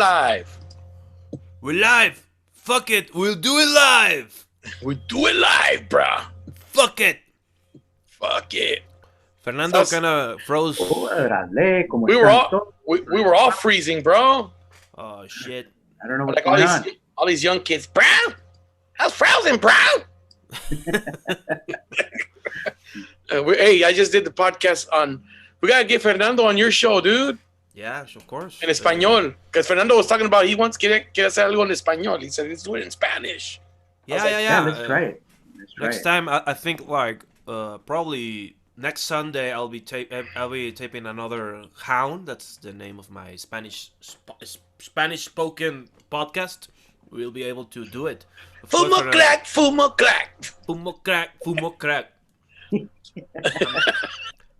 live. We're live. Fuck it. We'll do it live. We do it live, bruh. Fuck it. Fuck it. Fernando kind of froze. Órale, ¿cómo We were están all we were all freezing, bro. Oh shit. I don't know what's Like going on. all these young kids, bro. How's frozen, bro? Hey, I just did the podcast on. We gotta get Fernando on your show, dude. Yeah, of course. En español, because Fernando was talking about he wants quiere hacer algo en español. He said let's do it in Spanish. Yeah. Yeah, let's try it. Next time, I think like probably next Sunday I'll be taping another Hound. That's the name of my Spanish spoken podcast. We'll be able to do it. Fumo clack, fumo clack. Fumo crack, fumo crack.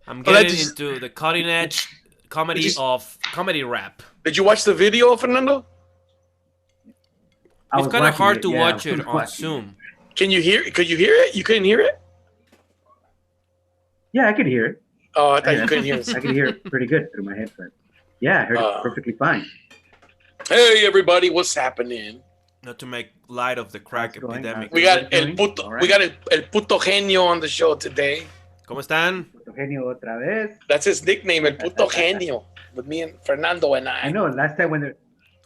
I'm getting into the cutting edge comedy rap. Did you watch the video, Fernando? It's kind of hard to watch it on Zoom. Can you hear? Could you hear it? You couldn't hear it? Yeah, I could hear it. Oh, I thought you couldn't hear it. I could hear it pretty good through my headset. Yeah, I heard it perfectly fine. Hey, everybody, what's happening? Not to make light of the crack epidemic. We got el puto Genio on the show today. ¿Cómo están? Genio otra vez. That's his nickname, el puto Genio, with me and Fernando and I. I know. Last time when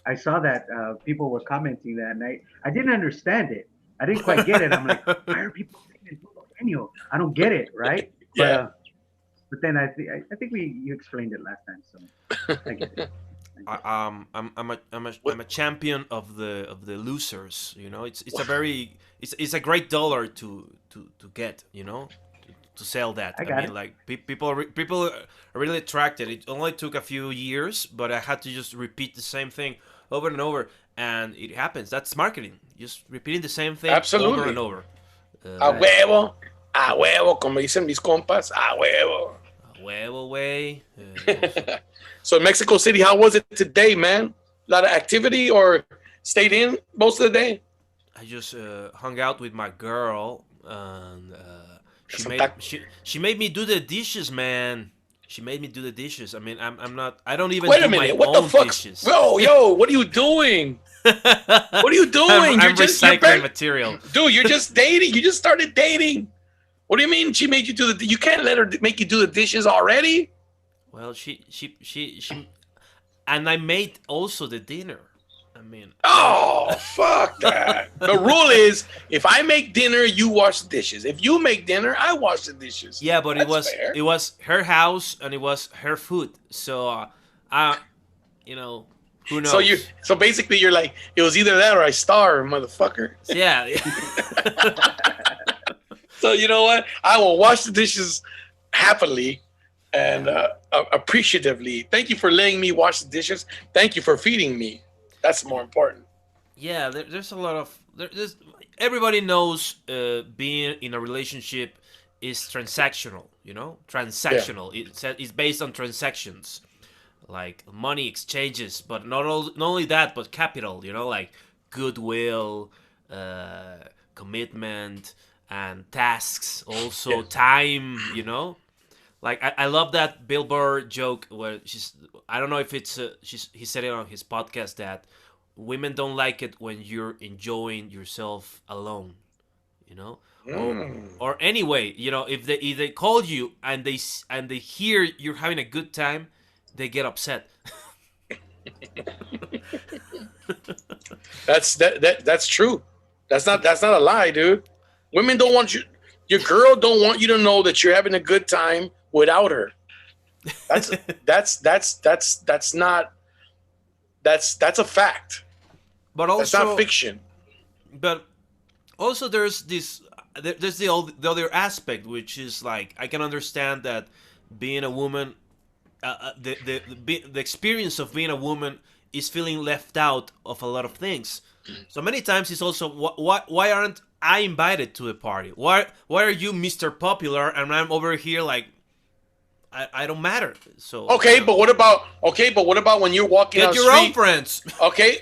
I saw that people were commenting that night, I didn't understand it. I didn't quite get it. I'm like, why are people saying puto Genio? I don't get it, right? Yeah. But then I think you explained it last time, so I get it. I'm a champion of the losers. You know, it's a great dollar to get. You know, to sell that. I mean, like people are really attracted. It only took a few years, but I had to just repeat the same thing over and over, and it happens. That's marketing. Just repeating the same thing over and over. A huevo, como dicen mis compas, a huevo. A huevo, way. So Mexico City, how was it today, man? A lot of activity or stayed in most of the day? I just hung out with my girl, and she made me do the dishes, man. She made me do the dishes. I mean, I don't even do my own dishes. Yo, what are you doing? What are you doing? I'm recycling material. Dude, you're just dating. You just started dating. What do you mean she made you do you can't let her make you do the dishes already? Well, she and I made also the dinner. I mean, oh, fuck that. The rule is if I make dinner, you wash the dishes. If you make dinner, I wash the dishes. Yeah, but it was her house and it was her food. So you know, who knows? So basically you're like, it was either that or I starve, motherfucker. Yeah. So you know what? I will wash the dishes happily and appreciatively. Thank you for letting me wash the dishes. Thank you for feeding me. That's more important. Yeah, there's a lot of everybody knows being in a relationship is transactional. You know, transactional. Yeah. It's based on transactions, like money exchanges, but not only that, but capital. You know, like goodwill, commitment, and tasks. Also, time. You know. Like I love that Bill Burr joke where I don't know if it's he said it on his podcast that women don't like it when you're enjoying yourself alone, you know, or anyway, you know, if they call you and they hear you're having a good time, they get upset. That's true. That's not a lie, dude. Women don't want you. Your girl don't want you to know that you're having a good time without her. That's a fact. But also, that's not fiction. But also, there's the other aspect, which is like I can understand that being a woman, the experience of being a woman is feeling left out of a lot of things. So many times it's also why aren't I invited to the party? Why are you Mr. Popular and I'm over here like I don't matter? So okay, but what about when you're walking get on the your street? own friends? Okay.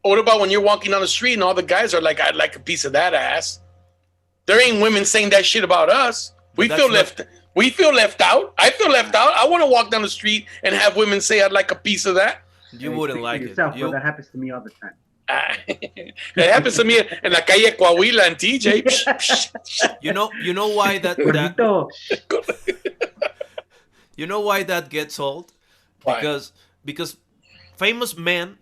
What about when you're walking down the street and all the guys are like, I'd like a piece of that ass? There ain't women saying that shit about us. We feel left out. I feel left out. I want to walk down the street and have women say, I'd like a piece of that. You Hey, wouldn't speak for like it. yourself, bro. You That happens to me all the time. It happens to me in la calle Coahuila and TJ. you know why that Gordito. you know why that gets old? Why? Because famous men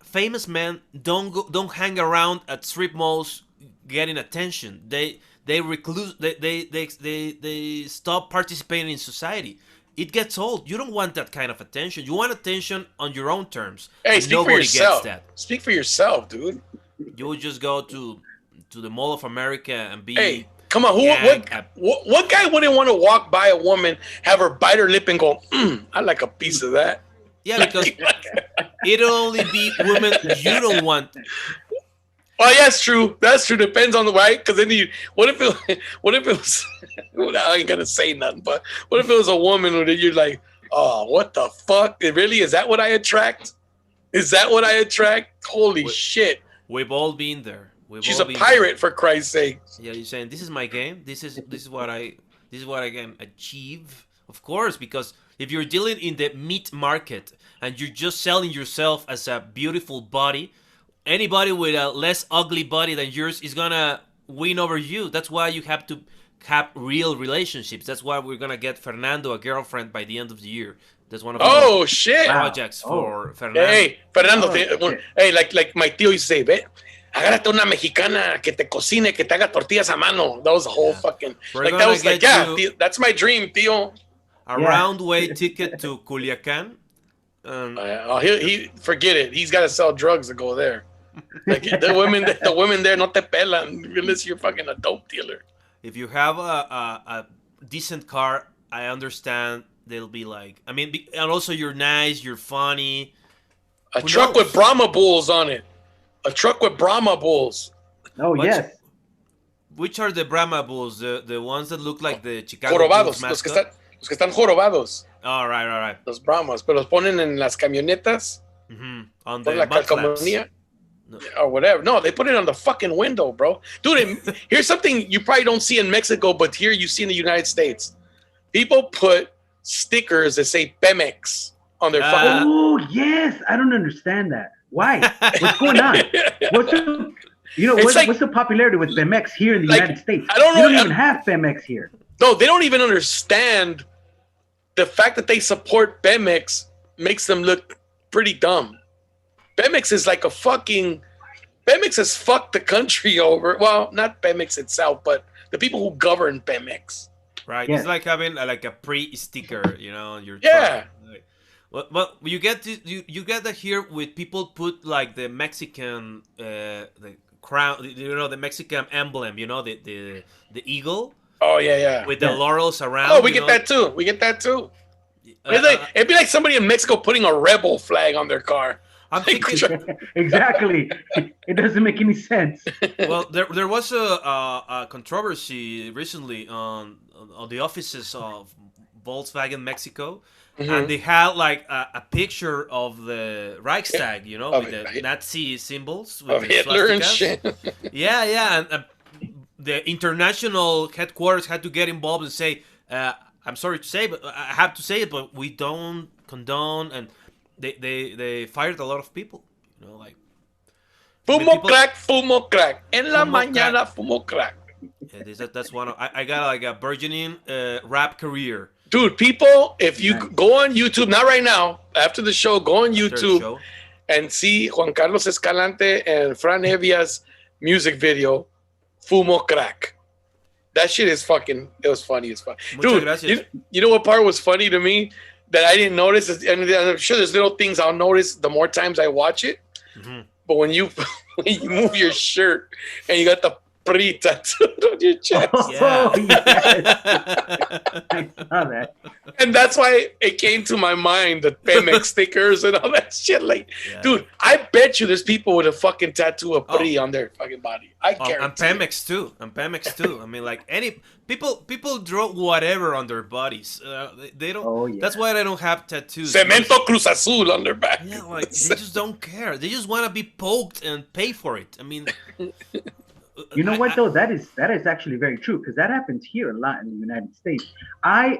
don't hang around at strip malls getting attention. They recluse. They stop participating in society. It gets old. You don't want that kind of attention. You want attention on your own terms. Hey, And speak for nobody gets yourself. that. Speak for yourself, dude. You would just go to the Mall of America and be. Hey, come on. gagged What guy wouldn't want to walk by a woman, have her bite her lip, and go, I like a piece of that? Yeah, because it'll only be women you don't want. Oh, yeah, that's true. That's true. Depends on the right. Because then what if it was? I ain't gonna say nothing. But what if it was a woman who you're like, oh, what the fuck? Really? Is that what I attract? Is that what I attract? Holy shit! We've all been there. She's a pirate, for Christ's sake. Yeah, you're saying this is my game. This is what I can achieve. Of course, because if you're dealing in the meat market and you're just selling yourself as a beautiful body, anybody with a less ugly body than yours is gonna win over you. That's why you have to have real relationships. That's why we're gonna get Fernando a girlfriend by the end of the year. That's one of our shit projects for Fernando. Hey, Fernando. Hey, like my tío used to say, ve, agárrate una mexicana que te cocine, que te haga tortillas a mano. That was the whole fucking. That was like, tío, that's my dream, tío. A round way ticket to Culiacan. He forget it. He's got to sell drugs to go there. Like the women there no te pelan unless you're fucking a dope dealer. If you have a decent car, I understand they'll be like. I mean, and also you're nice, you're funny. A truck with Brahma bulls on it. A truck with Brahma bulls. Oh, yes. Which are the Brahma bulls? The ones that look like the Chicago Jorobados. Bulls Los que están jorobados. Oh, right. Los Brahmas. Pero los ponen en las camionetas. On the la calcomanía. Or whatever. No, they put it on the fucking window, bro. Dude, here's something you probably don't see in Mexico, but here you see in the United States. People put stickers that say Pemex on their fucking. Oh, yes. I don't understand that. Why? What's going on? What's the popularity with Pemex here in the United States? I don't know. We don't even have Pemex here. No, they don't even understand the fact that they support Pemex makes them look pretty dumb. Pemex is like Pemex has fucked the country over. Well, not Pemex itself, but the people who govern Pemex. Right. Yeah. It's like having like a pre-sticker, on your truck. Well, you get that here with people put like the Mexican the crown, the Mexican emblem, the eagle. Oh yeah. With the laurels around. Oh, we get that too. It'd be like somebody in Mexico putting a rebel flag on their car. I'm thinking exactly. It doesn't make any sense. Well, there was a controversy recently on the offices of Volkswagen Mexico, and they had like a picture of the Reichstag, with the Nazi symbols with of Hitler and shit. Yeah, and the international headquarters had to get involved and say, "I'm sorry to say, but I have to say it, but we don't condone." And they fired a lot of people, like fumo crack en la mañana fumo crack. Yeah, that's one of, I got like a burgeoning rap career, dude. People, if you go on YouTube, not right now, after the show, go on YouTube and see Juan Carlos Escalante and Fran Evia's music video, Fumo Crack. That shit is fucking. It was funny as fuck, dude. You know what part was funny to me that I didn't notice, and I'm sure there's little things I'll notice the more times I watch it. But when you move your shirt and you got the PRI tattooed on your chest, yes. I saw that, and that's why it came to my mind, the Pemex stickers and all that shit. Like, dude, I bet you there's people with a fucking tattoo of PRI on their fucking body. I guarantee. And Pemex too. I mean, like any people draw whatever on their bodies. They don't. Oh, yeah. That's why they don't have tattoos. Cemento Cruz Azul on their back. Yeah, like they just don't care. They just want to be poked and pay for it. I mean. You know what though? That is actually very true, because that happens here a lot in the United States. I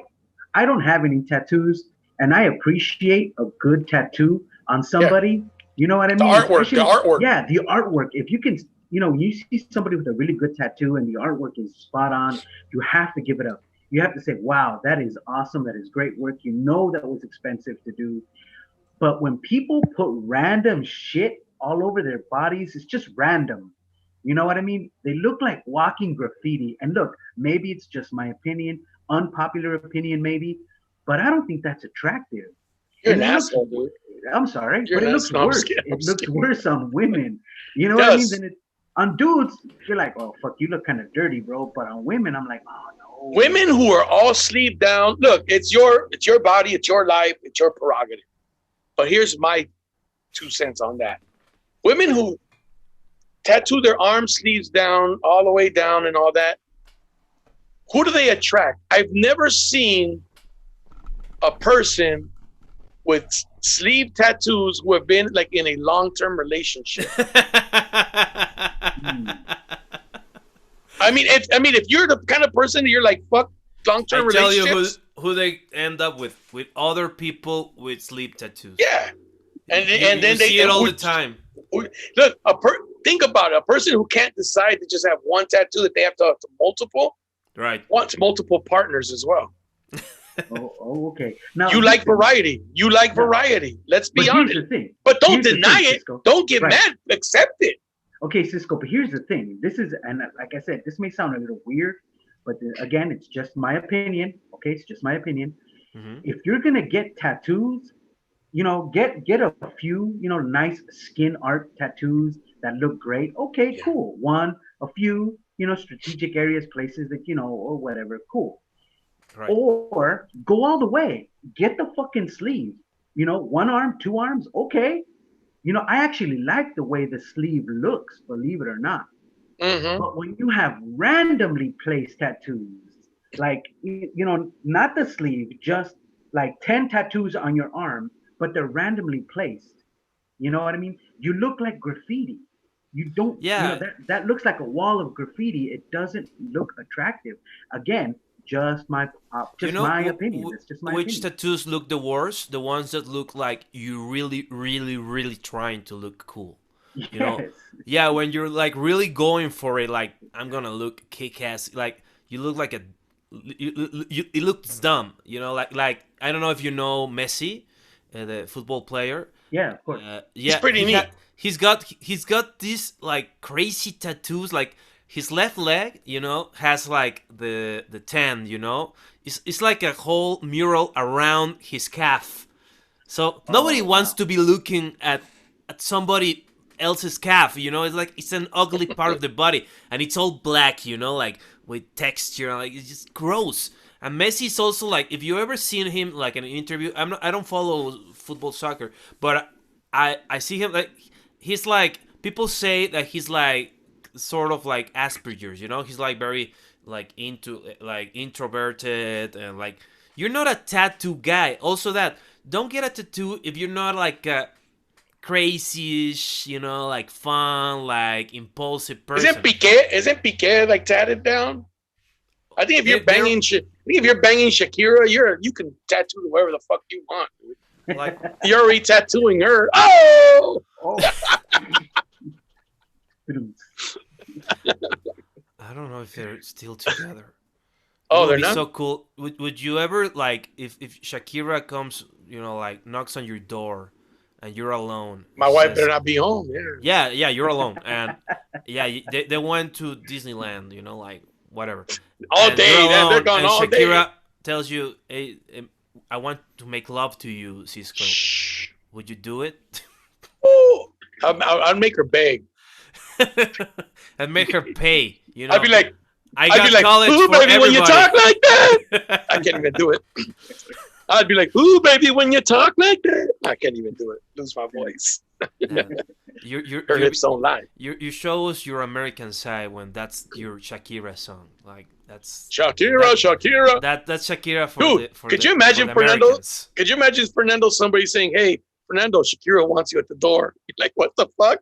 don't have any tattoos, and I appreciate a good tattoo on somebody You know what I The mean? artwork, the artwork. Yeah, the artwork. If you can, you see somebody with a really good tattoo and the artwork is spot on, you have to give it up. You have to say, wow, that is awesome. That is great work. You know that was expensive to do. But when people put random shit all over their bodies, it's just random. You know what I mean? They look like walking graffiti. And look, maybe it's just my opinion, unpopular opinion, maybe, but I don't think that's attractive. You're And an it looks, asshole, dude. I'm sorry, You're but an it looks asshole. No, worse. It looks worse on women. You know what I mean? Then on dudes, you're like, oh fuck, you look kind of dirty, bro. But on women, I'm like, oh no. Women who are all sleeved down. Look, it's your body, it's your life, it's your prerogative. But here's my 2 cents on that. Women who tattoo their arm sleeves down, all the way down and all that, who do they attract? I've never seen a person with sleeve tattoos who have been like in a long-term relationship. I mean, if you're the kind of person that you're like, fuck long-term relationships. I tell you who they end up with other people with sleeve tattoos. Yeah. And then they see it all the time. Look, think about it. A person who can't decide to just have one tattoo, that they have to have multiple, right? Wants multiple partners as well. Okay. Now you like variety. You like variety. Let's be honest. Here's the thing. But don't deny it. Cisco. Don't get mad. Accept it. Okay, Cisco. But here's the thing. This is, and like I said, this may sound a little weird, but again, it's just my opinion. Okay, it's just my opinion. Mm-hmm. If you're gonna get tattoos, get a few, nice skin art tattoos that look great. Okay, cool. A few, strategic areas, places that, or whatever. Cool. Right. Or go all the way. Get the fucking sleeve. 1 arm, 2 arms. Okay. I actually like the way the sleeve looks, believe it or not. Mm-hmm. But when you have randomly placed tattoos, like, not the sleeve, just like 10 tattoos on your arm, but they're randomly placed. You know what I mean? You look like graffiti. You don't. Yeah. That looks like a wall of graffiti. It doesn't look attractive. Again, just my opinion. It's just my opinion. Which tattoos look the worst? The ones that look like you really, really, really trying to look cool. Yes. Yeah, when you're like really going for it, like I'm gonna look kick-ass. Like you look like it looks dumb. Like I don't know if you know Messi. The football player. Yeah, of course. He's pretty neat. He's got these like crazy tattoos. Like his left leg, has like the 10. It's like a whole mural around his calf. So nobody wants to be looking at somebody else's calf. It's like it's an ugly part of the body, and it's all black. Like with texture. Like it's just gross. And Messi is also like, if you ever seen him like in an interview, I don't follow football soccer, but I see him like he's like, people say that he's like sort of like Asperger's, he's like very like into like introverted, and like you're not a tattoo guy. Also that don't get a tattoo if you're not like a crazy-ish, like fun, like impulsive person. Isn't Piqué like tatted down? I think if you're banging Shakira, you can tattoo whoever the fuck you want, dude. Like you're already tattooing her. Oh! I don't know if they're still together. Oh, they're not? So cool. Would you ever like if Shakira comes, like knocks on your door and you're alone? My wife better not be home. Yeah, you're alone, and they went to Disneyland. Like. Whatever. All day. They're gone all day. And Shakira tells you, hey, I want to make love to you, Cisco. Shh. Would you do it? Ooh, I'll make her beg. And make her pay. I'd be like, I got college for baby, everybody. when you talk like that. I can't even do it. I'd be like, ooh, baby, when you talk like that. I can't even do it. Lose my voice. Her lips don't lie. You show us your American side when that's your Shakira song. Like that's Shakira. That's Shakira for Dude, could you imagine Fernando? Could you imagine Fernando? Somebody saying, "Hey, Fernando, Shakira wants you at the door." You're like, what the fuck?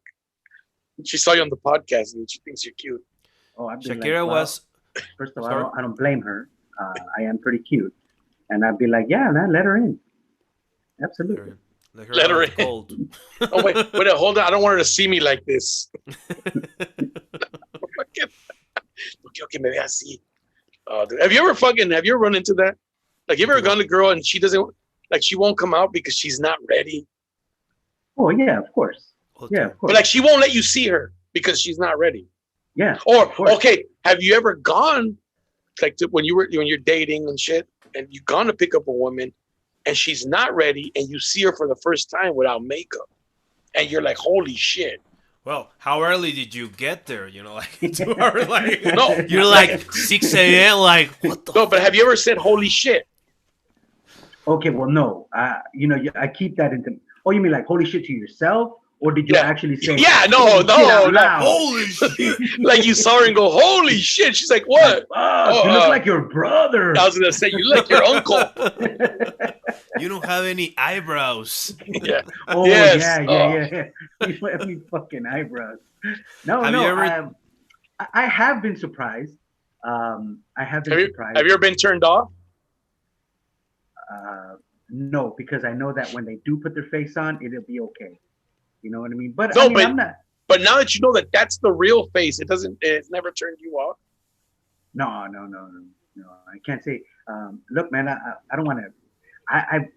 She saw you on the podcast and she thinks you're cute. Oh, Shakira was. First of all, I don't blame her. I am pretty cute, and I'd be like, yeah, man, let her in. Absolutely. Let her in. Cold. Oh wait, hold on. I don't want her to see me like this. Okay, me vea así. Have you ever run into that? Like, you ever gone to a girl and she won't come out because she's not ready? Oh yeah, of course. Yeah, of course. But like, she won't let you see her because she's not ready. Yeah. Or okay, have you ever gone like when you're dating and shit, and you've gone to pick up a woman, and she's not ready, and you see her for the first time without makeup, and you're like, holy shit. Well, how early did you get there? You know, like 2 hours, like no, you're like 6 a.m. Like what the? No, but have you ever said holy shit? Okay, well, no. I keep that into. Oh, you mean like holy shit to yourself, or did you actually say? Yeah, no. Holy shit! Like you saw her and go, holy shit! She's like, what? You look like your brother. I was gonna say, you look like your uncle. You don't have any eyebrows. Yeah. Oh yes. Yeah. You don't have any fucking eyebrows. No. I have been surprised. Surprised. Have you ever been turned off? No, because I know that when they do put their face on, it'll be okay. You know what I mean? But no, I'm not. But now that you know that that's the real face, it's never turned you off. No. I can't say. Look, man, I don't want to. I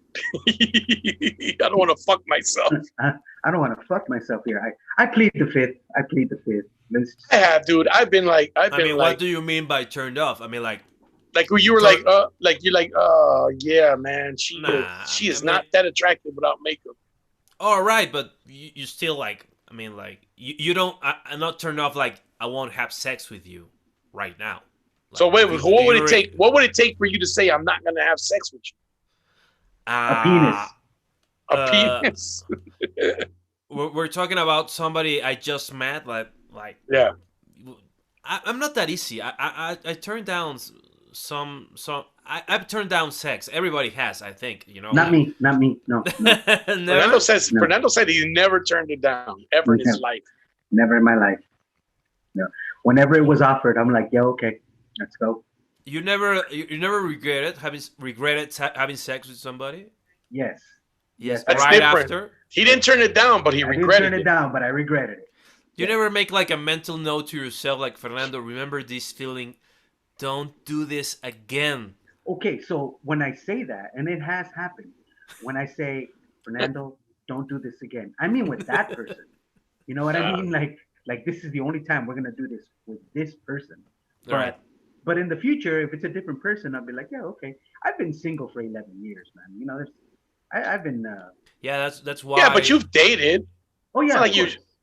don't want to fuck myself. I don't want to fuck myself here. I plead the fifth. I have, dude. I've been like, what do you mean by turned off? I mean, like you were yeah, man. She is not that attractive without makeup. All right, but you still like. I mean, like you don't. I'm not turned off. Like I won't have sex with you right now. Like, so wait, what would it take? What would it take for you to say I'm not going to have sex with you? A penis. A penis. We're talking about somebody I just met. Like yeah. I'm not that easy. I turned down some. I've turned down sex. Everybody has, I think. You know. Not me. No. Fernando said he never turned it down ever in his life. Never in my life. No. Whenever it was offered, I'm like, yeah, okay, let's go. You never regretted having sex with somebody? Yes. That's right different. After? He didn't turn it down, but he regretted it. I didn't turn it down, but I regretted it. You never make like a mental note to yourself, like, Fernando, remember this feeling. Don't do this again. Okay, so when I say that, and it has happened, when I say, Fernando, don't do this again, I mean with that person. You know what I mean? Like this is the only time we're gonna do this with this person. But in the future, if it's a different person, I'll be like, yeah, okay. I've been single for 11 years, man. You know, I've been. Yeah, that's why. Yeah, but you've dated. Oh yeah.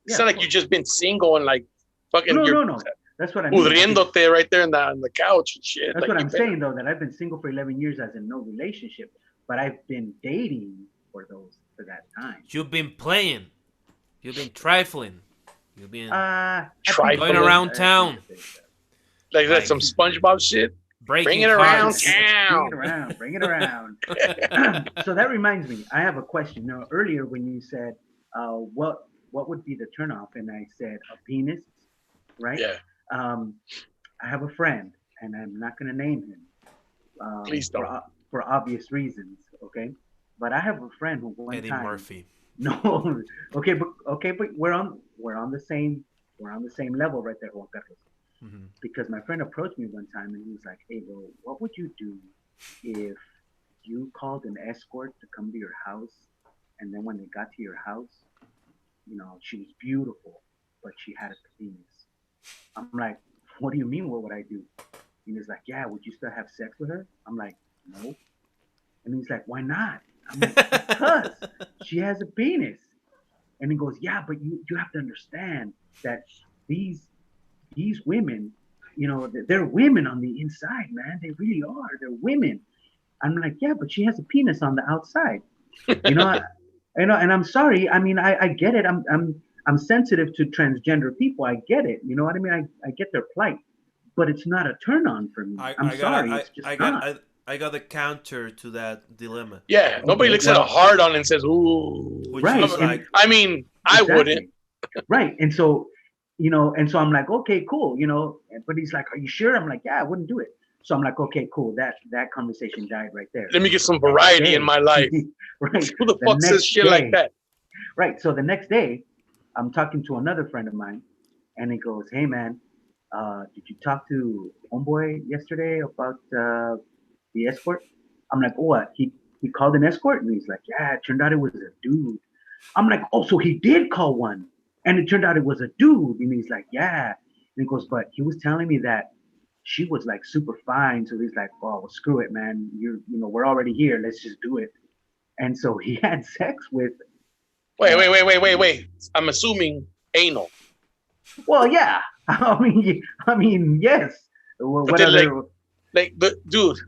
It's not like you've just been single and like fucking. No. That's what I mean. Pudriéndote right there on the couch and shit. That's what I'm saying, though, that I've been single for 11 years as in no relationship, but I've been dating for that time. You've been playing. You've been trifling. You've been going around town. Like that's some SpongeBob shit. Bring it around town. Bring it around. So that reminds me, I have a question. Now, earlier when you said, what would be the turnoff? And I said a penis, right? Yeah. I have a friend, and I'm not going to name him. Please don't. For obvious reasons, okay? But I have a friend who one Eddie time. Murphy. No, okay, but we're on the same level right there, Juan Carlos. Mm-hmm. Because my friend approached me one time and he was like, "Hey, bro, what would you do if you called an escort to come to your house, and then when they got to your house, you know, she was beautiful, but she had a penis?" I'm like, "What do you mean? What would I do?" And he's like, "Yeah, would you still have sex with her?" I'm like, "No." And he's like, "Why not?" I'm like, "Because she has a penis." And he goes, "Yeah, but you have to understand that these women, you know, they're women on the inside, man. They really are. They're women." I'm like, "Yeah, but she has a penis on the outside." You know, and I'm sorry. I mean, I get it. I'm sensitive to transgender people. I get it. You know what I mean? I get their plight, but it's not a turn on for me. I'm sorry. It's just not. I got the counter to that dilemma. Yeah, nobody looks at a hard on and says, "Ooh." Right. I mean, I wouldn't. Right. And so, you know, I'm like, okay, cool, you know. But he's like, "Are you sure?" I'm like, "Yeah, I wouldn't do it." So I'm like, okay, cool. That conversation died right there. Let me get some variety in my life. Right. Who the fuck says shit like that? Right. So the next day, I'm talking to another friend of mine, and he goes, "Hey man, did you talk to homeboy yesterday about the escort?" I'm like, "What? He called an escort?" And he's like, "Yeah, it turned out it was a dude." I'm like, "Oh, so he did call one, and it turned out it was a dude." And he's like, "Yeah." And he goes, "But he was telling me that she was like super fine." So he's like, "Oh, well, screw it, man. We're already here. Let's just do it." And so he had sex with. Wait. I'm assuming anal. Well, yeah. I mean, yes. What other? But dude,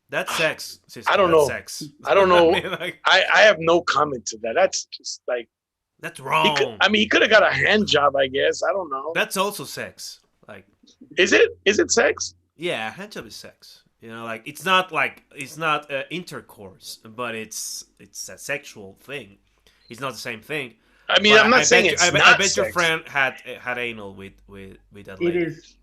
that's sex. Cisco. I don't know. Sex. I don't know. I mean, like, I have no comment to that. That's just like that's wrong. He could have got a hand job, I guess. I don't know. That's also sex. Like, is it sex? Yeah, hand job is sex. Like it's not intercourse, but it's a sexual thing. It's not the same thing. I mean, I'm not saying it's not. I bet sex. your friend had anal with that lady.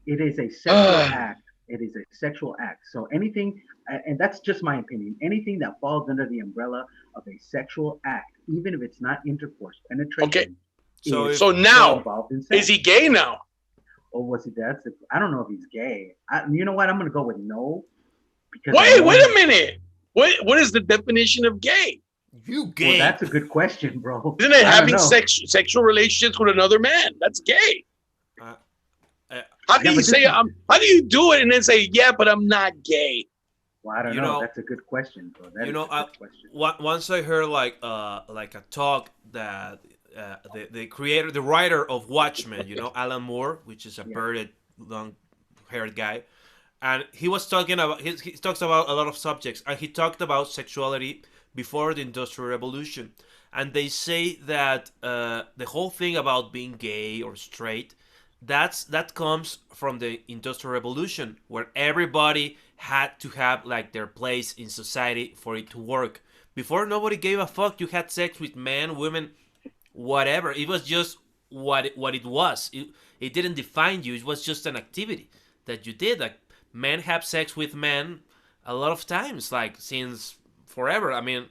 It is a sexual act. It is a sexual act. So anything, and that's just my opinion. Anything that falls under the umbrella of a sexual act, even if it's not intercourse, penetration. Okay. So now, is he gay now? Or was he that? I don't know if he's gay. You know what? I'm gonna go with no. Because wait a minute. What is the definition of gay? You gay? Well, that's a good question, bro. Isn't it having sexual relationships with another man? That's gay. How do you say how do you do it and then say but I'm not gay? Well, I don't know. That's a good question, bro. Once I heard like a talk that the creator, the writer of Watchmen, Alan Moore, which is a bearded, long-haired guy, and he was talking about he talks about a lot of subjects, and he talked about sexuality before the Industrial Revolution, and they say that the whole thing about being gay or straight, that comes from the Industrial Revolution, where everybody had to have like their place in society for it to work. Before, nobody gave a fuck. You had sex with men, women, whatever. It was just what it was. It didn't define you. It was just an activity that you did. Like, men have sex with men a lot of times, like since forever. I mean,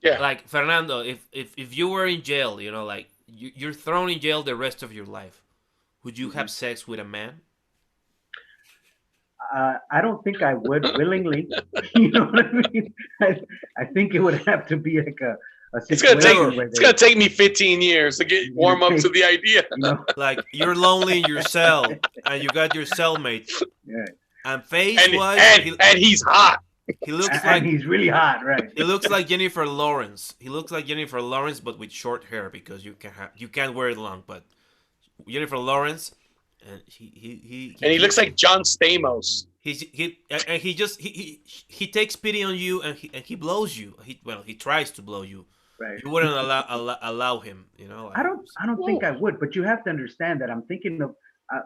like Fernando, if you were in jail, like you're thrown in jail the rest of your life, would you have sex with a man? I don't think I would willingly. You know what I mean? I think it would have to be like a it's gonna take me 15 years to get warm up to the idea. Like you're lonely in your cell and you got your cellmate. Yeah. And face and he's hot. He looks like he's really hot, right? He looks like Jennifer Lawrence. He looks like Jennifer Lawrence, but with short hair because you can't wear it long. But Jennifer Lawrence, and he looks like John Stamos. He takes pity on you and he blows you. He tries to blow you. Right. You wouldn't allow him. Like, I don't think I would. But you have to understand that I'm thinking of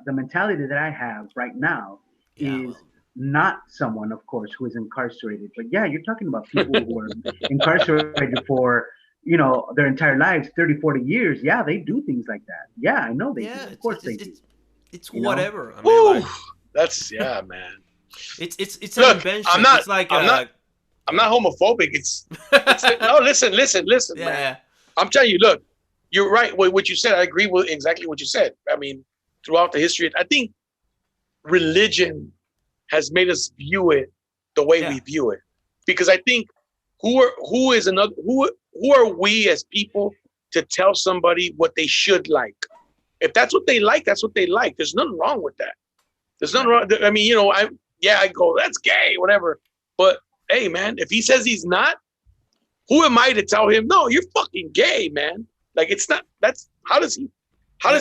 the mentality that I have right now is not someone, of course, who is incarcerated. But yeah, you're talking about people who are incarcerated for, their entire lives, 30, 40 years. Yeah, they do things like that. Yeah, I know they do. Of course they do. It's whatever. I mean, that's man. It's an invention. I'm not homophobic. No, listen, man. I'm telling you, look, you're right. What you said, I agree with exactly what you said. I mean, throughout the history, I think religion has made us view it the way we view it. Because I think who are we as people to tell somebody what they should like? If that's what they like, that's what they like. There's nothing wrong with that. There's nothing wrong. I mean, I go, that's gay, whatever. But hey, man, if he says he's not, who am I to tell him, no, you're fucking gay, man? Like, it's not. How does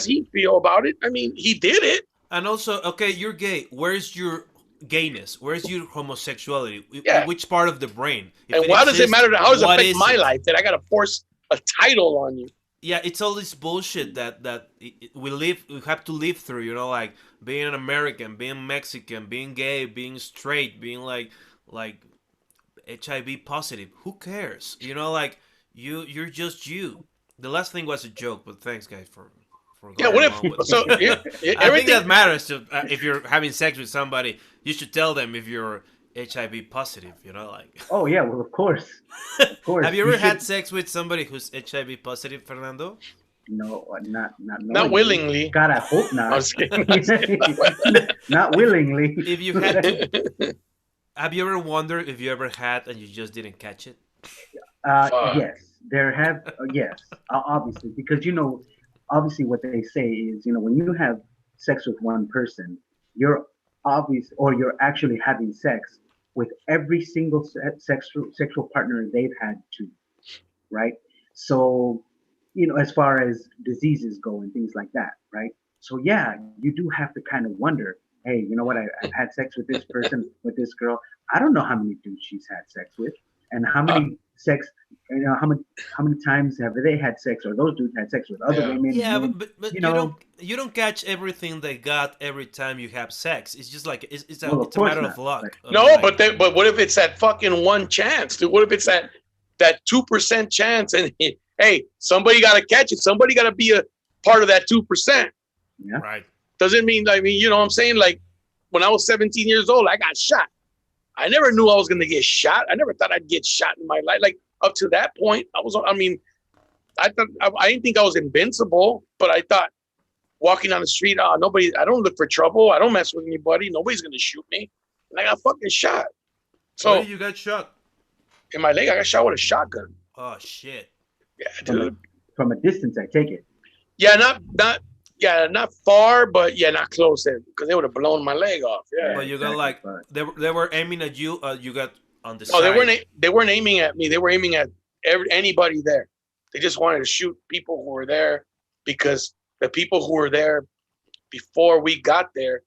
he feel about it? I mean, he did it. And also, okay, you're gay. Where's your gayness? Where's your homosexuality? Which part of the brain? And why does it matter? How does it affect my life that I got to force a title on you? Yeah, it's all this bullshit that we have to live through. Like being an American, being Mexican, being gay, being straight, being like HIV positive. Who cares? Like you're just you. The last thing was a joke, but thanks, guys, for for Yeah, going what along with if so? it. I think Everything. that matters. To if you're having sex with somebody, you should tell them if you're HIV positive. You know, like. Oh yeah, well of course, of course. Have you You ever should. had sex with somebody who's HIV positive, Fernando? No, not Not knowingly. willingly. God, I hope I not. was kidding. I was kidding. Not willingly. If you had to, have you ever wondered if you ever had and you just didn't catch it? Fuck. Yes, there have. Yes, obviously, because obviously, what they say is, when you have sex with one person, you're actually having sex with every single sexual partner they've had too, right? So, as far as diseases go and things like that, right? So yeah, you do have to kind of wonder, hey, you know what? I've had sex with this person, with this girl. I don't know how many dudes she's had sex with, and how Uh, many sex, how many times have they had sex, or those dudes had sex with other yeah. women, Yeah, men, but you you don't know? catch everything they got every time you have sex. It's just like Well, of it's a course matter of not. But luck. I mean, No, like but what if it's that fucking one chance, dude? What if it's that 2% chance? And hey, somebody got to catch it. Somebody got to be a part of that 2%. yeah, right. Doesn't mean, you know what I'm saying? Like when I was 17 years old, I got shot. I never knew I was going to get shot. I never thought I'd get shot in my life. Like up to that point, I thought I didn't think I was invincible, but I thought walking on the street, nobody, I don't look for trouble. I don't mess with anybody. Nobody's going to shoot me. And I got fucking shot. Where So did you get shot? in my leg, I got shot with a shotgun. Oh shit! Yeah, from a, dude. from a distance, I take it. Yeah, not far, but yeah, not close there because they would have blown my leg off. Yeah. But you got Exactly. like But they were aiming at you. You got on the No, they side. weren't aiming at me. They were aiming at anybody there. They just wanted to shoot people who were there because the people who were there before we got there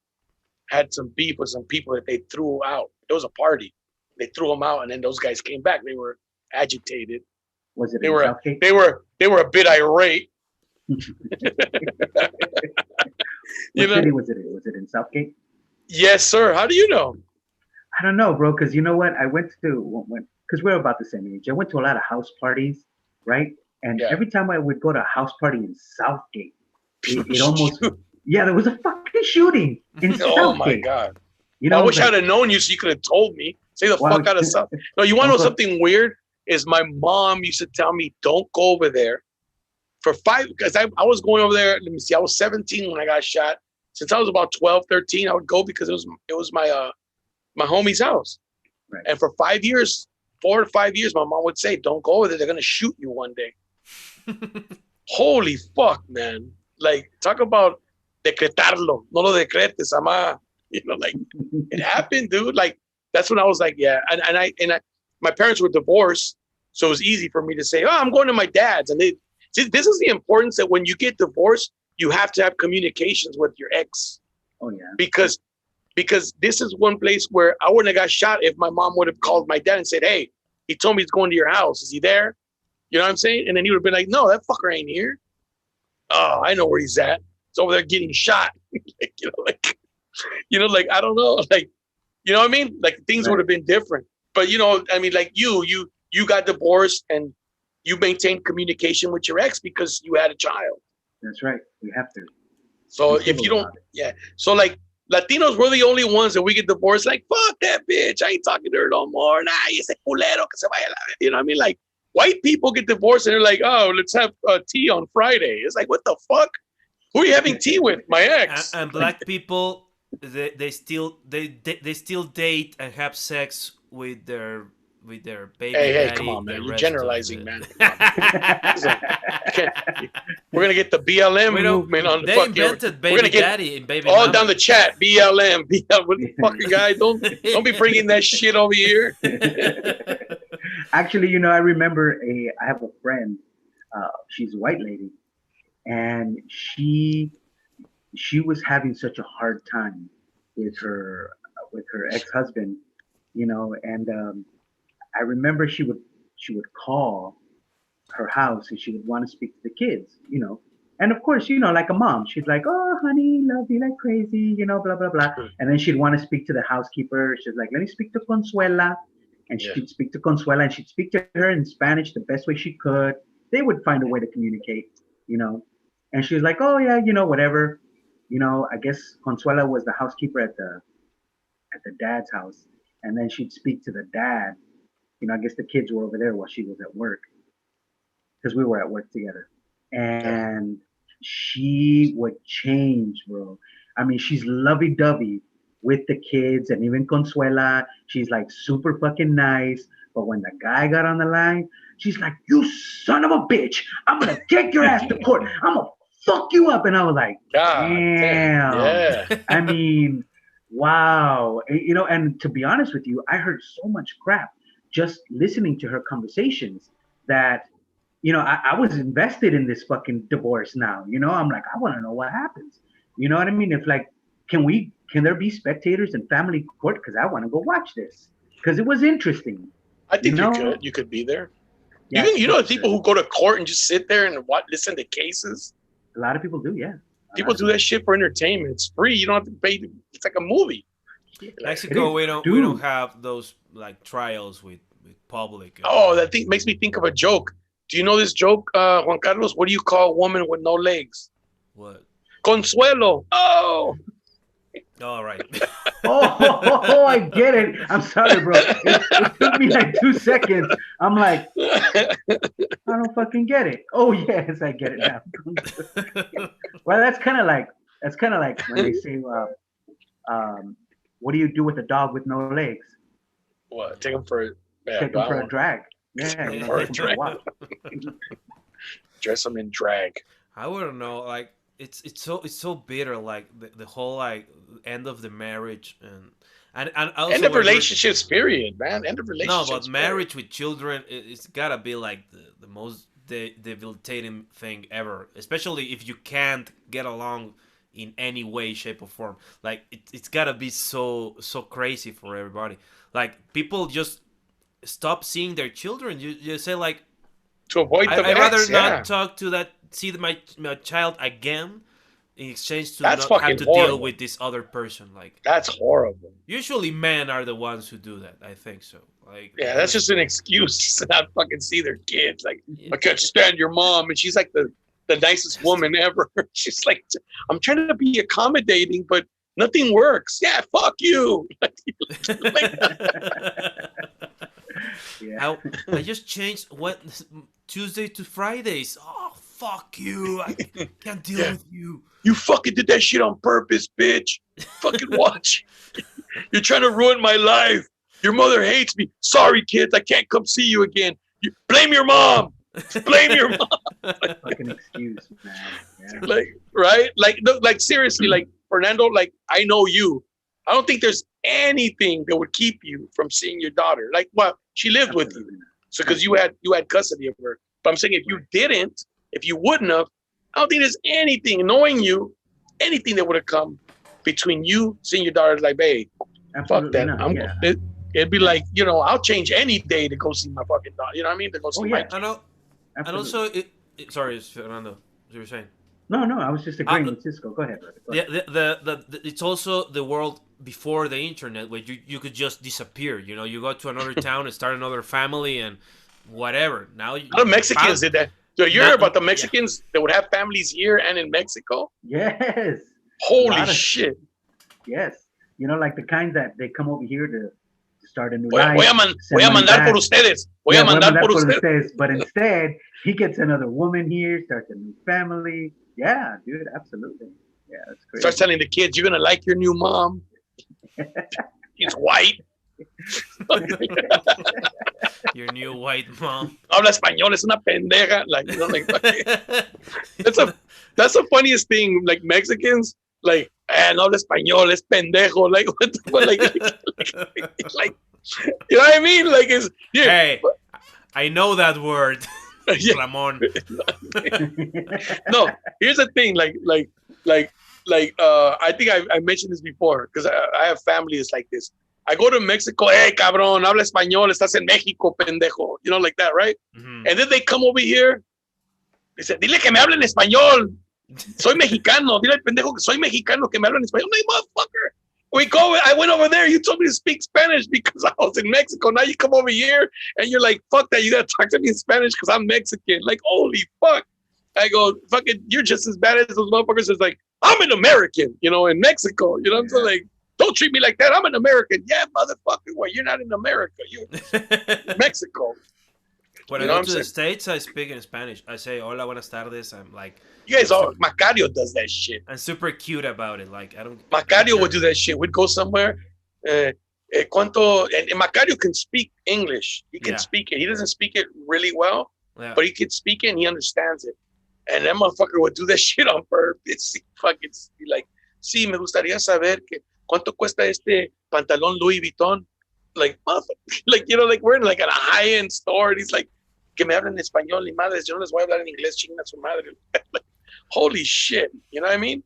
had some beef with some people that they threw out. It was a party. They threw them out, and then those guys came back. They were agitated. was it They in were Southgate? they were a bit irate. What city was it in? Was it in Southgate? Yes, sir. How do you know? I don't know, bro. Because you know what? I went to because we're about the same age. I went to a lot of house parties, right? And Yeah. every time I would go to a house party in Southgate, it almost there was a fucking shooting in Southgate. Oh my god! I wish I'd have known you so you could have told me. Say the fuck out of South. No, you want to know something weird? Is my mom used to tell me, don't go over there for 5, because I was going over there. Let me see, I was 17 when I got shot. Since I was about 12, 13, I would go because it was my homie's house. Right. And for 5 years, 4 to 5 years, my mom would say, don't go over there. They're going to shoot you one day. Holy fuck, man. Like, talk about decretarlo. No lo decretes, ama. Like, it happened, dude. Like, that's when I was like, yeah. And I my parents were divorced, so it was easy for me to say, oh, I'm going to my dad's. And this is the importance that when you get divorced, you have to have communications with your ex. Oh yeah. Because this is one place where I wouldn't have got shot if my mom would have called my dad and said, hey, he told me he's going to your house. Is he there? You know what I'm saying? And then he would have been like, no, that fucker ain't here. Oh, I know where he's at. He's over there getting shot. Like, I don't know. Like, you know what I mean? Like, things would have been different. But, I mean, like you got divorced and you maintained communication with your ex because you had a child. That's right. We have to. So if you don't, So like Latinos, we're the only ones that we get divorced. Like, fuck that bitch. I ain't talking to her no more. Nah, ese culero que se vaya. You know what I mean? Like, white people get divorced and they're like, oh, let's have tea on Friday. It's like, what the fuck? Who are you having tea with? My ex. And black people, they still date and have sex with their baby daddy. Hey, come on, man. You're generalizing, man. We're gonna get the BLM movement on the They fucking. invented baby we're gonna get daddy and baby all mama. down the chat. BLM. What the fucking guy? Don't be bringing that shit over here. Actually, I remember I have a friend. She's a white lady, and she was having such a hard time with her ex-husband, and I remember she would call her house and she would want to speak to the kids, and of course, like a mom, she's like, oh honey, love you like crazy, blah blah blah, and then she'd want to speak to the housekeeper. She's like, let me speak to Consuela, and she'd speak to Consuela and she'd speak to her in Spanish the best way she could. They would find a way to communicate, And she was like, oh yeah, whatever. I guess Consuela was the housekeeper at the dad's house, and then she'd speak to the dad. I guess the kids were over there while she was at work, because we were at work together. And she would change, bro. I mean, she's lovey-dovey with the kids, and even Consuela, she's like super fucking nice. But when the guy got on the line, she's like, "You son of a bitch! I'm gonna take your ass to court. I'm gonna fuck you up." And I was like, "Damn!" Yeah. I mean, wow. And to be honest with you, I heard so much crap just listening to her conversations that I was invested in this fucking divorce now. I'm like, I want to know what happens. You know what I mean? If like, can there be spectators in family court? Because I want to go watch this. Because it was interesting. I think you could be there. Yeah, You know the people who go to court and just sit there and listen to cases? A lot of people do, yeah. People do that shit for entertainment. It's free. You don't have to pay. It's like a movie. Mexico, we don't have those like trials with public. That thing makes me think of a joke. Do you know this joke, Juan Carlos? What do you call a woman with no legs? What? Consuelo. Oh. All right. I get it. I'm sorry, bro. It took me like 2 seconds. I'm like, I don't fucking get it. Oh yes, I get it now. Well, that's kind of like when they say, what do you do with a dog with no legs? What? Take him for a drag. Yeah, for a drag. Dress them in drag. I wouldn't know. Like it's so bitter. Like the whole like end of the marriage and also end of relationships. Period, man. End of relationships. No, but marriage with children, it's gotta be like the most debilitating thing ever. Especially if you can't get along in any way, shape, or form. Like it's gotta be so crazy for everybody. Like people just stop seeing their children. You say like, to avoid the I'd rather not talk to see my child again in exchange to not have to deal with this other person. Like that's horrible. Usually men are the ones who do that. I think so. Like that's just an excuse to not fucking see their kids. Like I can't stand your mom, and she's like the nicest woman ever. She's like, I'm trying to be accommodating, but nothing works. Yeah, fuck you. I just changed Tuesday to Fridays. Oh, fuck you. I can't deal with you. You fucking did that shit on purpose, bitch. Fucking watch. You're trying to ruin my life. Your mother hates me. Sorry, kids. I can't come see you again. Blame your mom. Blame your mom. Fucking excuse, man. Yeah. Like, right? Like seriously, like Fernando, like I know you. I don't think there's anything that would keep you from seeing your daughter. Like, well, she lived with you, so because you had custody of her. But I'm saying if you wouldn't have, I don't think there's anything, knowing you, anything that would have come between you seeing your daughter. Like, hey, fuck that. It'd be like, I'll change any day to go see my fucking daughter. You know what I mean? To go see my. I know. And also, sorry, Fernando, what you were saying. No, I was just agreeing with Cisco. Go ahead, brother. Go ahead. The it's also the world before the internet, where you could just disappear. You go to another town and start another family and whatever. Now the Mexicans did that. So you heard about the Mexicans that would have families here and in Mexico? Yes. Holy shit. Yes. Like the kind that they come over here to start a new life. Voy a mandar por ustedes. Voy a mandar por ustedes. But instead, he gets another woman here, starts a new family. Yeah, dude, absolutely. Yeah, that's crazy. Start telling the kids, you're going to like your new mom. She's white. Your new white mom. Habla español, es una pendeja. That's the funniest thing. Like Mexicans, like, no habla español, es pendejo. Like, what the fuck? Like, you know what I mean? Like, it's hey, I know that word. Ramon. No, here's the thing. I think I mentioned this before because I have families like this. I go to Mexico, hey, cabrón, habla español, estás en México, pendejo. Like that, right? Mm-hmm. And then they come over here. They say, dile que me hablen español. Soy mexicano. Dile al pendejo que soy mexicano, que me hablen español. I'm like, motherfucker. I went over there. You told me to speak Spanish because I was in Mexico. Now you come over here and you're like, fuck that. You got to talk to me in Spanish because I'm Mexican. Like, holy fuck. I go, fucking, you're just as bad as those motherfuckers. It's like, I'm an American, in Mexico. You know what I'm saying? Like, don't treat me like that. I'm an American. Yeah, motherfucker. Well, you're not in America. You're in Mexico. When I go to the States, I speak in Spanish. I say, hola, buenas tardes. I'm like... You guys all... Macario does that shit. I'm super cute about it. Like, I don't... Macario would do that shit. We'd go somewhere. ¿Cuánto? And Macario can speak English. He can speak it. He doesn't speak it really well, but he can speak it and he understands it. And that motherfucker would do that shit on purpose. He fucking be like, sí, me gustaría saber que cuánto cuesta este pantalón Louis Vuitton. Like, motherfucker, like, like we're in like at a high-end store. And he's like, que me hablen español y madres, yo no les voy a hablar en inglés, chinga su madre. Like, holy shit, you know what I mean?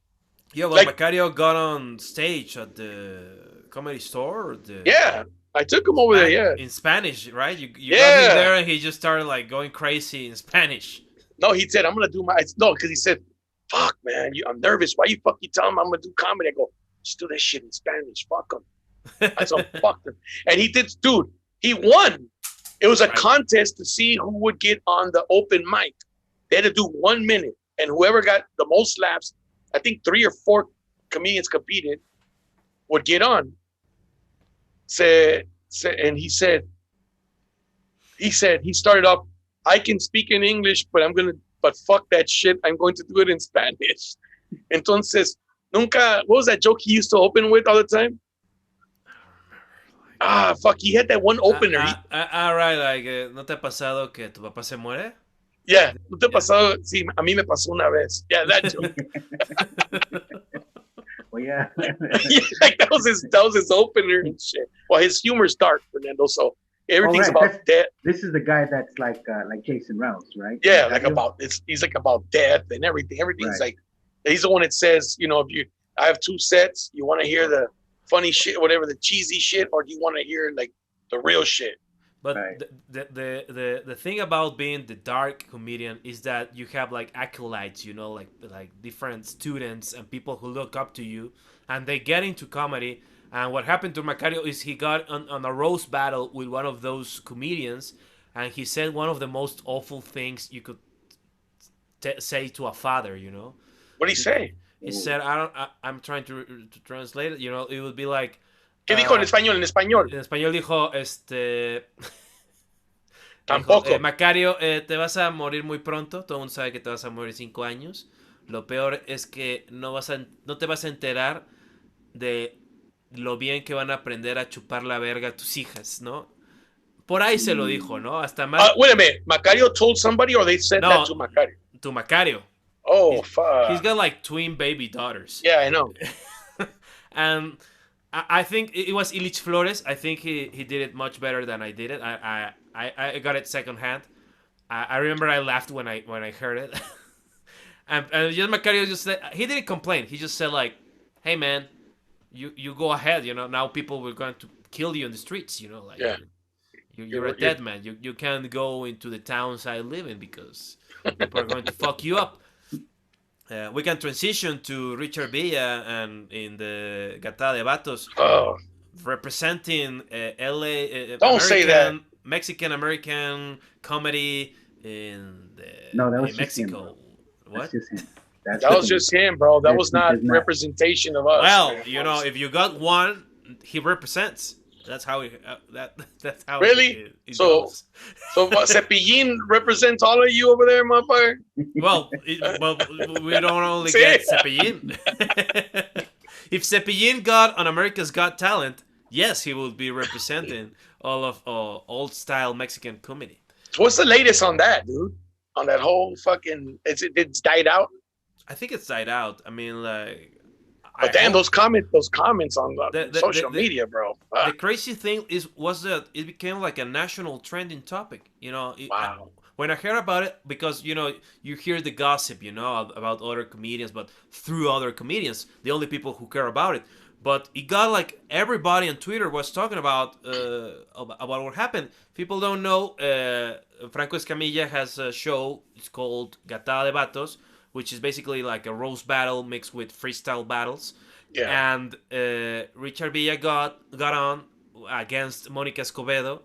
Yeah, well, like, Macario got on stage at the Comedy Store. Or yeah, I took him over there, yeah. In Spanish, right? You got him there and he just started like going crazy in Spanish. No, he said, I'm going to do my... No, because he said, fuck, man, I'm nervous. Why you fucking tell him I'm going to do comedy? I go, just do that shit in Spanish. Fuck him. I said, fuck him. And he did, dude, he won. It was a contest to see who would get on the open mic. They had to do 1 minute. And whoever got the most laughs, I think 3 or 4 comedians competed, would get on. And he started off, I can speak in English, but fuck that shit. I'm going to do it in Spanish. Entonces, what was that joke he used to open with all the time? Fuck, he had that one opener. Right, like, ¿no te ha pasado que tu papá se muere? Yeah, ¿no te ha pasado? Sí, a mí me pasó una vez. Yeah, that joke. Well, yeah. Like that was his opener and shit. Well, his humor's dark, Fernando, so everything's about death. This is the guy that's like Jason Rouse, right? Yeah, like he's like about death and everything. Everything's like, he's the one that says, I have 2 sets. You want to hear the funny shit, whatever, the cheesy shit, or do you want to hear like the real shit? But the thing about being the dark comedian is that you have like acolytes, like different students and people who look up to you, and they get into comedy. And what happened to Macario is he got on a roast battle with one of those comedians, and he said one of the most awful things you could say to a father. What did he say? He said, I'm trying to translate it. It would be like. ¿Qué dijo en español? En español. En español dijo, Tampoco. Macario, te vas a morir muy pronto. Todo el mundo sabe que te vas a morir 5 años. Lo peor es que no te vas a enterar de lo bien que van a aprender a chupar la verga a tus hijas, ¿no? Por ahí se lo dijo, ¿no? Hasta más. Wait a minute. Macario told somebody, or they said that to Macario? To Macario. Oh, fuck. He's got like twin baby daughters. Yeah, I know. And I think it was Illich Flores. I think he did it much better than I did it. I got it secondhand. I remember I laughed when I heard it. and just Macario just said, he didn't complain. He just said like, hey man, you go ahead. Now people were going to kill you in the streets. Like you're a dead man. You can't go into the towns I live in because people are going to fuck you up. We can transition to Richard Villa and in the Gatada de Vatos, representing LA. Don't say that. Mexican-American comedy in Mexico. What? That's just him. That was just him, bro. That was not representation of us. Well, if you got one, he represents. That's how that's how. Really? It so goes. So Cepillín represents all of you over there, motherfucker? Well, we don't only get Cepillín. If Cepillín got on America's Got Talent, yes, he would be representing all of old style Mexican comedy. What's the latest on that, dude? On that whole fucking, it's died out. I think it's died out. I mean, like. But damn, those comments on social media, bro. The crazy thing was that it became like a national trending topic. Wow. When I heard about it, because you hear the gossip, about other comedians, but through other comedians, the only people who care about it. But it got like everybody on Twitter was talking about what happened. People don't know. Franco Escamilla has a show. It's called Gatada de Vatos, which is basically like a roast battle mixed with freestyle battles. Yeah. And Richard Villa got on against Mónica Escobedo.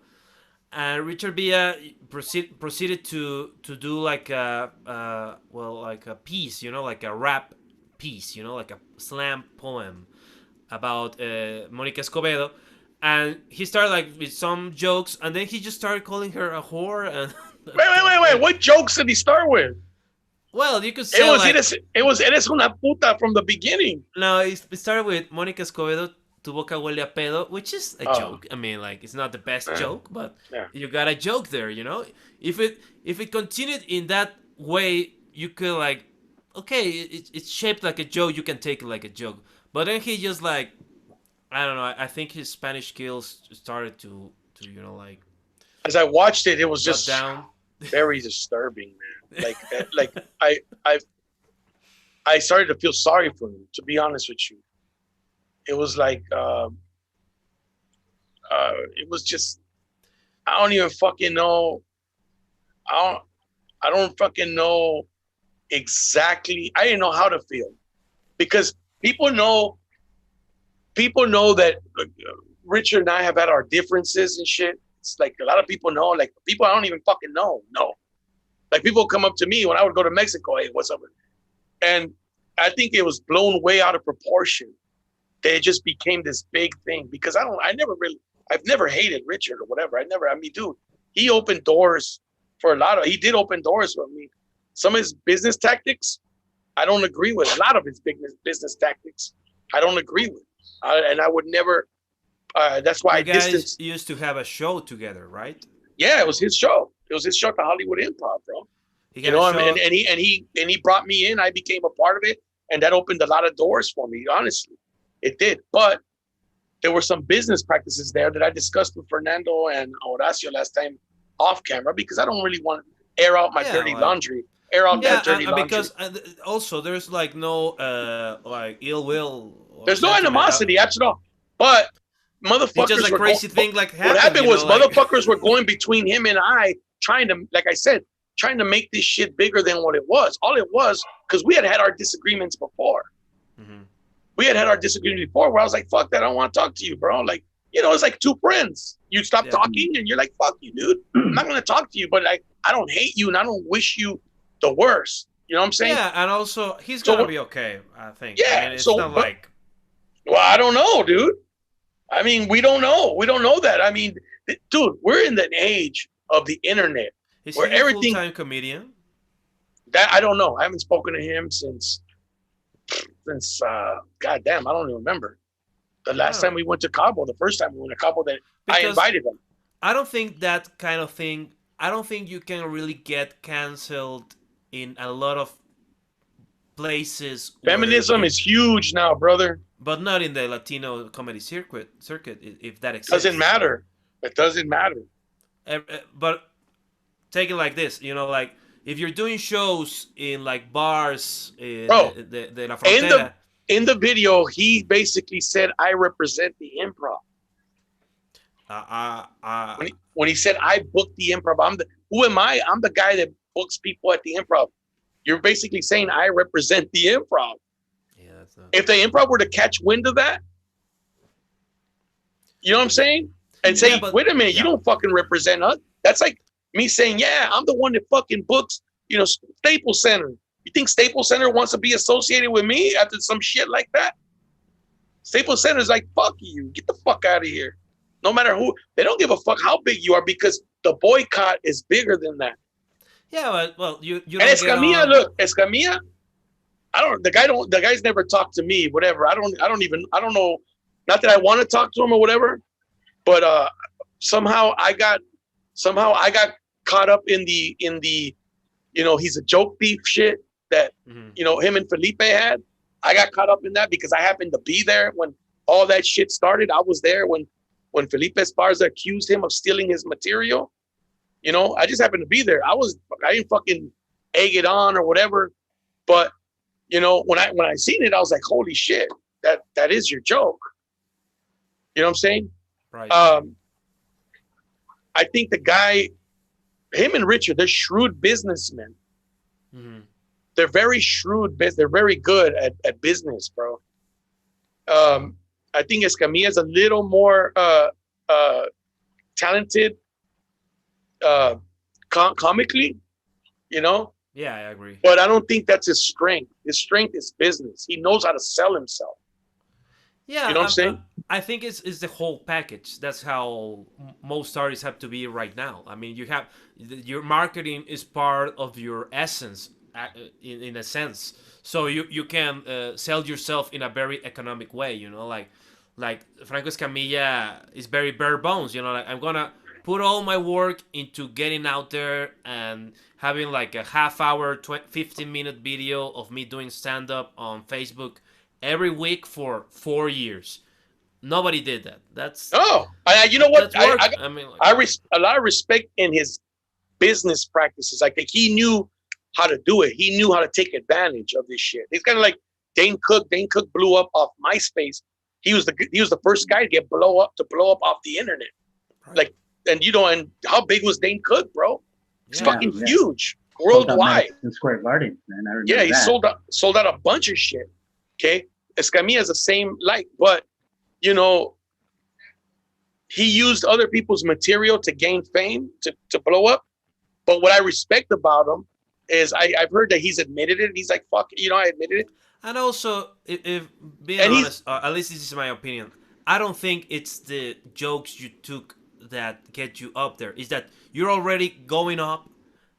And Richard Villa proceeded to do like like a piece, like a rap piece, like a slam poem about Monica Escobedo, and he started like with some jokes, and then he just started calling her a whore. And Wait. What jokes did he start with? well, you could say it was eres una puta from the beginning. No, it started with Monica Escobedo. Tu boca huele a pedo, which is a joke. I mean, like, it's not the best joke, but you got a joke there, If it continued in that way, you could like, okay, it's shaped like a joke. You can take it like a joke. But then he just like, I don't know. I think his Spanish skills started to like. As I watched it, it was just down. Very disturbing, man. Like I started to feel sorry for him. To be honest with you. It was like, it was just, I don't even fucking know. I don't fucking know exactly. I didn't know how to feel, because people know that Richard and I have had our differences and shit. It's like a lot of people know, like people I don't even fucking know. No, like people come up to me when I would go to Mexico. Hey, what's up? And I think it was blown way out of proportion. It just became this big thing, because I've never hated Richard or whatever. Dude, he opened doors for he did open doors for me. Some of his business tactics, I don't agree with. A lot of his business tactics, I don't agree with. And I would never, that's why you guys used to have a show together, right? Yeah, it was his show. It was his show at the Hollywood Improv, bro. And he brought me in. I became a part of it. And that opened a lot of doors for me, honestly. It did, but there were some business practices there that I discussed with Fernando and Horacio last time off camera, because I don't really want to air out my dirty laundry. Air out that dirty laundry. Because also there's like no like ill will. There's no animosity at all. But motherfuckers, it's just a crazy thing like happened. What happened was motherfuckers were going between him and I, trying to, like I said, trying to make this shit bigger than what it was. All it was, because we had our disagreements before. Mm-hmm. We had our disagreement before, where I was like, fuck that, I don't want to talk to you, bro. Like, it's like two friends. You stop talking and you're like, fuck you, dude. I'm not going to talk to you, but like, I don't hate you and I don't wish you the worst. You know what I'm saying? Yeah, and also, he's going to be okay, I think. Yeah, I mean, it's not like... Well, I don't know, dude. I mean, we don't know. We don't know that. I mean, dude, we're in the age of the internet. Is he a full-time comedian? That I don't know. I haven't spoken to him since goddamn, I don't even remember the last time we went to Cabo. The first time we went to Cabo, that I invited him. I don't think that kind of thing. I don't think you can really get canceled in a lot of places. Feminism is huge now, brother. But not in the Latino comedy circuit, if that exists. Doesn't matter. It doesn't matter. But take it like this, like, if you're doing shows in like bars in de La Frontera. In the video, he basically said, I represent the improv. When he said, I booked the improv, who am I? I'm the guy that books people at the improv. You're basically saying, I represent the improv. Yeah, that's not... If the improv were to catch wind of that, you know what I'm saying? And say, wait a minute, you don't fucking represent us. That's like me saying, yeah, I'm the one that fucking books, Staples Center. You think Staples Center wants to be associated with me after some shit like that? Staples Center is like, fuck you. Get the fuck out of here. No matter who. They don't give a fuck how big you are, because the boycott is bigger than that. Yeah, well, you and Escamilla, look, Escamilla, the guy's never talked to me, whatever. I don't know. Not that I want to talk to him or whatever, but somehow I got caught up in the he's a joke thief shit that him and Felipe had. I got caught up in that because I happened to be there when all that shit started. I was there when Felipe Esparza accused him of stealing his material. I just happened to be there. I didn't fucking egg it on or whatever, but when I seen it, I was like, holy shit, that is your joke. You know what I'm saying? Right. I think the guy, him and Richard, they're shrewd businessmen. Mm-hmm. They're very shrewd. They're very good at business, bro. I think Escamilla is a little more talented uh, comically, you know. Yeah, I agree. But I don't think that's his strength. His strength is business. He knows how to sell himself. You Yeah, know what I'm saying? I think it's the whole package. That's how most artists have to be right now. I mean, you have your marketing is part of your essence, in a sense. So you can sell yourself in a very economic way. You know, like Franco Escamilla is very bare bones. You know, like I'm gonna put all my work into getting out there and having like a half hour, 15-minute video of me doing stand up on Facebook every week for 4 years. Nobody did that. You know what? That's work. I mean, like, A lot of respect in his business practices. I think he knew how to do it. He knew how to take advantage of this shit. He's kind of like Dane Cook. Dane Cook blew up off MySpace. He was the first guy to blow up off the internet. Right. Like, and and how big was Dane Cook, bro? It's fucking huge worldwide. In Square Garden, man. I remember. Yeah, he sold out a bunch of shit. Okay, Escamilla is the same, but you know, he used other people's material to gain fame, to blow up. But what I respect about him is I've heard that he's admitted it. He's like, fuck, I admitted it. And also, if being honest, at least this is my opinion, I don't think it's the jokes you took that get you up there. It's that you're already going up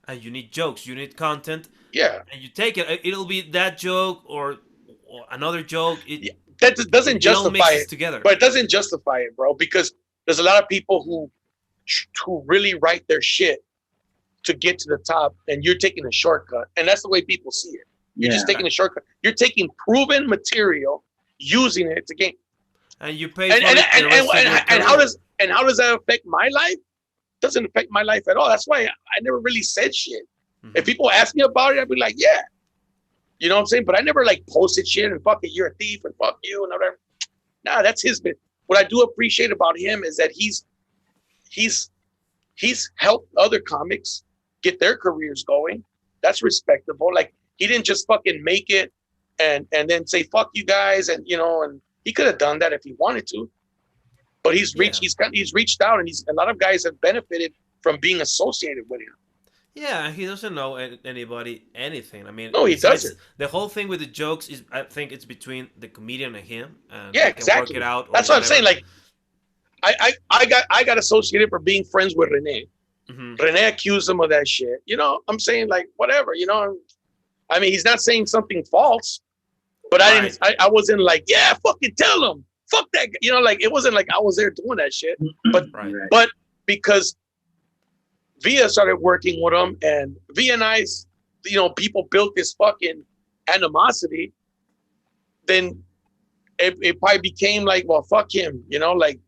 and you need jokes, you need content. Yeah. And you take it. It'll be that joke or another joke. That doesn't justify it together. But it doesn't justify it, bro, because there's a lot of people who really write their shit to get to the top, and you're taking a shortcut. And that's the way people see it. You're just taking a shortcut. You're taking proven material, using it to gain. And you pay for it. And how does that affect my life? It doesn't affect my life at all. That's why I never really said shit. Mm-hmm. If people ask me about it, I'd be like, yeah. You know what I'm saying? But I never like posted shit and fuck it, you're a thief and fuck you and whatever. Nah, that's his bit. What I do appreciate about him is that he's helped other comics get their careers going. That's respectable. Like, he didn't just fucking make it and then say fuck you guys, and and he could have done that if he wanted to. But he's reached out, and a lot of guys have benefited from being associated with him. Yeah, he doesn't know anybody anything. I mean, no, he doesn't. The whole thing with the jokes is, I think, it's between the comedian and him. And yeah, exactly. Work it out. That's what I'm saying. Like, I got associated for being friends with Rene. Mm-hmm. Rene accused him of that shit. I'm saying, like, whatever. I mean, he's not saying something false, but right. I wasn't like, yeah, fucking tell him, fuck that guy. Like, it wasn't like I was there doing that shit. But right. But because Via started working with him, and Via and I, people built this fucking animosity. Then it probably became like, well, fuck him, like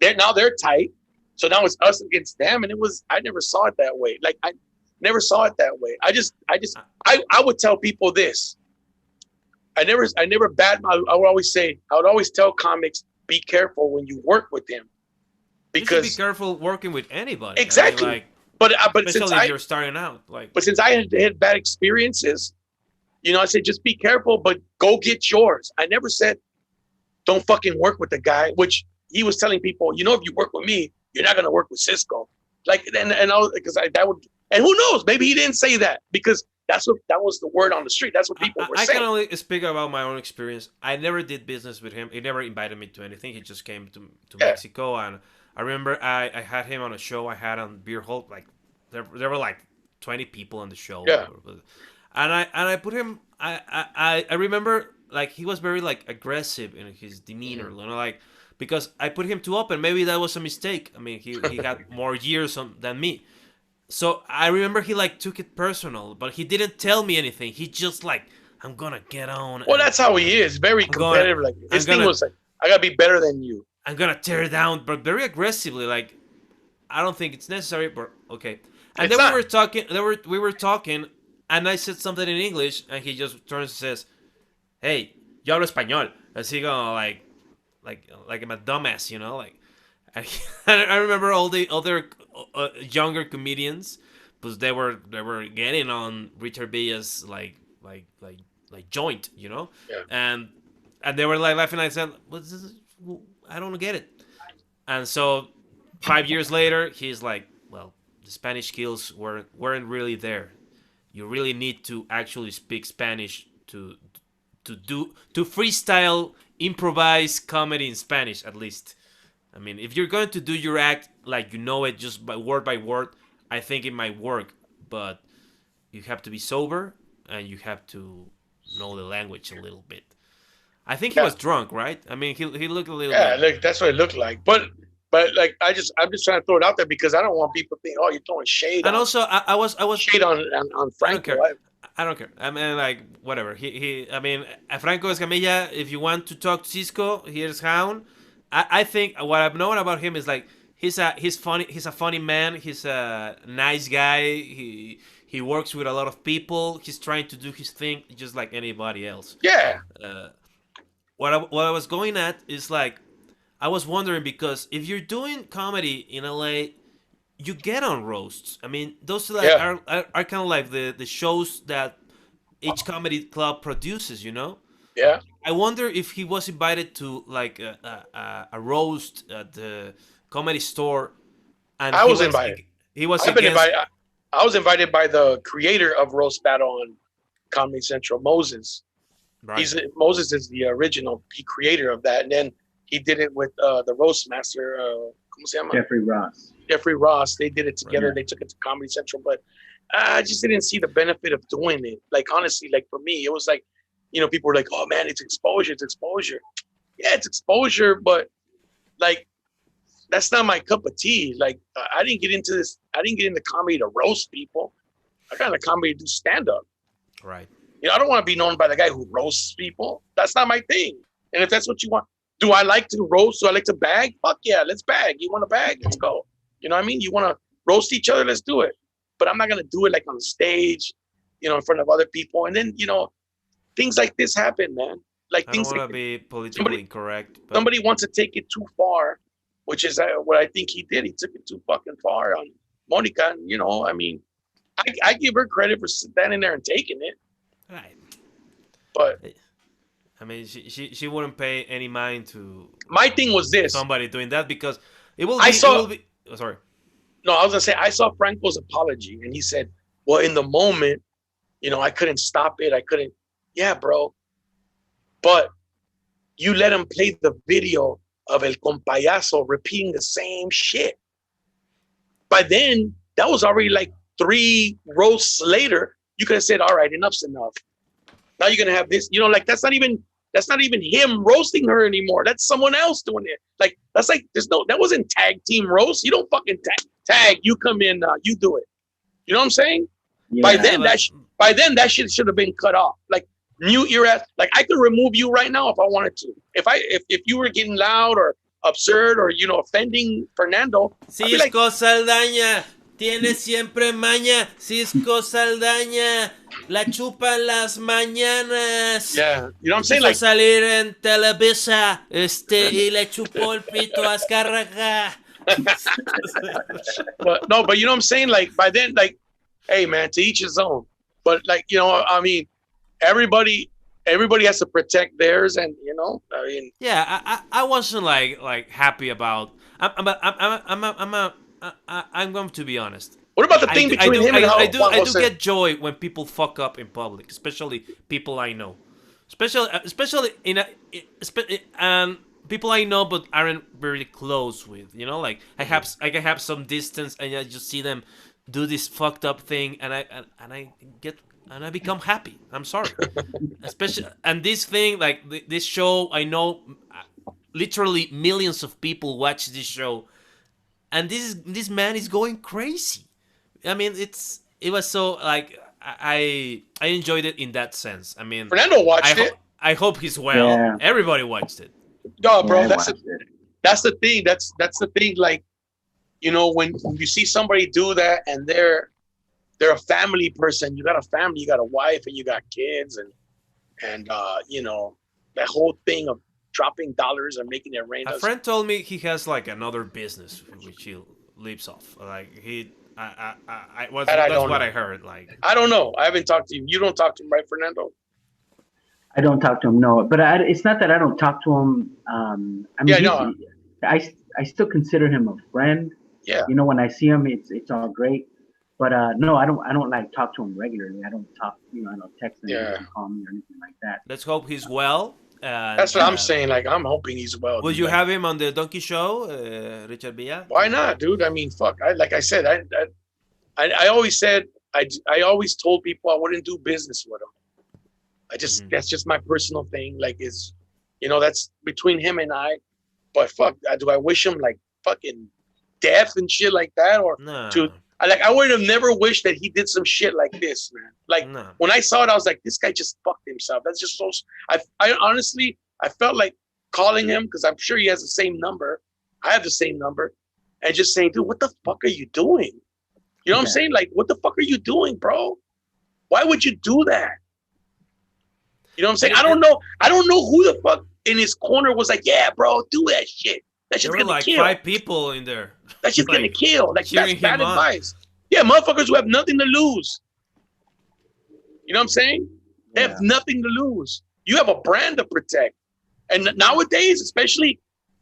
they're tight. So now it's us against them, and I never saw it that way. Like, I never saw it that way. I would tell people this. I never I would always tell comics, be careful when you work with them. Because you should be careful working with anybody. Exactly. I mean, but since you're starting out, but since I had bad experiences, I said, just be careful, but go get yours. I never said don't fucking work with the guy, which he was telling people, if you work with me, you're not gonna work with Cisco. Like, and I was, because that would, and who knows, maybe he that was the word on the street. That's what people were saying. I can only speak about my own experience. I never did business with him. He never invited me to anything. He just came to Mexico, and I remember I had him on a show I had on Beer Hall. Like, there were like 20 people on the show. Yeah. And I put him. I remember, like, he was very, like, aggressive in his demeanor. Like, because I put him too open. Maybe that was a mistake. I mean, he had more years than me. So I remember he, like, took it personal, but he didn't tell me anything. He just, like, I'm gonna get on. Well, that's how he is. Very competitive. His thing was like, I gotta be better than you. I'm gonna tear it down, but very aggressively. Like, I don't think it's necessary, but okay. And then we were talking, and I said something in English, and he just turns and says, "Hey, yo hablo español." Así como like I'm a dumbass, like. I remember all the other younger comedians, because they were getting on Richard Villa's like joint, Yeah. and they were like laughing. I said, "What's this? I don't get it." And so 5 years later, he's like, "Well, the Spanish skills weren't really there. You really need to actually speak Spanish to freestyle, improvise comedy in Spanish at least. I mean, if you're going to do your act like you know it just by word, I think it might work. But you have to be sober and you have to know the language a little bit. I think he was drunk, right? I mean, he looked a little bit. Yeah, like, that's what it looked like. But like I'm just trying to throw it out there because I don't want people to think, oh, you're throwing shade. And also, I was shade on Franco. I don't care. I don't care. I mean, like, whatever. I mean, Franco Escamilla, if you want to talk to Cisco, here's Hound. I think what I've known about him is like he's funny. He's a funny man. He's a nice guy. He works with a lot of people. He's trying to do his thing just like anybody else. Yeah. What I was going at is like I was wondering because if you're doing comedy in LA, you get on roasts. I mean, those are kind of like the shows that each comedy club produces, you know? Yeah. I wonder if he was invited to like a roast at the Comedy Store. And I was invited. He was invited. I was invited by the creator of Roast Battle on Comedy Central, Moses. Right. Moses is the original creator of that, and then he did it with the roast master, ¿cómo se llama? Jeffrey Ross. They did it together. Right. They took it to Comedy Central, but I just didn't see the benefit of doing it. Like, honestly, like for me, it was like, you know, people were like, "Oh man, it's exposure. It's exposure." Yeah, it's exposure, but like, that's not my cup of tea. Like, I didn't get into this. I didn't get into comedy to roast people. I got into comedy to do stand up. Right. You know, I don't want to be known by the guy who roasts people. That's not my thing. And if that's what you want, do I like to roast? Do I like to bag? Fuck yeah, let's bag. You want to bag? Let's go. You know what I mean? You want to roast each other? Let's do it. But I'm not going to do it like on stage, you know, in front of other people. And then, you know, things like this happen, man. Like, things I don't want to be politically incorrect. But somebody wants to take it too far, which is what I think he did. He took it too fucking far on Monica. And, you know, I mean, I give her credit for standing there and taking it. Right. But I mean, she wouldn't pay any mind to. My thing was this: somebody doing that because it will. Sorry. No, I was gonna say I saw Franco's apology, and he said, "Well, in the moment, you know, I couldn't stop it. I couldn't." Yeah, bro. But you let him play the video of El Compayazo repeating the same shit. By then, that was already like 3 roasts later. You could have said, "All right, enough's enough." Now you're gonna have this, you know, like that's not even him roasting her anymore. That's someone else doing it. Like that's like that wasn't tag team roast. You don't fucking tag. You come in, you do it. You know what I'm saying? Yeah, by then that shit should have been cut off. Like mute your ass. Like I could remove you right now if I wanted to. If you were getting loud or absurd or you know offending Fernando. Cisco Saldaña. Tiene siempre maña, Cisco Saldaña, la chupa en las mañanas. Yeah, you know what I'm saying? Like salir en Televisa, y le chupó el pito a Azcárraga. But you know what I'm saying? Like by then, like, hey man, to each his own. But like, you know, I mean, everybody has to protect theirs, and you know, I mean. Yeah, I wasn't like happy about. I'm going to be honest. What about the thing between him and I do get joy when people fuck up in public, especially people I know, especially people I know but aren't very close with. You know, like I can have some distance and I just see them do this fucked up thing, and I become happy. I'm sorry, especially and this thing like this show. I know literally millions of people watch this show. And this man is going crazy. I mean, it was so like I enjoyed it in that sense. I mean, Fernando watched it. I hope he's well. Yeah. Everybody watched it. No, bro, yeah, that's the thing. That's the thing. Like, you know, when you see somebody do that and they're a family person, you got a family, you got a wife, and you got kids, and you know that whole thing of dropping dollars and making it rain. A friend told me he has like another business which he lives off. Like that's what I heard. Like I don't know. I haven't talked to him. You don't talk to him, right, Fernando? I don't talk to him, no. But it's not that I don't talk to him. I mean, I still consider him a friend. Yeah. You know, when I see him, it's all great. But no, I don't like talk to him regularly. I don't talk, you know, I don't text him, he doesn't call me or anything like that. Let's hope he's well. And, that's what I'm saying. Like, I'm hoping he's well. Will dude. you like, have him on the Donkey Show, Richard Villa? Why not, dude? I mean, fuck. Like I said, I always said, I always told people I wouldn't do business with him. I just that's just my personal thing. Like, is, you know, that's between him and I. But fuck, do I wish him like fucking death and shit like that, or No. I would have never wished that he did some shit like this, man. Like when I saw it, I was like, this guy just fucked himself. That's just so. I honestly, I felt like calling him because I'm sure he has the same number. I have the same number, and just saying, dude, what the fuck are you doing? You know what I'm saying? Like, what the fuck are you doing, bro? Why would you do that? You know what I'm saying? I don't know who the fuck in his corner was like, yeah, bro, do that shit. That shit's there were gonna like kill. 5 people in there. That shit's like, gonna kill. Like, that's bad on. advice. Yeah, motherfuckers who have nothing to lose. You know what I'm saying? They have nothing to lose. You have a brand to protect. And nowadays, especially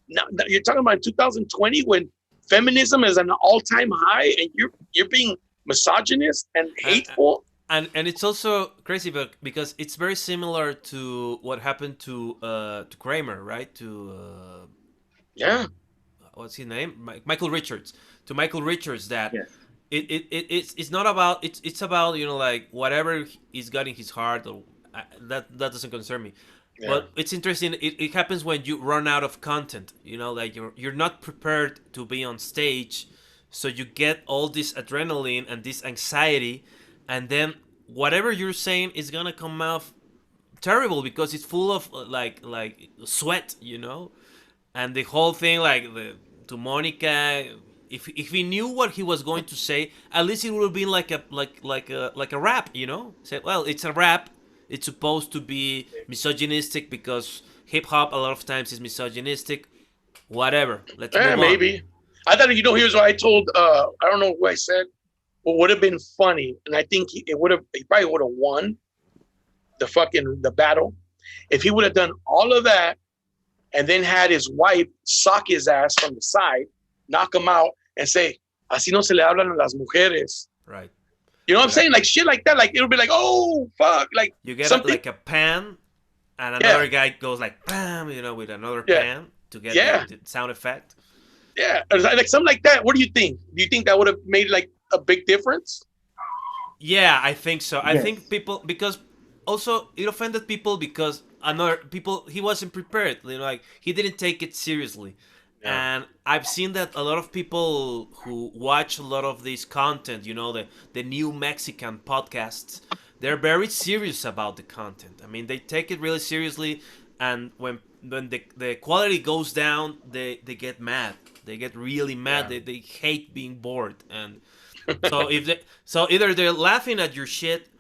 now, you're talking about 2020 when feminism is an all-time high and you're being misogynist and hateful. And it's also crazy because it's very similar to what happened to Kramer, right? To what's his name? Michael Richards. To Michael Richards, that it's not about it's about, you know, like whatever he's got in his heart, or that doesn't concern me. Yeah. But it's interesting. It happens when you run out of content. You know, like you're not prepared to be on stage, so you get all this adrenaline and this anxiety, and then whatever you're saying is gonna come out terrible because it's full of like sweat, you know, and the whole thing like to Monica. If he knew what he was going to say, at least it would have been like a rap, you know. Said, well, it's a rap. It's supposed to be misogynistic because hip hop a lot of times is misogynistic. Whatever. Let's move on. Maybe. I thought, you know, here's what I told. I don't know who I said. What would have been funny, and I think he probably would have won the battle if he would have done all of that, and then had his wife sock his ass from the side, knock him out, and say, "Así no se le hablan a las mujeres." Right. You know what I'm saying? Like shit like that. Like it'll be like, oh fuck. Like you get like a pan, and another guy goes like bam, you know, with another pan to get the sound effect. Yeah, like something like that. What do you think? Do you think that would have made like a big difference? Yeah, I think so. I think people, because also it offended people because he wasn't prepared. You know, like he didn't take it seriously. Yeah. And I've seen that a lot of people who watch a lot of this content, you know, the new Mexican podcasts, they're very serious about the content. I mean, they take it really seriously, and when the quality goes down, they get mad. They get really mad. Yeah. They hate being bored, and so either they're laughing at your shit.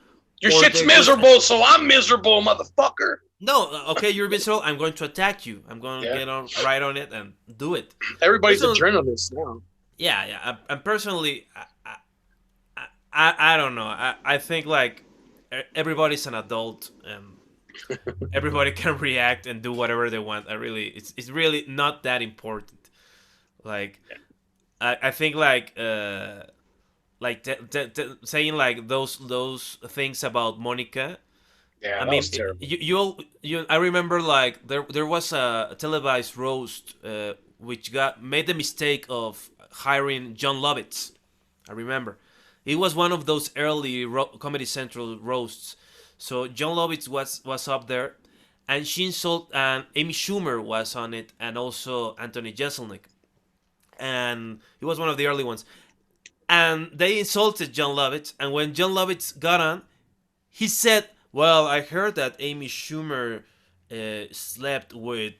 Your shit's miserable, so I'm miserable, motherfucker. No, okay, you're miserable. I'm going to attack you. I'm going to get right on it and do it. Everybody's a journalist now. Yeah. And personally, I don't know. I think like everybody's an adult and everybody can react and do whatever they want. It's really not that important. Like, I think like saying like those things about Monica. Yeah, I mean, was terrible. I remember like there was a televised roast which made the mistake of hiring John Lovitz. I remember it was one of those early Comedy Central roasts. So John Lovitz was up there, and and Amy Schumer was on it, and also Anthony Jeselnik, and it was one of the early ones. And they insulted John Lovitz, and when John Lovitz got on, he said, "Well, I heard that Amy Schumer slept with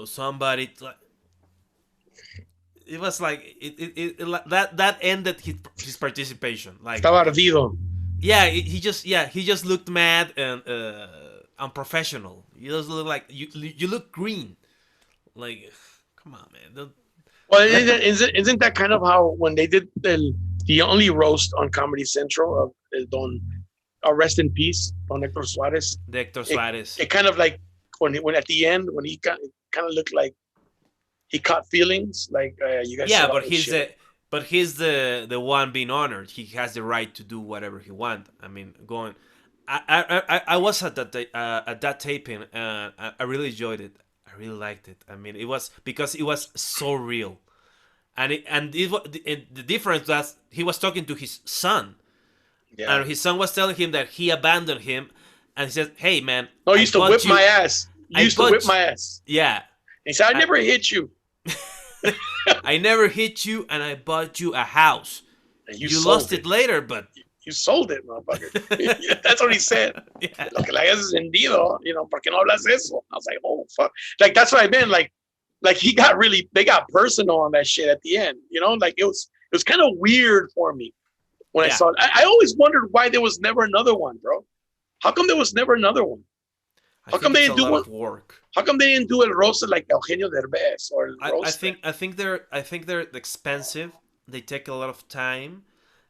somebody." It was like that ended his participation. Like estaba ardido. Yeah, he just looked mad and unprofessional. You just look like you look green. Like, come on, man. Well, isn't that kind of how when they did the only roast on Comedy Central of Don, rest in peace, Don Hector Suarez. Hector Suarez. It kind of like when at the end when he kind of looked like he caught feelings like you guys. Yeah, but he's But he's the one being honored. He has the right to do whatever he wants. I mean, going. I was at that taping, and I really enjoyed it. I really liked it. I mean, it was because it was so real, and the difference was he was talking to his son, and his son was telling him that he abandoned him, and he said, "Hey, man, no, you used to whip my ass. You used to whip my ass." Yeah. He said, "I never hit you." I never hit you, and I bought you a house. And you lost it later, but you sold it, motherfucker. Yeah, that's what he said. Yeah. Lo que le hayas vendido, ¿por qué no hablas eso? I was like, oh fuck, like that's what I meant. Like they got personal on that shit at the end. Like it was kind of weird for me when I saw it. I always wondered why there was never another one, bro. How come there was never another one? How come they didn't do work? How come they didn't do El Rosa like Eugenio Derbez or El Rosa? I think they're expensive. They take a lot of time,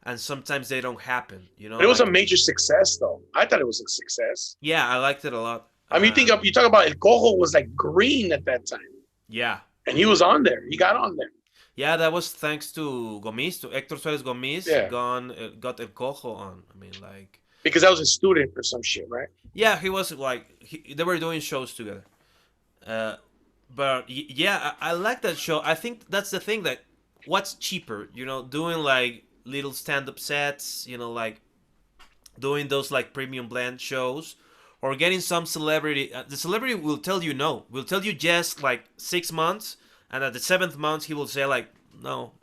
and sometimes they don't happen. But it was a major success, though. I thought it was a success. Yeah, I liked it a lot. I mean, you talk about El Cojo was like green at that time. Yeah, and he was on there. He got on there. Yeah, that was thanks to Gomis, to Héctor Suárez Gomis. Yeah. Got El Cojo on. I mean, like, because I was a student or some shit, right? Yeah, he was like they were doing shows together. But yeah, I like that show. I think that's the thing, that what's cheaper, doing like little stand-up sets, like doing those like premium blend shows, or getting some celebrity. The celebrity will tell you no, will tell you yes, like 6 months, and at the 7th month he will say like no.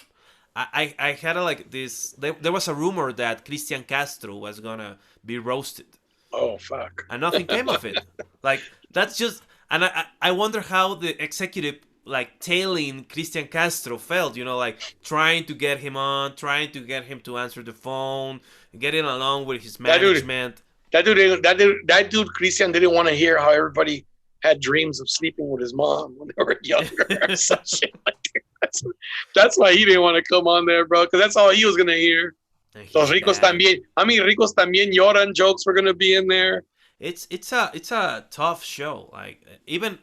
I had like this. There was a rumor that Cristian Castro was gonna be roasted. Oh fuck! And nothing came of it. Like, that's just. And I wonder how the executive, like, tailing Cristian Castro felt, like trying to get him on, trying to get him to answer the phone, getting along with his management. That dude Cristian didn't want to hear how everybody had dreams of sleeping with his mom when they were younger or some shit like that. That's why he didn't want to come on there, bro, because that's all he was going to hear. Los ricos también. How many ricos también lloran jokes were going to be in there? It's a tough show. Like, even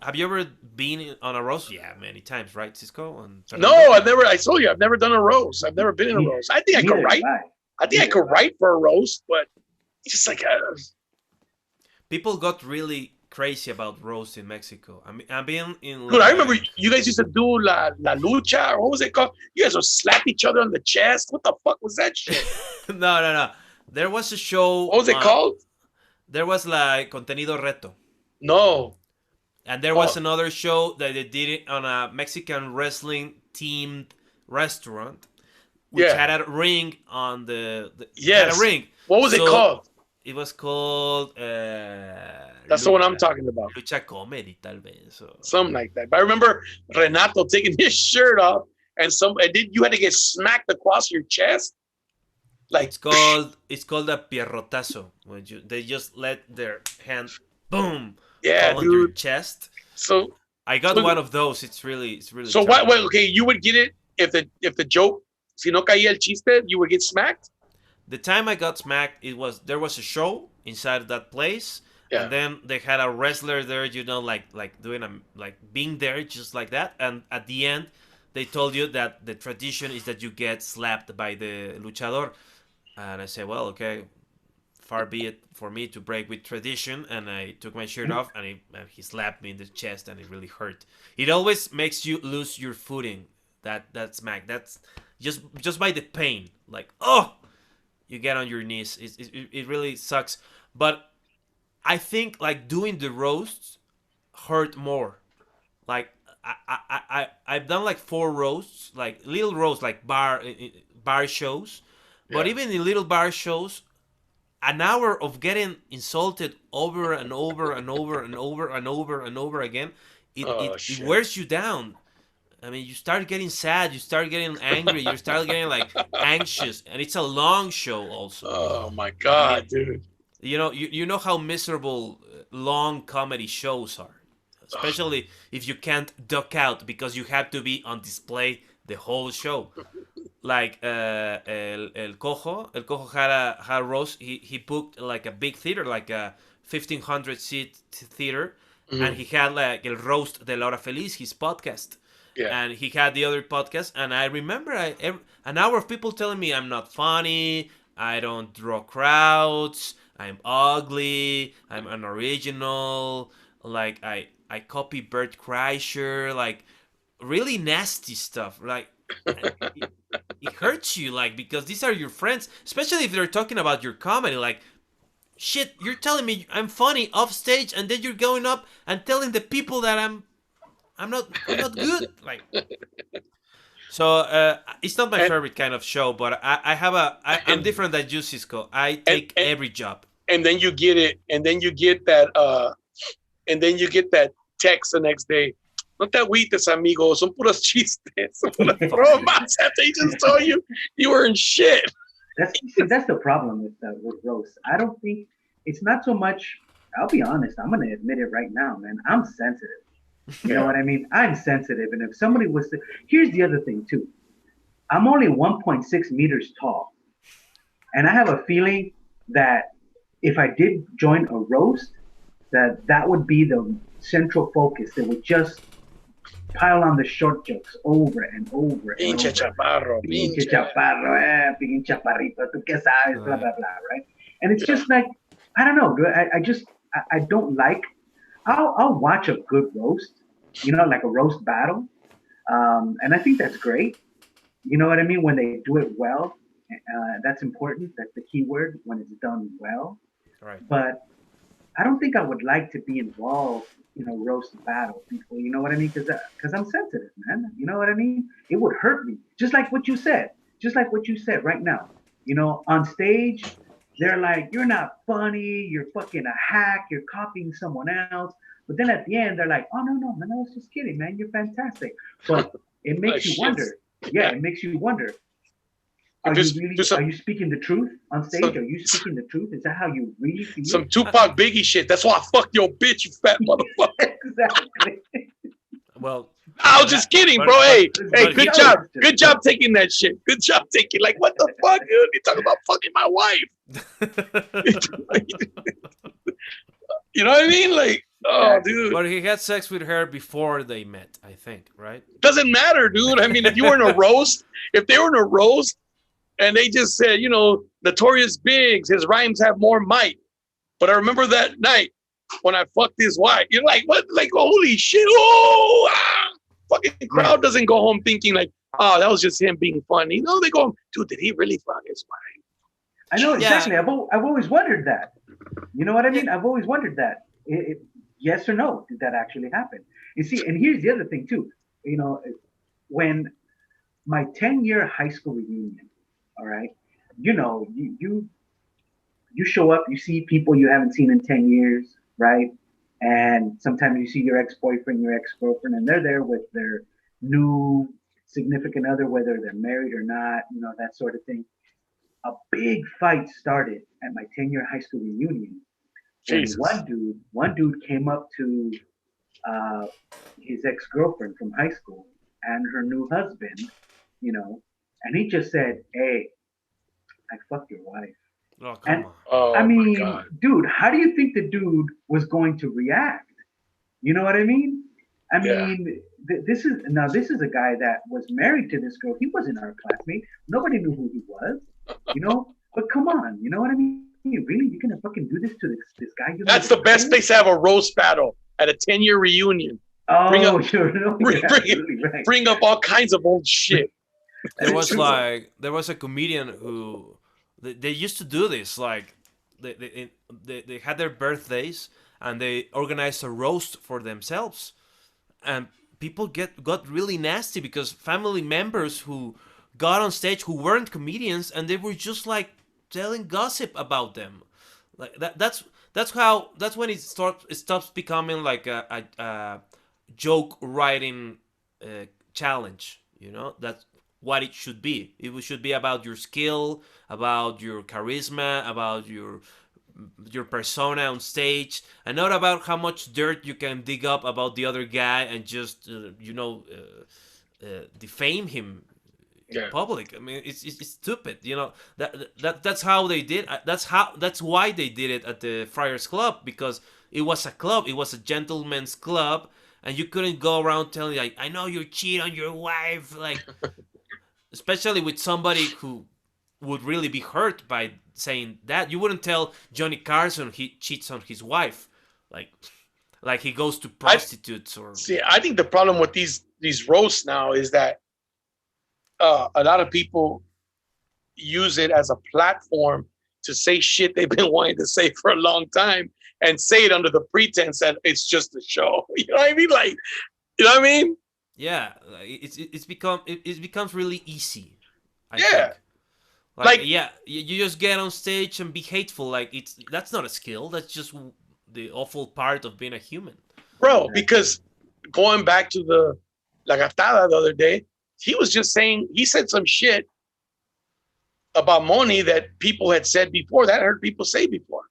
have you ever been on a roast? Yeah, many times, right, Cisco? No, I've never. I told you, I've never done a roast. I've never been in a roast. I think I could write. I think I could write for a roast, but it's just like people got really crazy about roast in Mexico. I mean, I've been in. Dude, I remember you guys used to do la lucha, or what was it called? You guys would slap each other on the chest. What the fuck was that shit? No. There was a show. What was it called? There was like Contenido Reto. No. And there was another show that they did it on a Mexican wrestling themed restaurant, which had a ring on the yes. Had a ring. What was it called? It was called. That's the one I'm talking about. Lucha Comedy, tal vez. Something like that. But I remember Renato taking his shirt off, and you had to get smacked across your chest. Like, it's called a pierrotazo, when they just let their hand boom on your chest. So I got one of those. It's really. So what? Well, okay, you would get it if the joke, si no caía el chiste, you would get smacked. The time I got smacked, there was a show inside that place, and then they had a wrestler there, like doing being there just like that, and at the end they told you that the tradition is that you get slapped by the luchador. And I said, well, okay, far be it for me to break with tradition. And I took my shirt off, and he slapped me in the chest, and it really hurt. It always makes you lose your footing. That smack. That's just by the pain. Like, oh, you get on your knees. It really sucks. But I think like doing the roasts hurt more. Like I've done like 4 roasts, like little roasts, like bar shows. But even in little bar shows, an hour of getting insulted over and over and over and over and over and over again, it wears you down. I mean, you start getting sad, you start getting angry, you start getting like anxious, and it's a long show also. Oh my god, dude! You know how miserable long comedy shows are, especially if you can't duck out because you have to be on display the whole show. Like El Cojo had a roast. He booked like a big theater, like a 1,500 seat theater, and he had like El Roast de La Hora Feliz, his podcast. And he had the other podcast, and I remember an hour of people telling me I'm not funny, I don't draw crowds, I'm ugly, I'm unoriginal, like I copy Bert Kreischer, like really nasty stuff. Like it hurts you, like, because these are your friends, especially if they're talking about your comedy. Like, shit, you're telling me I'm funny off stage, and then you're going up and telling the people that I'm not good. Like, so it's not my favorite kind of show, but I'm different than you, Cisco. I take every job. And then you get it, and then you get that text the next day. No te agüites, amigo. Son puras chistes. Son puras bromas. After he just told you were in shit. That's the problem with roast. I don't think it's not so much. I'll be honest. I'm gonna admit it right now, man. I'm sensitive. You know what I mean? I'm sensitive, and if somebody was to, here's the other thing too. I'm only 1.6 meters tall, and I have a feeling that if I did join a roast, that would be the central focus. That would just pile on the short jokes over and over. Pinche chaparro, pinche chaparro, pinche chaparrito, tú qué sabes, blah blah blah, right? And it's just like, I don't know. I don't like. I'll watch a good roast, like a roast battle, and I think that's great. You know what I mean? When they do it well, that's important. That's the key word, when it's done well. Right. But I don't think I would like to be involved in a roast battle, people. You know what I mean? Because I'm sensitive, man. You know what I mean? It would hurt me, just like what you said. Just like what you said right now. On stage, they're like, you're not funny, you're fucking a hack, you're copying someone else. But then at the end, they're like, oh, no, man, I was just kidding, man, you're fantastic. But it makes you wonder. Yeah, it makes you wonder. Are you speaking the truth on stage? Are you speaking the truth? Is that how you really feel? Some Tupac Biggie shit. That's why I fucked your bitch, you fat motherfucker. Exactly. Well, I was just kidding, bro. Hey, good job. Good job taking that shit. Good job taking. Like, what the fuck, dude? You're talking about fucking my wife. You know what I mean? Like, oh, dude. But he had sex with her before they met, I think, right? Doesn't matter, dude. I mean, if you were in a roast, and they just said, Notorious Biggs, his rhymes have more might. But I remember that night when I fucked his wife. You're like, what? Like, holy shit. Oh, fucking crowd doesn't go home thinking like, oh, that was just him being funny. No, they go home, dude, did he really fuck his wife? I know, exactly. Yeah. I've always wondered that. You know what I mean? I've always wondered that. Yes or no, did that actually happen? You see, and here's the other thing too. When my 10-year high school reunion, all right, you show up, you see people you haven't seen in 10 years, right? And sometimes you see your ex-boyfriend, your ex-girlfriend, and they're there with their new significant other, whether they're married or not, that sort of thing. A big fight started at my 10-year high school reunion. Jesus. And one dude came up to his ex-girlfriend from high school and her new husband, and he just said, "Hey, I fucked your wife." Oh, come on. Oh, I mean, dude, how do you think the dude was going to react? You know what I mean? I mean, this is a guy that was married to this girl. He wasn't our classmate. Nobody knew who he was, But come on, you know what I mean? Really, you're gonna fucking do this to this guy? That's the best place to have a roast battle, at a 10-year reunion. Oh, bring up all kinds of old shit. There was a comedian who they used to do this. Like they had their birthdays and they organized a roast for themselves, and people got really nasty because family members who got on stage who weren't comedians and they were just like telling gossip about them. Like that's when it stops becoming like a joke writing challenge. That's what it should be. It should be about your skill, about your charisma, about your persona on stage, and not about how much dirt you can dig up about the other guy and just defame him in public. I mean, it's stupid. That's how they did. That's why they did it at the Friars Club, because it was a club. It was a gentleman's club, and you couldn't go around telling like, I know you cheat on your wife, like, especially with somebody who would really be hurt by saying that. You wouldn't tell Johnny Carson he cheats on his wife, like he goes to prostitutes or. See, I think the problem with these roasts now is that a lot of people use it as a platform to say shit they've been wanting to say for a long time and say it under the pretense that it's just a show. You know what I mean? Like, you know what I mean? Yeah, it becomes really easy. I Yeah. think. Like, yeah, you just get on stage and be hateful. Like, that's not a skill. That's just the awful part of being a human. Bro, because going back to the La Gatada the other day, he was just saying, he said some shit about money that people had said before. That I heard people say before.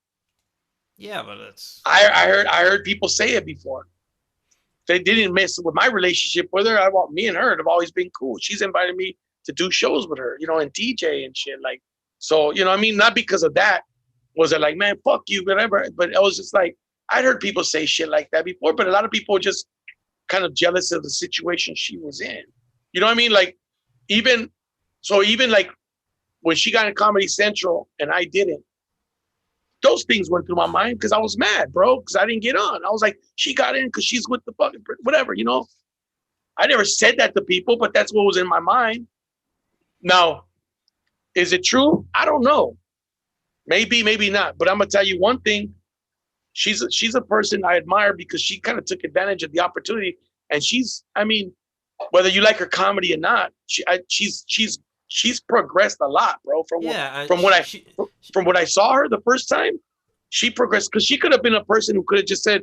Yeah, but that's. I heard people say it before. They didn't mess with my relationship with her. Me and her have always been cool. She's invited me to do shows with her, you know, and DJ and shit. Like, so, you know what I mean? Not because of that was it like, man, fuck you, whatever. But I was just like, I'd heard people say shit like that before, but a lot of people were just kind of jealous of the situation she was in. You know what I mean? Like, even like when she got in Comedy Central and I didn't, those things went through my mind because I was mad, bro, because I didn't get on. I was like, she got in because she's with the fucking whatever, you know? I never said that to people, but that's what was in my mind. Now, is it true? I don't know. Maybe, maybe not. But I'm gonna tell you one thing. She's a person I admire because she kind of took advantage of the opportunity. And I mean, whether you like her comedy or not, she's progressed a lot, bro. From what I saw her the first time, she progressed because she could have been a person who could have just said,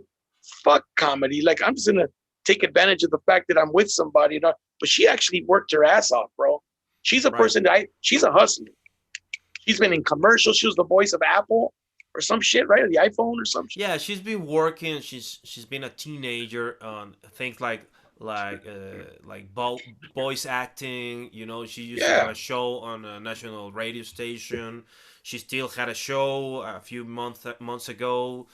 "Fuck comedy." Like, I'm just gonna take advantage of the fact that I'm with somebody, you know? But she actually worked her ass off, bro. She's a person she's a hustler. She's been in commercials. She was the voice of Apple or some shit, right? Or the iPhone or some shit. Yeah, she's been working. She's been a teenager on things like voice acting. You know, she used to have a show on a national radio station. She still had a show a few months ago.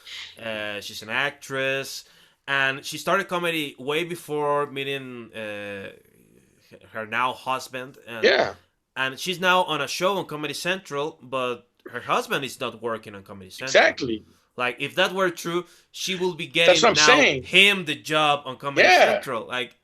She's an actress, and she started comedy way before meeting her now husband. And she's now on a show on Comedy Central, but her husband is not working on Comedy Central. Exactly. Like, if that were true, she will be getting him the job on Comedy Central. Like,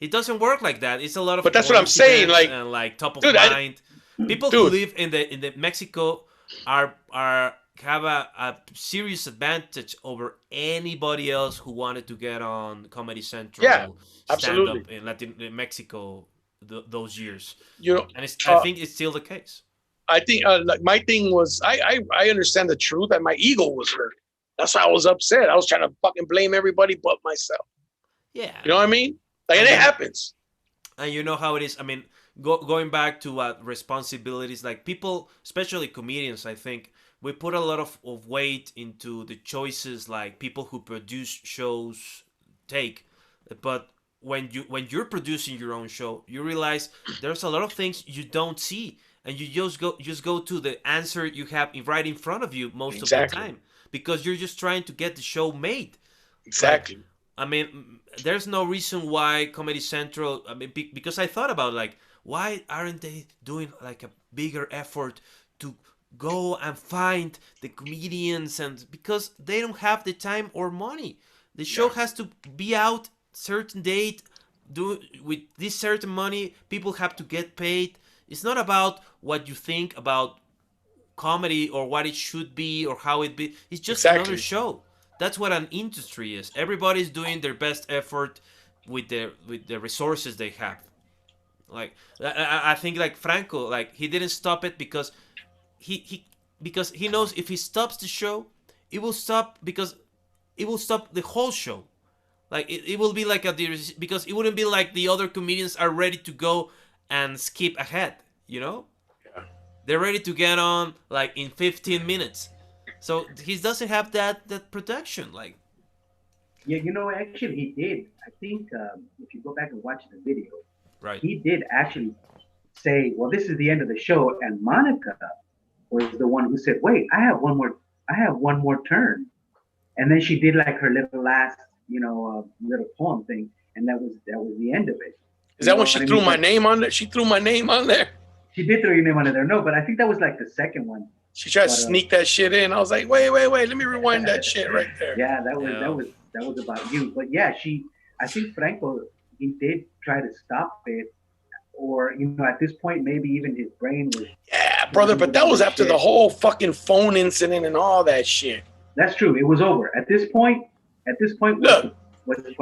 it doesn't work like that. It's a lot of. But that's what I'm saying. Like, and like top of mind. People who live in the Mexico have a serious advantage over anybody else who wanted to get on Comedy Central. Yeah, stand up in Mexico those years. You know, and I think it's still the case. I think like my thing was I understand the truth and my ego was hurt. That's why I was upset. I was trying to fucking blame everybody but myself. Yeah. You know what I mean? Like, and it happens. And you know how it is. I mean, going back to responsibilities, like people, especially comedians, I think we put a lot of weight into the choices like people who produce shows take. But when you're producing your own show, you realize there's a lot of things you don't see. And you just go to the answer you have right in front of you most of the time, because you're just trying to get the show made. Exactly. Like, I mean, there's no reason why Comedy Central. I mean, because I thought about like, why aren't they doing like a bigger effort to go and find the comedians? And because they don't have the time or money, the show has to be out certain date. With this certain money, people have to get paid. It's not about what you think about comedy or what it should be or how it be. It's just another show. That's what an industry is. Everybody's doing their best effort with the resources they have. Like, I think like Franco, like he didn't stop it because because he knows if he stops the show, it will stop because it will stop the whole show. Like it will be like because it wouldn't be like the other comedians are ready to go and skip ahead, you know? Yeah. They're ready to get on like in 15 minutes. So he doesn't have that protection. Like, yeah, you know, actually he did. I think if you go back and watch the video, right, he did actually say, well, this is the end of the show. And Monica was the one who said, wait, I have one more turn. And then she did like her little last little poem thing, and that was the end of it. Is that when she threw my name on there? She threw my name on there. She did throw your name on there. No, but I think that was like the second one. She tried to sneak that shit in. I was like, wait, let me rewind that shit right there. Yeah, that was about you. But yeah, I think Franco, he did try to stop it, or at this point maybe even his brain was. Yeah, brother, but that was after the whole fucking phone incident and all that shit. That's true. It was over at this point. Look,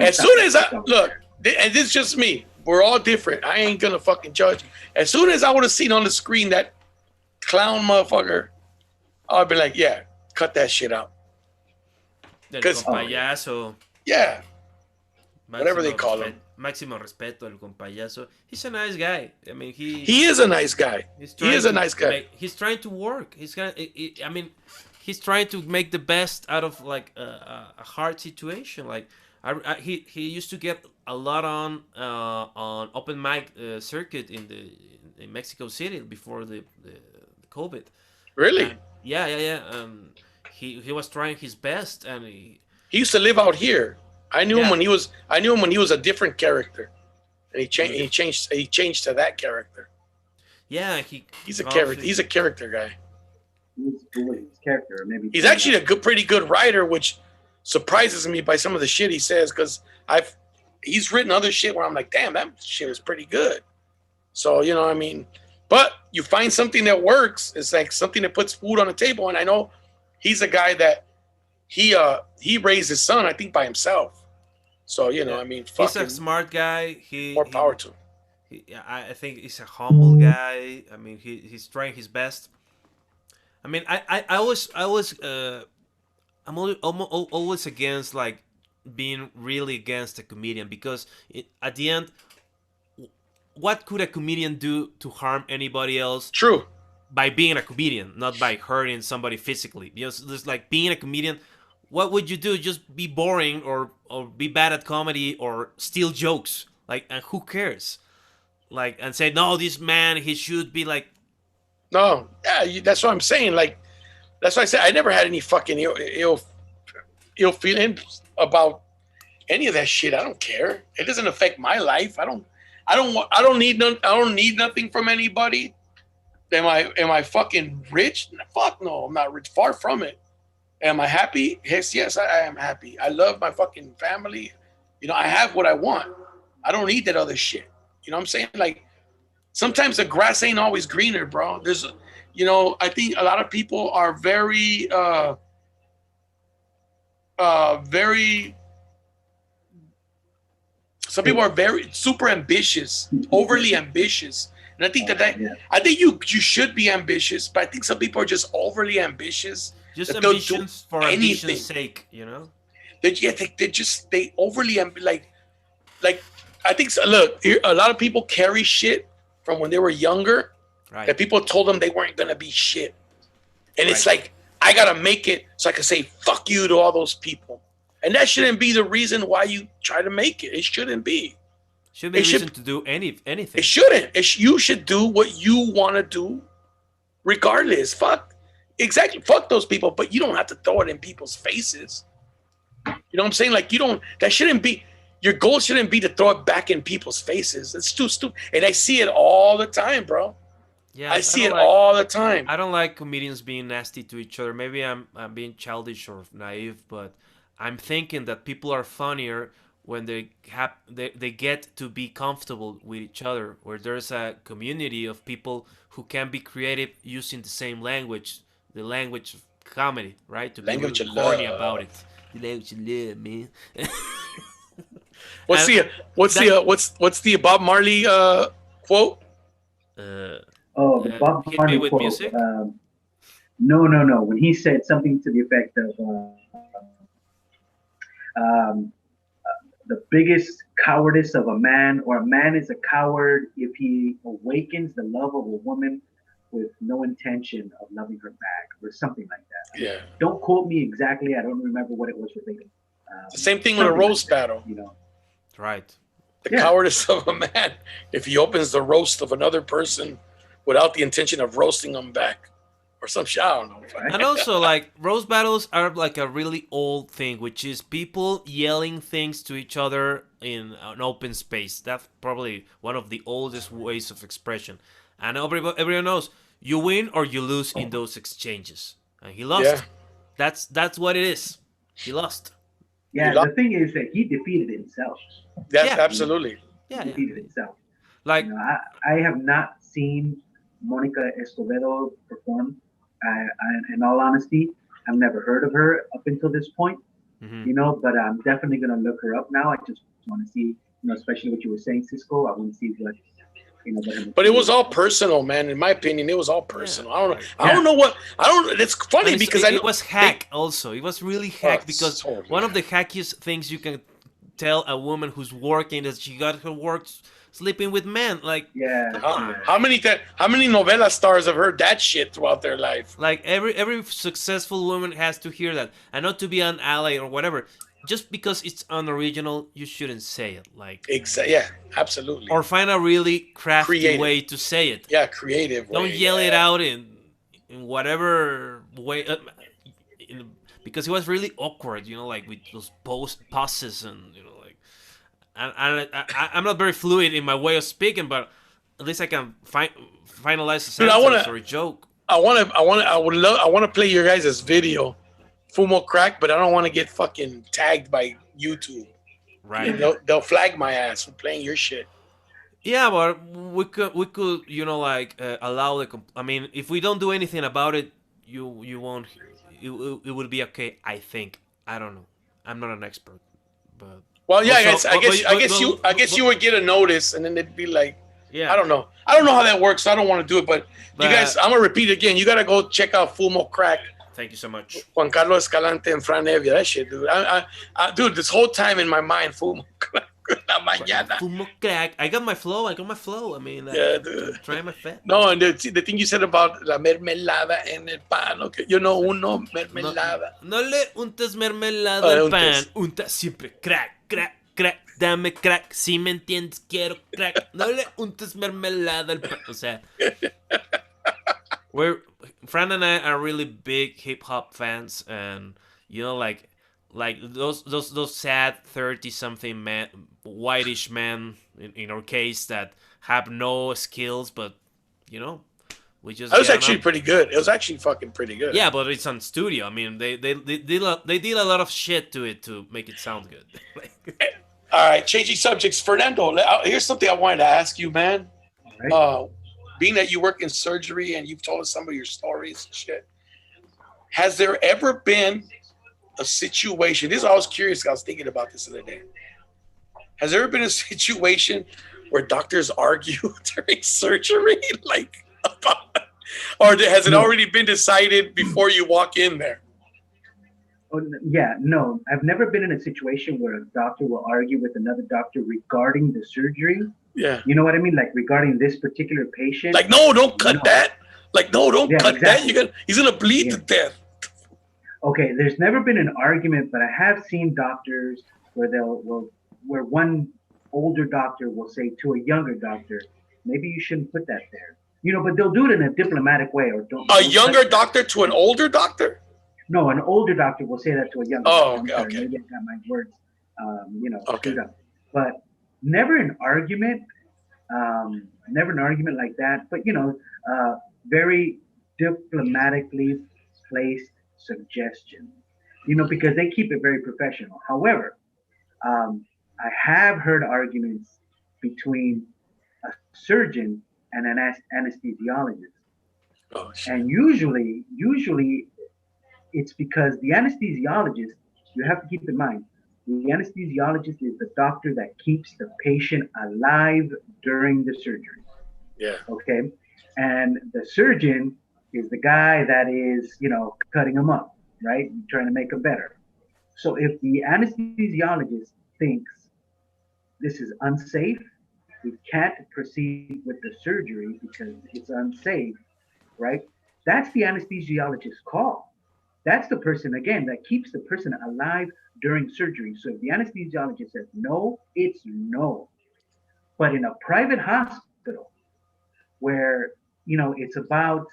as soon as look, and this is just me. We're all different. I ain't gonna fucking judge. As soon as I would have seen on the screen that clown motherfucker, I'd be like, yeah, cut that shit out. El compayazo. Yeah. Whatever they call him. Máximo respeto, el compayazo. He's a nice guy. I mean, he is a nice guy. He is a nice guy. He's trying to work. He's trying to make the best out of like a hard situation. Like he used to get a lot on open mic circuit in Mexico City before the COVID. Really? Yeah. He was trying his best, and he used to live out here. I knew him when he was a different character, and he changed to that character. Yeah, he's a character. He's a character guy. He's character. Maybe he's actually a pretty good writer, which surprises me by some of the shit he says, because he's written other shit where I'm like, damn, that shit is pretty good. So I mean, but you find something that works. It's like something that puts food on the table, and I know he's a guy that he raised his son, I think, by himself. So I mean, he's a smart guy. More power to him. I think he's a humble guy. I mean, he's trying his best. I mean, I'm always against like being really against a comedian, because at the end, what could a comedian do to harm anybody else? True. By being a comedian, not by hurting somebody physically. Just like being a comedian, what would you do? Just be boring or be bad at comedy or steal jokes? Like, and who cares? Like, and say, no, this man, he should be like. No, yeah, that's what I'm saying. Like, that's why I said I never had any fucking ill feelings about any of that shit. I don't care. It doesn't affect my life. I don't need nothing from anybody. Am I fucking rich? Fuck no, I'm not rich. Far from it. Am I happy? Yes, I am happy. I love my fucking family. I have what I want. I don't need that other shit. You know what I'm saying? Like, sometimes the grass ain't always greener, bro. There's, I think a lot of people are very, some people are very super ambitious, overly ambitious. And I think I think you should be ambitious, but I think some people are just overly ambitious. Just ambitions for ambition's sake, They overly like I think. Look, a lot of people carry shit from when they were younger, right? That people told them they weren't gonna be shit, and it's like, I gotta make it so I can say fuck you to all those people, and that shouldn't be the reason why you try to make it. It shouldn't be. Shouldn't be a reason to do anything. It shouldn't. You should do what you want to do, regardless. Exactly. Fuck those people, but you don't have to throw it in people's faces. You know what I'm saying? Like, that shouldn't be, your goal shouldn't be to throw it back in people's faces. It's too stupid. And I see it all the time, bro. Yeah, I see it all the time. I don't like comedians being nasty to each other. Maybe I'm being childish or naive, but I'm thinking that people are funnier when they get to be comfortable with each other, where there's a community of people who can be creative using the same language, the language of comedy, right? To language be corny about it. The language of love, man. What's the Bob Marley quote? The Bob Marley with quote. Music? No. When he said something to the effect of the biggest cowardice of a man, or a man is a coward if he awakens the love of a woman with no intention of loving her back, or something like that. Yeah. Don't quote me exactly. I don't remember what it was you're thinking. The same thing with a roast battle. Right. The cowardice of a man if he opens the roast of another person without the intention of roasting them back. or some shit. I don't know. And also, like, roast battles are like a really old thing, which is people yelling things to each other in an open space. That's probably one of the oldest ways of expression. And everyone knows you win or you lose in those exchanges. And he lost. Yeah. That's what it is. He lost. Yeah, the thing is that he defeated himself. That's Yeah. absolutely. He defeated himself. Like, I have not seen Monica Escobedo perform. In all honesty, I've never heard of her up until this point. But I'm definitely gonna look her up now. I just want to see, especially what you were saying, Cisco. I want to see what. But it was all personal, man. In my opinion, it was all personal. I don't know. I don't know what. I don't. It's funny because it was hack. Also, it was really hack because one of the hackiest things you can tell a woman who's working is she got her work sleeping with men. Like, how many novela stars have heard that shit throughout their life? Like every successful woman has to hear that, and not to be an ally or whatever. Just because it's unoriginal, you shouldn't say it. Like, yeah, absolutely. Or find a really crafty way to say it. Yeah, creative. Don't yell it out in whatever way. Because it was really awkward, like with those pauses and like. I'm not very fluid in my way of speaking, but at least I can finalize a sentence or a joke. I want to play your guys' video. Fumo Crack, but I don't want to get fucking tagged by YouTube. Right. They'll flag my ass for playing your shit. Yeah, but we could allow the. I mean, if we don't do anything about it, you won't. It will be okay. I think. I don't know. I'm not an expert, but. Well, yeah, I guess you would get a notice, and then it'd be like. Yeah. I don't know how that works. So I don't want to do it, but you guys, I'm gonna repeat it again. You gotta go check out Fumo Crack. Thank you so much. Juan Carlos Escalante and Fran Evia. That shit, dude. Dude, this whole time in my mind, Fumo Crack. Fumo Crack. I got my flow. I mean, yeah, dude. Try my fat. No, and the thing you said about la mermelada en el pan, okay? Uno mermelada. No le untes mermelada al pan. Unta siempre crack, crack, crack. Dame crack. Si me entiendes, quiero crack. No le untes mermelada al pan. O sea. Fran and I are really big hip hop fans, and like those sad 30-something men, whitish men in our case that have no skills, but we just. That was actually pretty good. It was actually fucking pretty good. Yeah, but it's on studio. I mean, they did a lot of shit to it to make it sound good. All right, changing subjects, Fernando. Here's something I wanted to ask you, man. Right. Being that you work in surgery and you've told us some of your stories and shit, has there ever been a situation? This I was curious. I was thinking about this the other day. Has there ever been a situation where doctors argue during surgery, or has it already been decided before you walk in there? Yeah, no. I've never been in a situation where a doctor will argue with another doctor regarding the surgery. Yeah. You know what I mean? Like regarding this particular patient. Like, no, don't cut that. Like, no, don't cut that. He's gonna bleed to death. Okay, there's never been an argument, but I have seen doctors where where one older doctor will say to a younger doctor, maybe you shouldn't put that there. But they'll do it in a diplomatic way, or don't. A younger doctor to an older doctor? No, an older doctor will say that to a younger doctor. Okay. Maybe I got my words, screwed up. But never an argument like that. But very diplomatically placed suggestions. Because they keep it very professional. However, I have heard arguments between a surgeon and an anesthesiologist. Oh, shit. And usually it's because the anesthesiologist, you have to keep in mind, the anesthesiologist is the doctor that keeps the patient alive during the surgery. Yeah. Okay. And the surgeon is the guy that is, cutting them up, right? Trying to make them better. So if the anesthesiologist thinks this is unsafe, we can't proceed with the surgery because it's unsafe, right? That's the anesthesiologist's call. That's the person, again, that keeps the person alive during surgery. So if the anesthesiologist says no, it's no. But in a private hospital where, it's about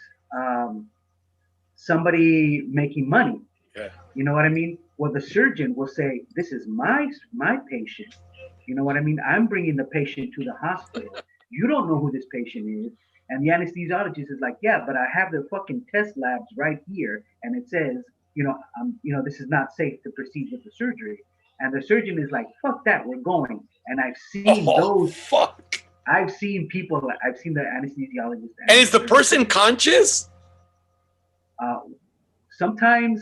somebody making money. Yeah. You know what I mean? Well, the surgeon will say, "This is my patient." You know what I mean? I'm bringing the patient to the hospital. You don't know who this patient is. And the anesthesiologist is like, "Yeah, but I have the fucking test labs right here, and it says, this is not safe to proceed with the surgery." And the surgeon is like, "Fuck that, we're going." And I've seen those. Fuck. I've seen people. I've seen the anesthesiologist. And is the person conscious? Sometimes,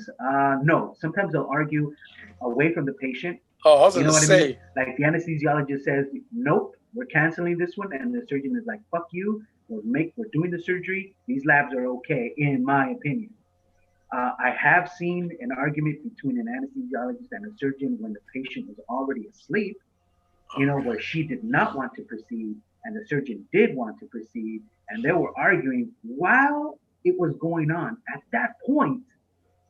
no. Sometimes they'll argue away from the patient. Oh, I was gonna say. I mean? Like the anesthesiologist says, "Nope, we're canceling this one," and the surgeon is like, "Fuck you. We're doing the surgery. These labs are okay, in my opinion." I have seen an argument between an anesthesiologist and a surgeon when the patient was already asleep. Where she did not want to proceed and the surgeon did want to proceed, and they were arguing while it was going on. At that point,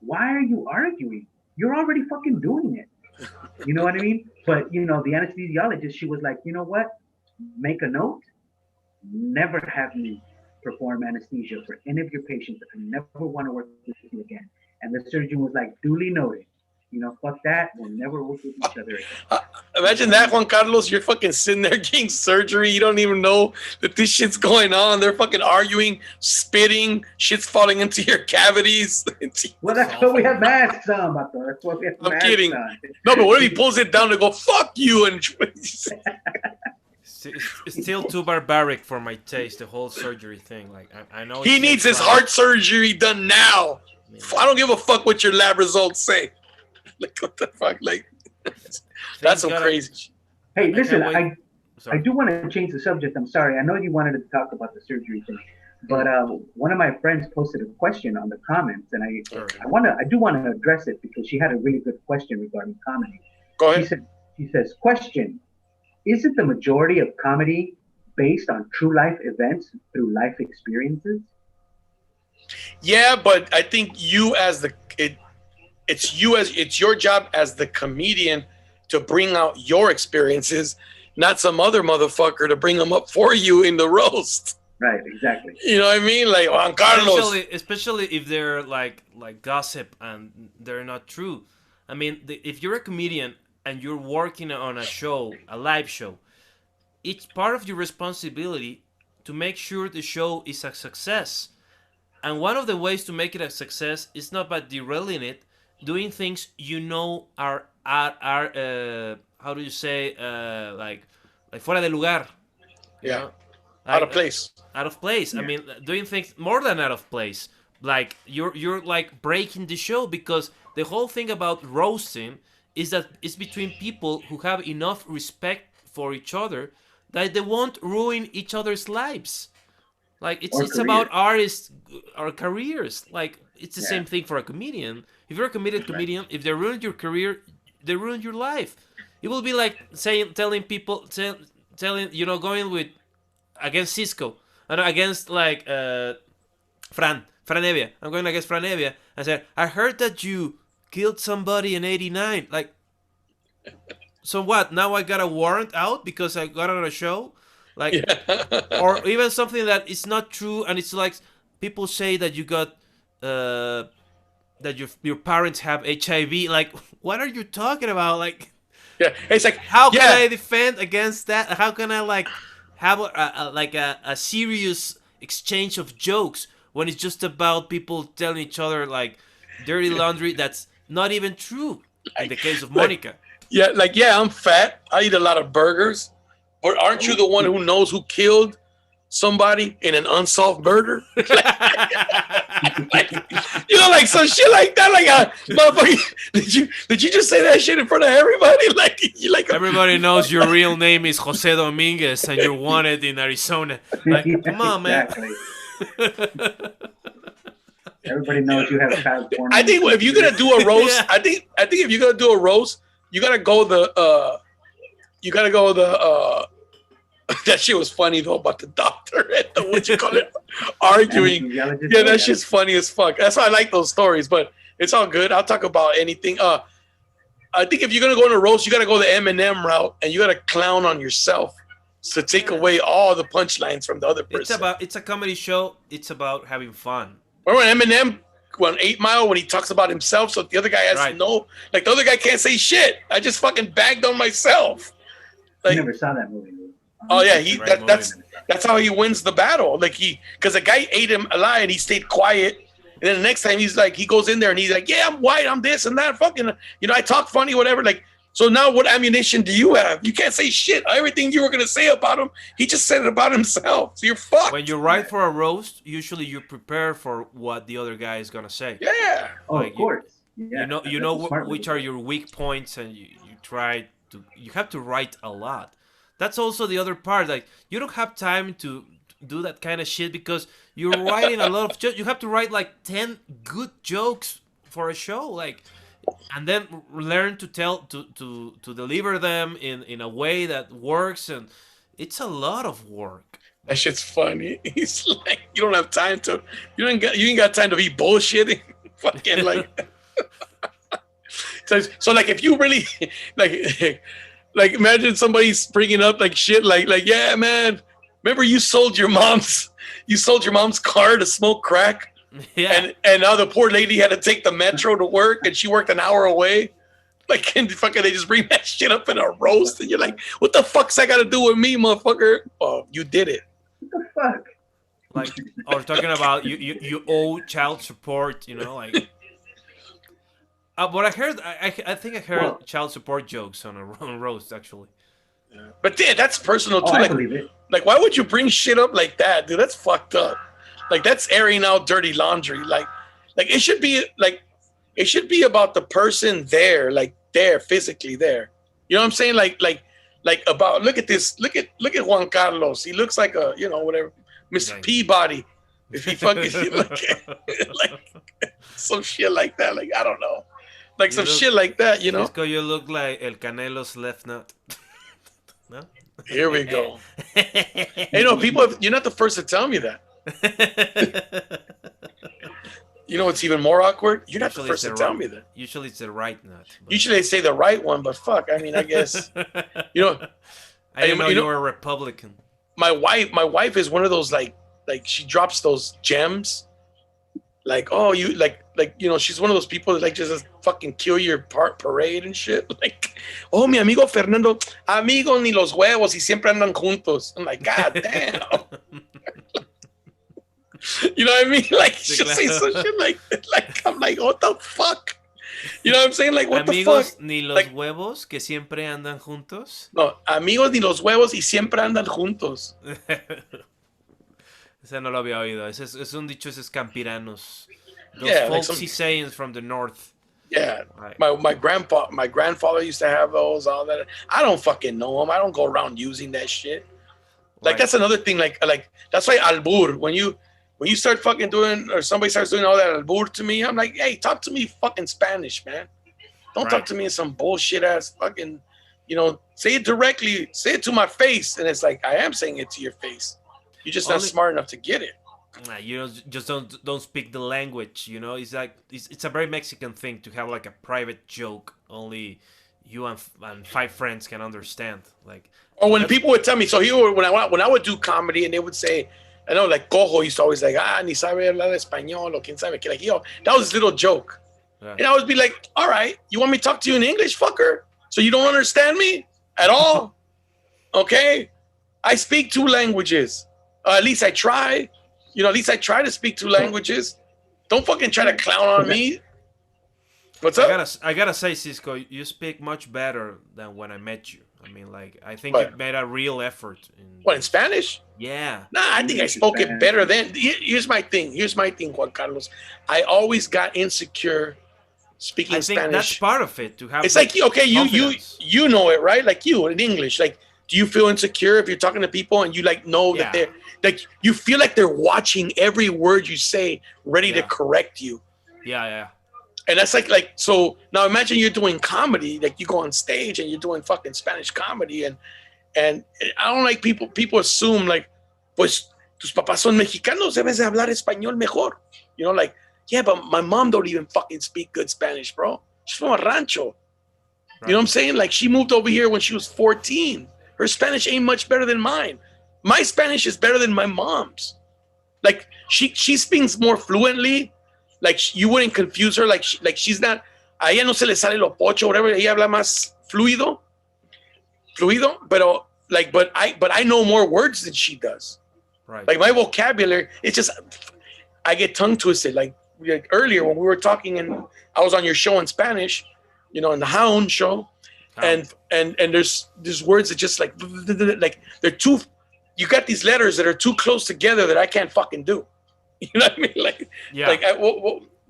why are you arguing? You're already fucking doing it. You know what I mean? But, the anesthesiologist, she was like, "You know what? Make a note. Never have me perform anesthesia for any of your patients. I never want to work with you again." And the surgeon was like, "Duly noted. Fuck that. We'll never work with each other again." Imagine that, Juan Carlos. You're fucking sitting there getting surgery. You don't even know that this shit's going on. They're fucking arguing, spitting, shit's falling into your cavities. Well, that's why we have masks on, Bato. That's why we have masks kidding. on. No, but what if he pulls it down and go, "Fuck you"? And it's still too barbaric for my taste, the whole surgery thing. Like, I know he needs his heart surgery done now. I don't give a fuck what your lab results say. Like, what the fuck? Like, that's some crazy shit. Hey, listen, I do want to change the subject. I'm sorry. I know you wanted to talk about the surgery thing, but one of my friends posted a question on the comments, and I do want to address it because she had a really good question regarding comedy. Go ahead. She says, "Question: Isn't the majority of comedy based on true life events through life experiences?" Yeah, but I think it's your job as the comedian to bring out your experiences, not some other motherfucker to bring them up for you in the roast. Right, exactly. You know what I mean? Like Juan Carlos. Especially if they're like gossip and they're not true. I mean, if you're a comedian and you're working on a show, a live show, it's part of your responsibility to make sure the show is a success. And one of the ways to make it a success is not by derailing it, doing things are how do you say, like fuera de lugar. Yeah. Out of place. Out of place. Yeah. I mean, doing things more than out of place. Like you're like breaking the show, because the whole thing about roasting is that it's between people who have enough respect for each other that they won't ruin each other's lives. Like it's about artists or careers. Like it's the same thing for a comedian. If you're a committed comedian, if they ruin your career, they ruin your life. It will be like telling people, going with against Cisco and against like Fran Evia. I'm going against Fran Evia and said, "I heard that you killed somebody in '89." Like, so what? Now I got a warrant out because I got on a show. Like, or even something that is not true, and it's like people say that you got that your parents have HIV. Like, what are you talking about? Like, yeah, it's like, how can I defend against that? How can I like have a serious exchange of jokes when it's just about people telling each other like dirty laundry that's not even true? In the case of Monica. I'm fat. I eat a lot of burgers. But aren't you the one who knows who killed somebody in an unsolved murder? Like some shit like that. Like, motherfucker, did you just say that shit in front of everybody? Like everybody knows your real name is Jose Dominguez and you're wanted in Arizona. Like, come on, man. Everybody knows you have a child porn. I think if you're gonna do a roast, I think if you're gonna do a roast, you gotta go that shit was funny though about the doctor and arguing. Yeah, that shit's funny as fuck. That's why I like those stories, but it's all good. I'll talk about anything. I think if you're gonna go on a roast, you gotta go the Eminem route and you gotta clown on yourself to take away all the punchlines from the other person. It's a comedy show. It's about having fun. Remember when Eminem on 8 Mile when he talks about himself, so the other guy has like the other guy can't say shit. I just fucking bagged on myself. Like, I never saw that movie. Oh yeah, that's how he wins the battle. Like because the guy ate him alive and he stayed quiet. And then the next time he's like, he goes in there and he's like, yeah, I'm white, I'm this and that, fucking, I talk funny, whatever. Like, so now what ammunition do you have? You can't say shit. Everything you were gonna say about him, he just said it about himself. So you're fucked. When you write for a roast, usually you prepare for what the other guy is gonna say. Yeah. Of course. You know which are your weak points, and you have to write a lot. That's also the other part. Like, you don't have time to do that kind of shit because you're writing a lot of jokes. You have to write like 10 good jokes for a show, like, and then learn to deliver them in a way that works, and it's a lot of work. That shit's funny. He's like, you don't have time to. You ain't got time to be bullshitting. Fucking like. So like if you really like imagine somebody's bringing up like shit like yeah man, remember you sold your mom's car to smoke crack, and now the poor lady had to take the metro to work and she worked an hour away, like, and fucking they just bring that shit up in a roast and you're like, what the fuck's that got to do with me, motherfucker? Oh, you did it. What the fuck? Like, or talking about you owe child support, like. But I think I heard child support jokes on a roast, actually. Yeah. But yeah, that's personal too. I believe it. Like, why would you bring shit up like that, dude? That's fucked up. Like, that's airing out dirty laundry. Like it should be about the person there, like there, physically there. You know what I'm saying? Like about look at this, look at Juan Carlos. He looks like a whatever Mr. Peabody. If he fucking like some shit like that. Like, I don't know. Like some shit like that, Cisco, you look like El Canelo's left nut. No? Here we go. Hey, people, you're not the first to tell me that. You know what's even more awkward? You're not the first to tell me that. Usually it's the right nut. Usually they say the right one, but fuck. I mean, I guess, I didn't know you were a Republican. My wife is one of those like she drops those gems. Like, oh, you like she's one of those people that like just fucking kill your parade and shit. Like, oh, mi amigo Fernando, amigos ni los huevos y siempre andan juntos. I'm like, God damn. You know what I mean? Like, she'll say some shit like I'm like, what the fuck? You know what I'm saying? Like, what the fuck? Amigos ni los huevos que siempre andan juntos. No, amigos ni los huevos y siempre andan juntos. Ese no lo había oído. Es un dicho, esos campiranos. Those folksy sayings from the north. Yeah. Right. My grandfather used to have those, all that. I don't fucking know them. I don't go around using that shit. Like, that's another thing. Like that's why albur. When you start fucking doing, or somebody starts doing all that albur to me, I'm like, hey, talk to me fucking Spanish, man. Don't talk to me in some bullshit ass fucking, say it directly. Say it to my face. And it's like, I am saying it to your face. You're just not smart enough to get it. Just don't speak the language. It's like it's a very Mexican thing to have like a private joke only you and 5 friends can understand. Like, or when people would tell me, so here when I would do comedy and they would say, I know, like Cojo used to always like, ni sabe hablar español o quién sabe que, like, that was a little joke. Yeah. And I would be like, all right, you want me to talk to you in English, fucker? So you don't understand me at all? Okay, I speak 2 languages. At least I try. At least I try to speak 2 languages. Don't fucking try to clown on me. What's up? I gotta say, Cisco, you speak much better than when I met you. I mean, like, I think you made a real effort. In Spanish? Yeah. Nah, I think I spoke it better then. Here's my thing, Juan Carlos. I always got insecure speaking Spanish. I think that's part of it. To have. It's like, okay, you know it, right? Like, you in English, like, do you feel insecure if you're talking to people and you like know that they're like, you feel like they're watching every word you say, ready to correct you? Yeah. And that's like, so now imagine you're doing comedy, like you go on stage and you're doing fucking Spanish comedy, and I don't like people assume like, pues tus papás son mexicanos, debes de hablar español mejor. Like, yeah, but my mom don't even fucking speak good Spanish, bro. She's from a rancho. Right. You know what I'm saying? Like, she moved over here when she was 14. Her Spanish ain't much better than mine. My Spanish is better than my mom's. Like, she speaks more fluently, like you wouldn't confuse her. Like she's not. A ella no se le sale lo pocho, whatever. Ella habla más fluido, but I know more words than she does. Right. Like my vocabulary, it's just I get tongue twisted. Like earlier when we were talking and I was on your show in Spanish, in the Hound show, and there's words that just like they're too. You got these letters that are too close together that I can't fucking do. You know what I mean? Like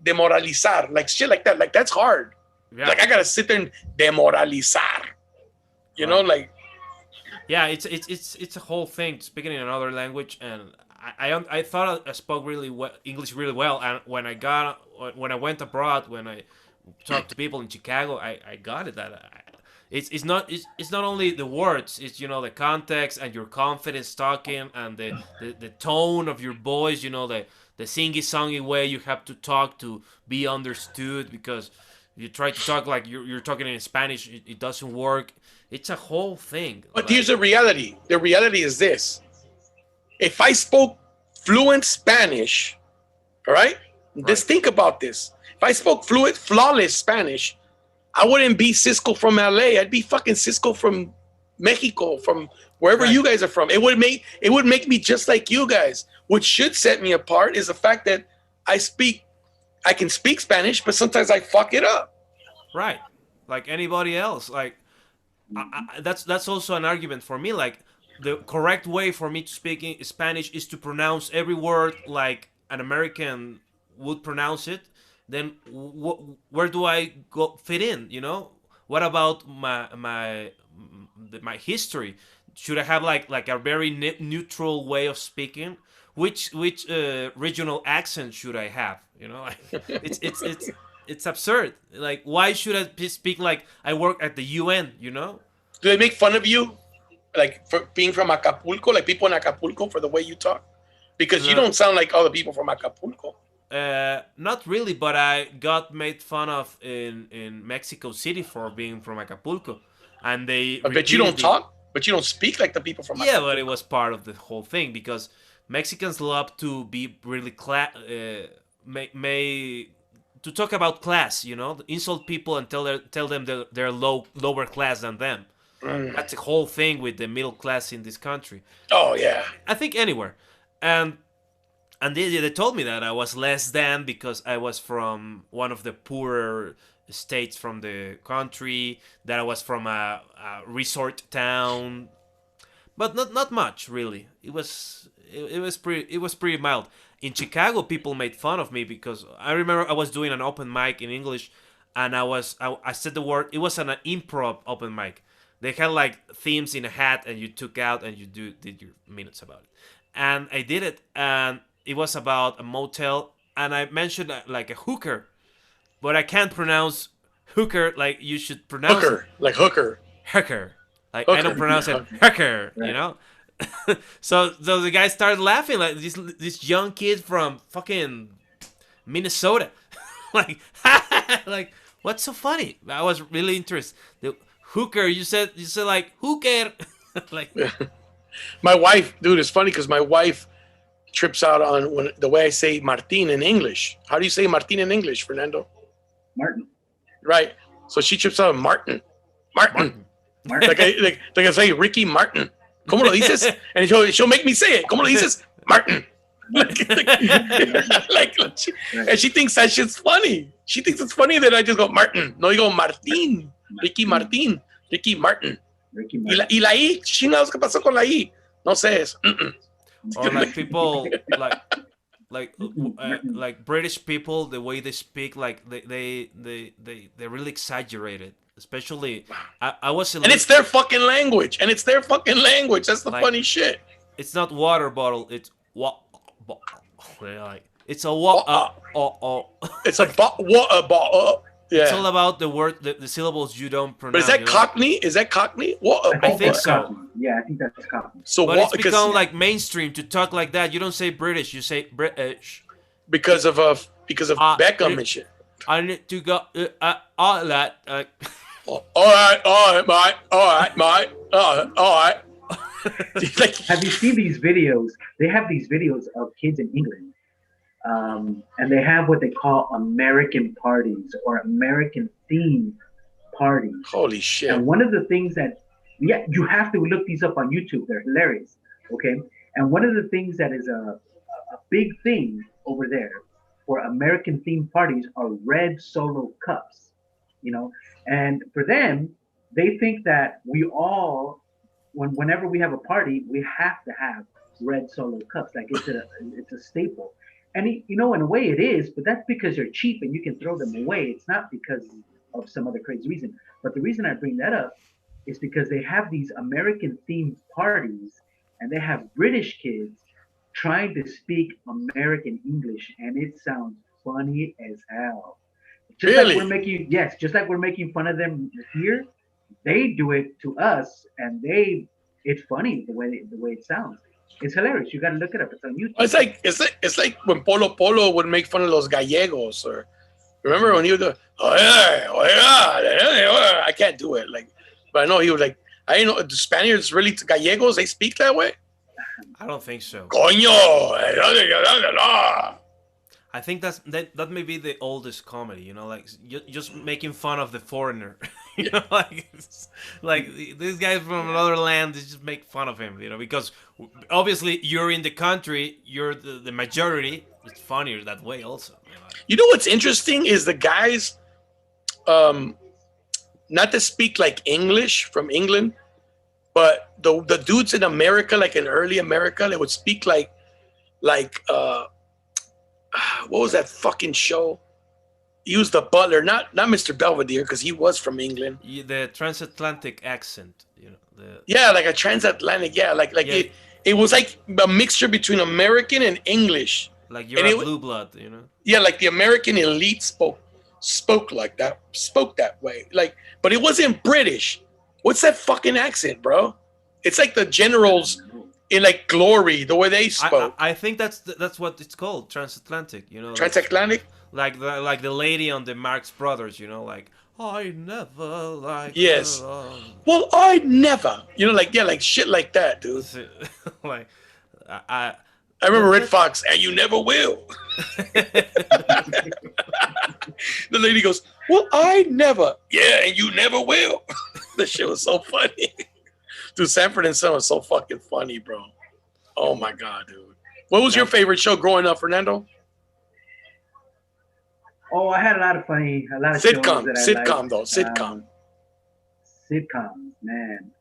demoralizar, like shit like that. Like that's hard. Yeah. Like I gotta sit there and demoralizar. You know, like. Yeah, it's a whole thing. Speaking in another language, and I thought I spoke English really well. And when I went abroad, when I talked to people in Chicago, I got it. It's not only the words. It's the context and your confidence talking and the tone of your voice. The singy songy way you have to talk to be understood, because you try to talk like you're talking in Spanish, it doesn't work. It's a whole thing. But here's the reality. The reality is this. If I spoke fluent Spanish, all right? Just think about this. If I spoke flawless Spanish, I wouldn't be Cisco from LA. I'd be fucking Cisco from Mexico, from wherever you guys are from. It would make me just like you guys. What should set me apart is the fact that I can speak Spanish, but sometimes I fuck it up. Right. Like anybody else. Like that's also an argument for me. Like the correct way for me to speak Spanish is to pronounce every word like an American would pronounce it. Then where do I fit in? What about my history? Should I have like a very neutral way of speaking? Which regional accent should I have? It's absurd. Like, why should I speak like I work at the UN? Do they make fun of you, like for being from Acapulco, like people in Acapulco, for the way you talk? Because you don't sound like all the people from Acapulco. Not really, but I got made fun of in Mexico City for being from Acapulco, and they. But you don't talk. But you don't speak like the people from Acapulco. Yeah, but it was part of the whole thing, because Mexicans love to be really to talk about class, insult people and tell them they're lower class than them. That's the whole thing with the middle class in this country. Oh yeah, I think anywhere, and they told me that I was less than because I was from one of the poorer states from the country, that I was from a resort town, but not much really. It was pretty mild. In Chicago, people made fun of me because I remember I was doing an open mic in English, and I said the word. It was an improv open mic. They had like themes in a hat, and you took out and you did your minutes about it. And I did it, and it was about a motel, and I mentioned like a hooker, but I can't pronounce hooker like you should pronounce hooker, it. Like hooker. Hooker. Like hooker. I don't pronounce it hooker, right. So the guy started laughing, like this young kid from fucking Minnesota. like what's so funny? I was really interested. The hooker, you said like hooker. like my wife, dude, it's funny because my wife trips out on the way I say Martin in English. How do you say Martin in English, Fernando? Martin. Right. So she trips out on Martin. Martin. Like I say Ricky Martin. ¿Cómo lo dices? And she'll make me say it. ¿Cómo lo dices? Martin. And she thinks that shit's funny. She thinks it's funny that I just go Martin. No digo Martín. Ricky Martin. Ricky Martin. Y la I, chingados, ¿qué pasó con la I? No sé eso. Or like people like British people, the way they speak, like they really exaggerate it. Especially, I was and it's their fucking language. That's the funny shit. It's not water bottle. It's like it's a water. It's a water bottle. Yeah. It's all about the word, the syllables you don't pronounce. But is that Cockney? Is that Cockney? I think so. Yeah, I think that's Cockney. So, but it's become like mainstream to talk like that. You don't say British. You say British. Because of Beckham and shit. I need to go. All that. All right, mate. All right. Have you seen these videos? They have these videos of kids in England and they have what they call American parties or American themed parties. Holy shit! And one of the things that, yeah, you have to look these up on YouTube. They're hilarious. Okay, and one of the things that is a big thing over there for American themed parties are red Solo cups. You know, and for them, they think that we all, whenever we have a party, we have to have red Solo cups. Like it's a staple. And you know, in a way it is, but that's because they're cheap and you can throw them away. It's not because of some other crazy reason. But the reason I bring that up is because they have these American themed parties and they have British kids trying to speak American English, and it sounds funny as hell. Just really? Like we're making, yes, just like we're making fun of them here, they do it to us, and it's funny the way it sounds. It's hilarious. You got to look it up. It's on YouTube. It's like when Polo Polo would make fun of los gallegos, or remember when he would do, oh yeah, I can't do it. Like, but I know he was like, I didn't know the Spaniards really gallegos, they speak that way. I don't think so. Coño. I think that may be the oldest comedy, you know, like just making fun of the foreigner, you know, like this guy from another land, just make fun of him, you know, because obviously you're in the country, you're the majority. It's funnier that way also. You know what's interesting is the guys, not to speak like English from England, but the dudes in America, like in early America, they would speak like what was that fucking show? He was the butler, not Mr. Belvedere, because he was from England. The transatlantic accent, you know. Yeah, like a transatlantic. Yeah, like yeah. It was like a mixture between American and English. Like you're a blue blood, you know. Yeah, like the American elite spoke like that, spoke that way. Like, but it wasn't British. What's that fucking accent, bro? It's like the generals in like Glory, the way they spoke. I think that's what it's called, transatlantic. You know, transatlantic. Like the lady on the Marx Brothers, you know, like I never like. Yes. Well, I never. You know, like yeah, like shit like that, dude. Like I remember Red Fox, and you never will. The lady goes, well, I never. Yeah, and you never will. That shit was so funny. Dude, Sanford and Son was so fucking funny, bro. Oh my God, dude. What was your favorite show growing up, Fernando? Oh, I had a lot of sitcom, shows that sitcom though, sitcom. Sitcoms, man.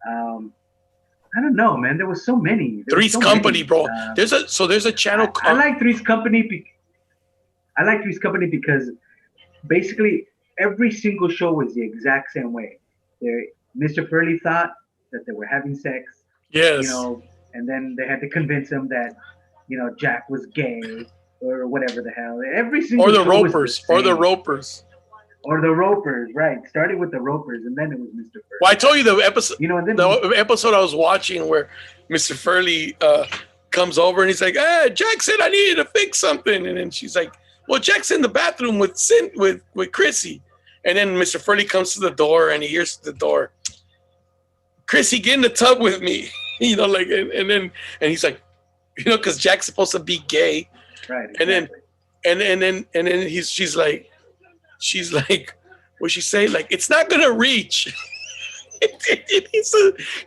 I don't know, man. There was so many. Three's Company, bro. There's a channel. I like Three's Company. I like Three's Company because basically every single show was the exact same way. Mr. Furley thought that they were having sex. Yes. You know, and then they had to convince him that, you know, Jack was gay or whatever the hell. Every single the Ropers, or the Ropers. Or the Ropers, right? Started with the Ropers, and then it was Mr. Furley. Well, I told you the episode. You know, and then the episode I was watching where Mr. Furley comes over and he's like, "Hey, Jack said I needed to fix something," and then she's like, "Well, Jack's in the bathroom with Chrissy," and then Mr. Furley comes to the door and he hears the door, "Chrissy, get in the tub with me," you know, like, and he's like, you know, because Jack's supposed to be gay, right? Exactly. and then she's like, what she say? Like, it's not gonna reach.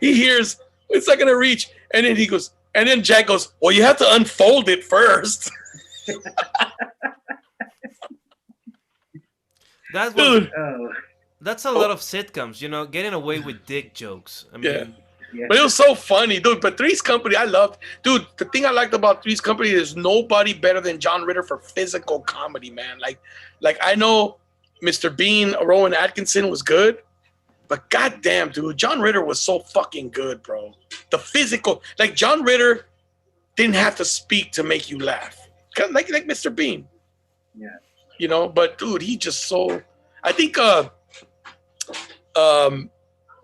He hears it's not gonna reach, and then he goes, and then Jack goes, well, you have to unfold it first. That's a lot of sitcoms, you know, getting away with dick jokes. I mean, yeah. But it was so funny, dude. But Three's Company, I loved. Dude, the thing I liked about Three's Company is nobody better than John Ritter for physical comedy, man. Like I know Mr. Bean, Rowan Atkinson was good, but goddamn, dude, John Ritter was so fucking good, bro. The physical, like John Ritter didn't have to speak to make you laugh, like Mr. Bean. Yeah. You know, but dude, he just so. I think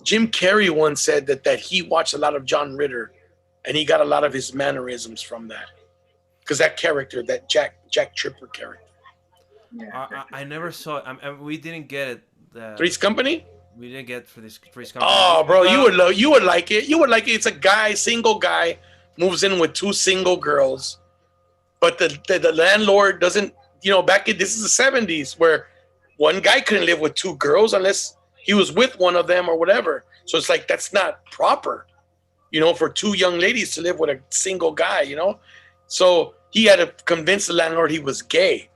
Jim Carrey once said that he watched a lot of John Ritter, and he got a lot of his mannerisms from that, because that character, that Jack Tripper character. Yeah. I never saw it. We didn't get it. Three's Company. We didn't get for this Three's Company. Oh, bro, you would like it. You would like it. It's a guy, single guy, moves in with two single girls, but the landlord doesn't. Back in this is the 70s where one guy couldn't live with two girls unless he was with one of them or whatever. So it's like that's not proper, for two young ladies to live with a single guy. So he had to convince the landlord he was gay.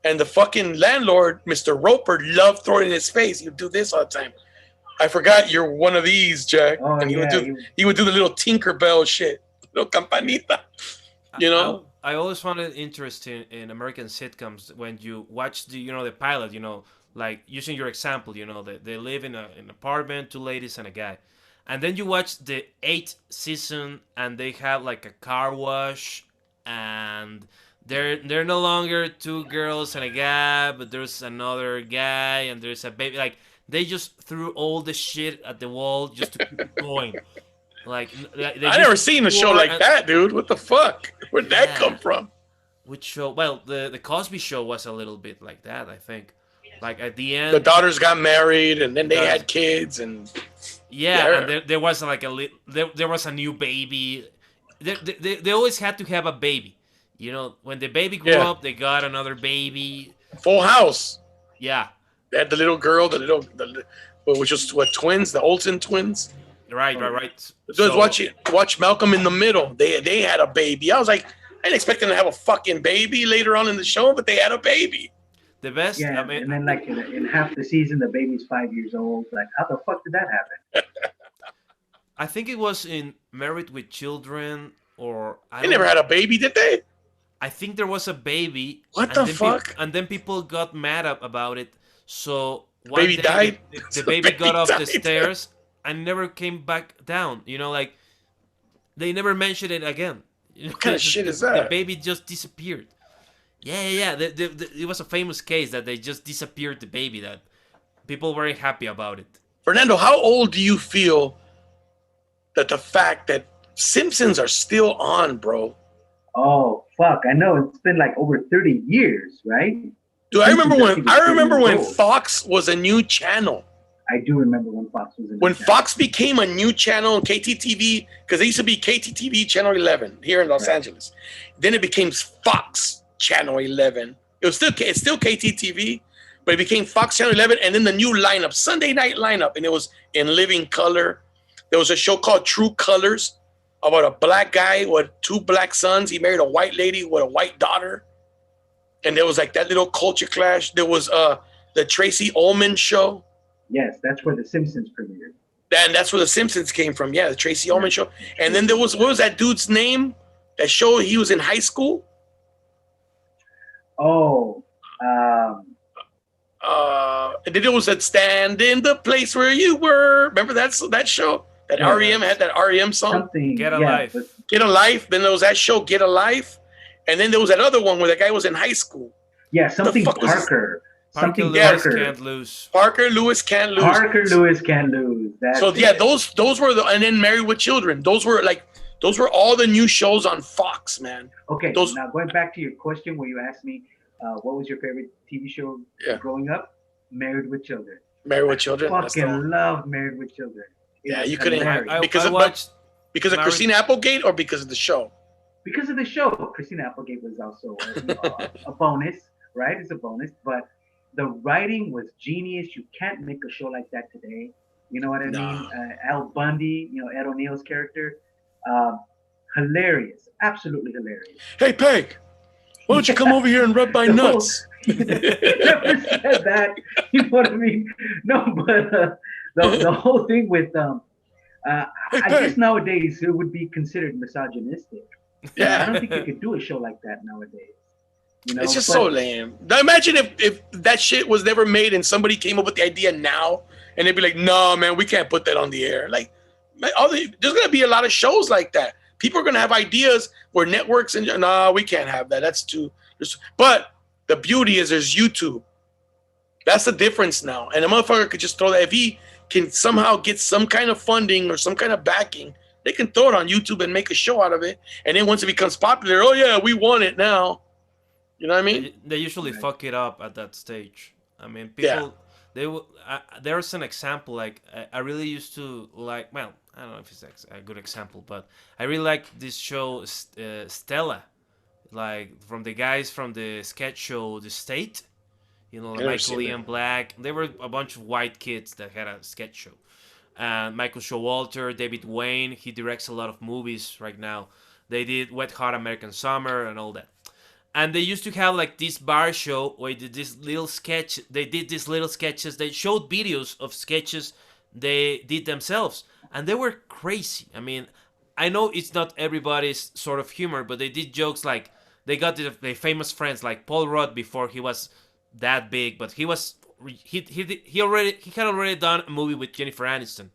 And the fucking landlord, Mr. Roper, loved throwing it in his face. He would do this all the time. I forgot you're one of these, Jack. Oh, and he yeah, would do the little Tinkerbell shit, little campanita. I always found it interesting in American sitcoms when you watch the pilot, like using your example, they live in an apartment, two ladies and a guy. And then you watch the 8th season and they have like a car wash and they're no longer two girls and a guy, but there's another guy and there's a baby. Like they just threw all the shit at the wall just to keep it going. Like I never seen a show like that, dude. What the fuck? Where'd that come from? Which show? Well, the Cosby Show was a little bit like that, I think. Like at the end, the daughters got married and then they had kids and and there was like there was a new baby. They always had to have a baby. When the baby grew up, they got another baby. Full House. Yeah. They had the little girl, which was twins, the Olsen twins. Right. So watch Malcolm in the Middle. They had a baby. I was like, I didn't expect them to have a fucking baby later on in the show, but they had a baby. The best. Yeah, and then like in half the season, the baby's 5 years old. Like, how the fuck did that happen? I think it was in Married with Children, or they never had a baby, did they? I think there was a baby. What the fuck? And then people got mad about it. So one baby died. The baby got off the stairs and never came back down. Like they never mentioned it again. What kind of shit is that? The baby just disappeared. Yeah. It was a famous case that they just disappeared the baby. That people weren't happy about it. Fernando, how old do you feel that the fact that Simpsons are still on, bro? Oh fuck! I know it's been like over 30 years, right? Dude, I remember when Fox was a new channel. I do remember when Fox was a new When channel. Fox became a new channel on KTTV, because it used to be KTTV Channel 11 here in Los Angeles. Then it became Fox Channel 11. It's still KTTV, but it became Fox Channel 11, and then the new lineup, Sunday night lineup, and it was in living color. There was a show called True Colors about a black guy with two black sons. He married a white lady with a white daughter. And there was like that little culture clash. There was the Tracy Ullman show. Yes, that's where The Simpsons premiered. And that's where The Simpsons came from. Yeah, the Tracy Ullman show. And then there was, what was that dude's name? That show he was in high school? Oh. And then there was that Stand in the Place Where You Were. Remember that show? That REM had that REM song? Get a Life. Get a Life. Then there was that show, Get a Life. And then there was that other one where the guy was in high school. Yeah, something Parker. Something Lewis Can't Lose. Parker Lewis Can't Lose. Parker Lewis Can't Lose. Those were and then Married with Children. Those were all the new shows on Fox, man. Okay, now going back to your question where you asked me, what was your favorite TV show growing up? Married with Children. Married with Children. I fucking loved Married with Children. You couldn't because of Christina Applegate or because of the show? Because of the show. Christina Applegate was also a bonus, right? It's a bonus, but the writing was genius. You can't make a show like that today. You know what I mean? Al Bundy, Ed O'Neill's character, hilarious, absolutely hilarious. Hey, Peg, why don't you come over here and rub my nuts? Never said that. You know what I mean? No, but the whole thing with I guess nowadays it would be considered misogynistic. Yeah, I don't think you could do a show like that nowadays. It's just so lame. Now imagine if that shit was never made and somebody came up with the idea now, and they'd be like, "No, man, we can't put that on the air." Like, there's gonna be a lot of shows like that. People are gonna have ideas where networks and we can't have that. That's too. But the beauty is there's YouTube. That's the difference now. And a motherfucker could just throw that. If he can somehow get some kind of funding or some kind of backing, they can throw it on YouTube and make a show out of it. And then once it becomes popular, oh yeah, we want it now. You know what I mean? They usually fuck it up at that stage. I mean, people, they will. There's an example. Like I really used to like. Well, I don't know if it's a good example, but I really like this show, Stella. like from the guys from the sketch show The State. Never Michael seen Ian that. Black. They were a bunch of white kids that had a sketch show. And Michael Showalter, David Wayne, he directs a lot of movies right now. They did Wet Hot American Summer and all that. And they used to have like this bar show where they did this little sketch. They did these little sketches. They showed videos of sketches they did themselves, and they were crazy. I mean, I know it's not everybody's sort of humor, but they did jokes like they got the famous friends like Paul Rudd before he was that big, but he had already done a movie with Jennifer Aniston,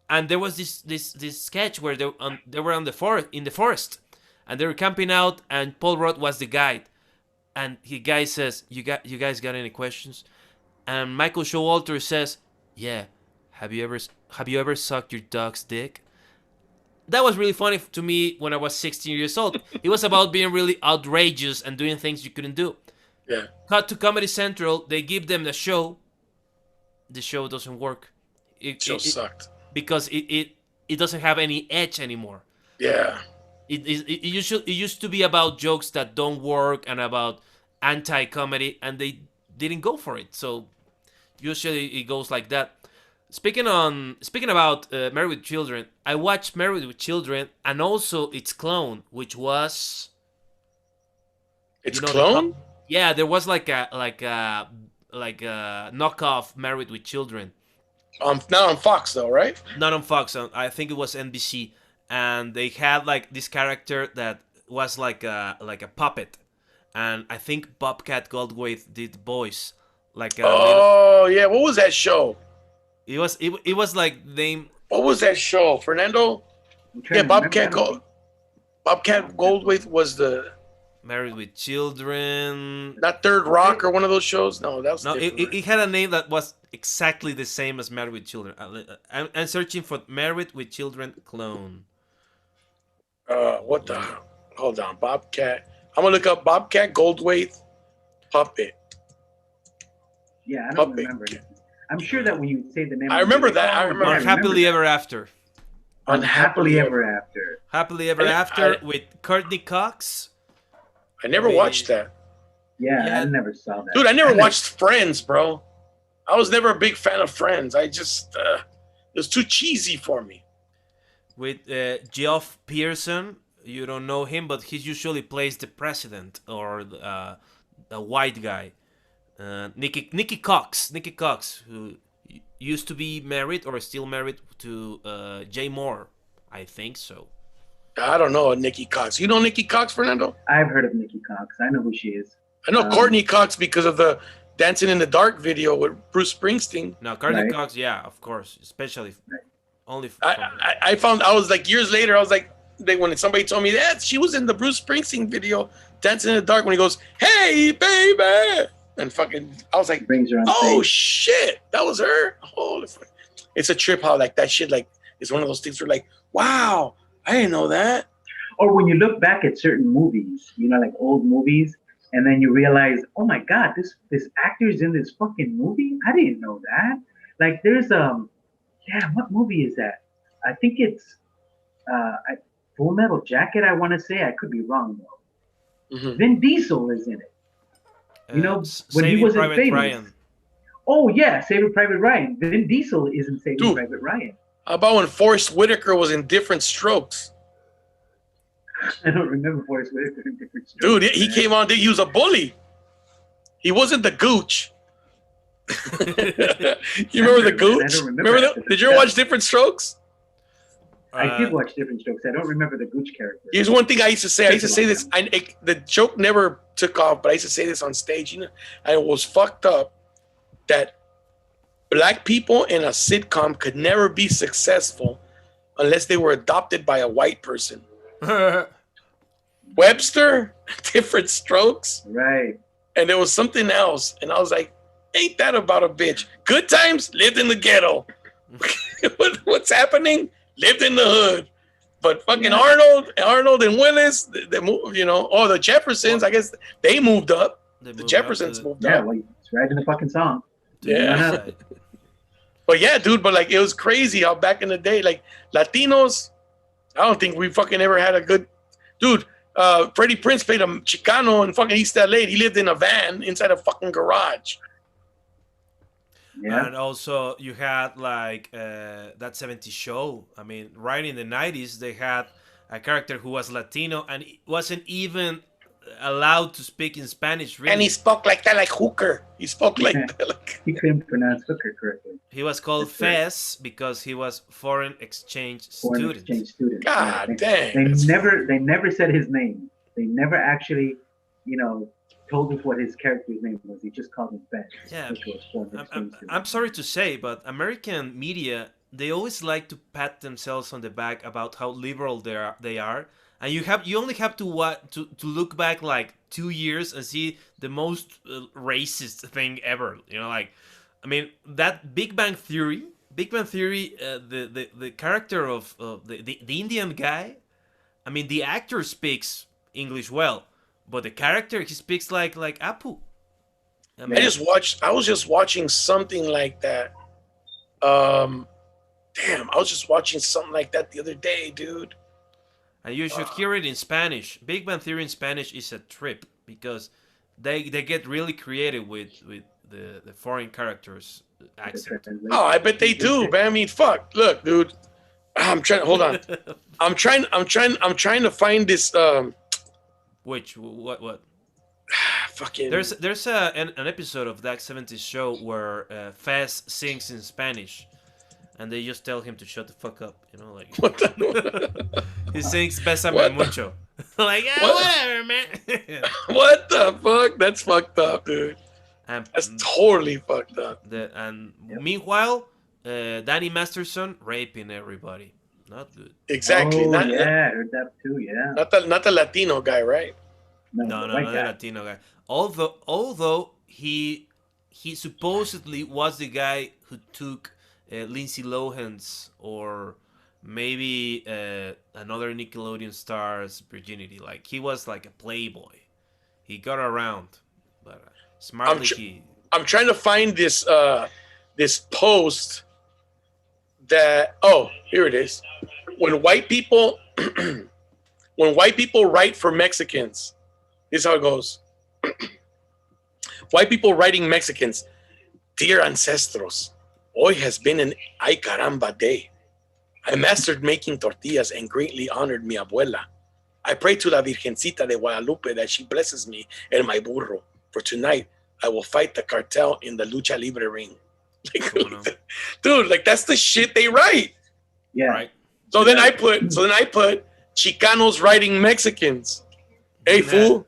and there was this sketch where they were on the forest in the forest, and they were camping out, and Paul Rudd was the guide, and the guy says, "You guys got any questions?" And Michael Showalter says, "Yeah, have you ever sucked your dog's dick?" That was really funny to me when I was 16 years old. It was about being really outrageous and doing things you couldn't do. Yeah. Cut to Comedy Central. They give them the show. The show doesn't work. It Sucked. because it doesn't have any edge anymore. Yeah. It used to be about jokes that don't work and about anti-comedy, and they didn't go for it. So usually it goes like that. Speaking about Married with Children, I watched Married with Children and also its clone, which was It's clone. Yeah, there was like a knockoff Married with Children. Not on Fox though, right? Not on Fox. I think it was NBC, and they had like this character that was like a puppet, and I think Bobcat Goldthwait did voice like a Oh yeah, what was that show? It was like name. What was that show? Fernando? Yeah, Bobcat Goldthwait was the Married with Children. not Third Rock or one of those shows. No, that was it had a name that was exactly the same as Married with Children. I'm searching for Married with Children clone. What the? Hold on, Bobcat. I'm gonna look up Bobcat Goldthwait puppet. Yeah, I don't remember. I'm sure that when you say the name, I remember that. I remember. Happily Ever After. Unhappily Ever After. Happily Ever After with Courtney Cox. I never watched that. Yeah, I never saw that. Dude, I never watched Friends, bro. I was never a big fan of Friends. I just it was too cheesy for me. With Geoff Pearson, you don't know him, but he usually plays the president or the white guy. Nikki Cox, who used to be married or still married to Jay Moore, I think so. I don't know Nikki Cox. You know Nikki Cox, Fernando? I've heard of Nikki Cox. I know who she is. I know Courtney Cox because of the Dancing in the Dark video with Bruce Springsteen. No, Courtney Cox, yeah, of course, especially only. I found I was like years later. I was like, when somebody told me that she was in the Bruce Springsteen video, Dancing in the Dark, when he goes, "Hey, baby," and fucking, I was like, "Oh shit, that was her." Holy fuck. It's a trip how like that shit like is one of those things where like, wow, I didn't know that. Or when you look back at certain movies, like old movies, and then you realize, oh my God, this actor's in this fucking movie? I didn't know that. Like there's what movie is that? I think it's Full Metal Jacket, I want to say. I could be wrong though. Mm-hmm. Vin Diesel is in it. When he was Saving Private Ryan. Oh yeah, Saving Private Ryan. Vin Diesel is in Saving Private Ryan. How about when Forrest Whitaker was in Different Strokes? I don't remember Forrest Whitaker in Different Strokes. Dude, he came on. He was a bully. He wasn't the gooch. You remember the gooch? Remember that? Did you ever watch Different Strokes? I did watch Different Strokes. I don't remember the gooch character. Here's one thing I used to say. I used to say this. The joke never took off, but I used to say this on stage. I was fucked up that black people in a sitcom could never be successful unless they were adopted by a white person. Webster, Different Strokes. Right. And there was something else. And I was like, ain't that about a bitch? Good Times, lived in the ghetto. What's happening? Lived in the hood. But fucking Arnold and Willis, they moved, the Jeffersons, I guess they moved up. The Jeffersons moved up. Yeah, well, it's right in the fucking song. Yeah. But yeah, dude, but like it was crazy how back in the day, like Latinos, I don't think we fucking ever had a good dude. Freddie Prinze played a Chicano in fucking East LA. He lived in a van inside a fucking garage. Yeah. And also you had like that 70s show. I mean, right in the 90s, they had a character who was Latino and wasn't even allowed to speak in Spanish, really. And he spoke like that, like hooker. He spoke like that. Like... He couldn't pronounce hooker correctly. He was called Fez because he was foreign exchange student. God damn. They never said his name. They never actually, told us what his character's name was. He just called him Fez. Yeah. I'm sorry to say, but American media, they always like to pat themselves on the back about how liberal they are. And you only have to look back like 2 years and see the most racist thing ever. That Big Bang Theory, the character of the Indian guy. I mean, the actor speaks English well, but the character, he speaks like Apu. I was just watching something like that. Damn, I was just watching something like that the other day, dude. And you should hear it in Spanish. Big Bang Theory in Spanish is a trip because they get really creative with the foreign characters accent. Oh, I bet they do, man. I mean, fuck. Look, dude. I'm trying. Hold on. I'm trying to find this. What? Fucking. There's an episode of that 70s show where Faz sings in Spanish. And they just tell him to shut the fuck up, like. What the? He sings "Bésame mucho." Like, whatever, man. What the fuck? That's fucked up, dude. That's totally fucked up. Meanwhile, Danny Masterson raping everybody. Not good. Exactly. Oh, I heard that too. Yeah. Not the Latino guy, right? No, not the Latino guy. Although he supposedly was the guy who took Lindsay Lohan's or maybe another Nickelodeon star's virginity. Like, he was like a playboy. He got around, but smartly I'm trying to find this post that. Oh, here it is. When white people write for Mexicans, this is how it goes. White people writing Mexicans, dear ancestros. Hoy has been an ay caramba day. I mastered making tortillas and greatly honored mi abuela. I pray to la Virgencita de Guadalupe that she blesses me and my burro. For tonight, I will fight the cartel in the lucha libre ring. Dude, like, that's the shit they write. Yeah. Right. So then I put Chicanos writing Mexicans. Hey fool.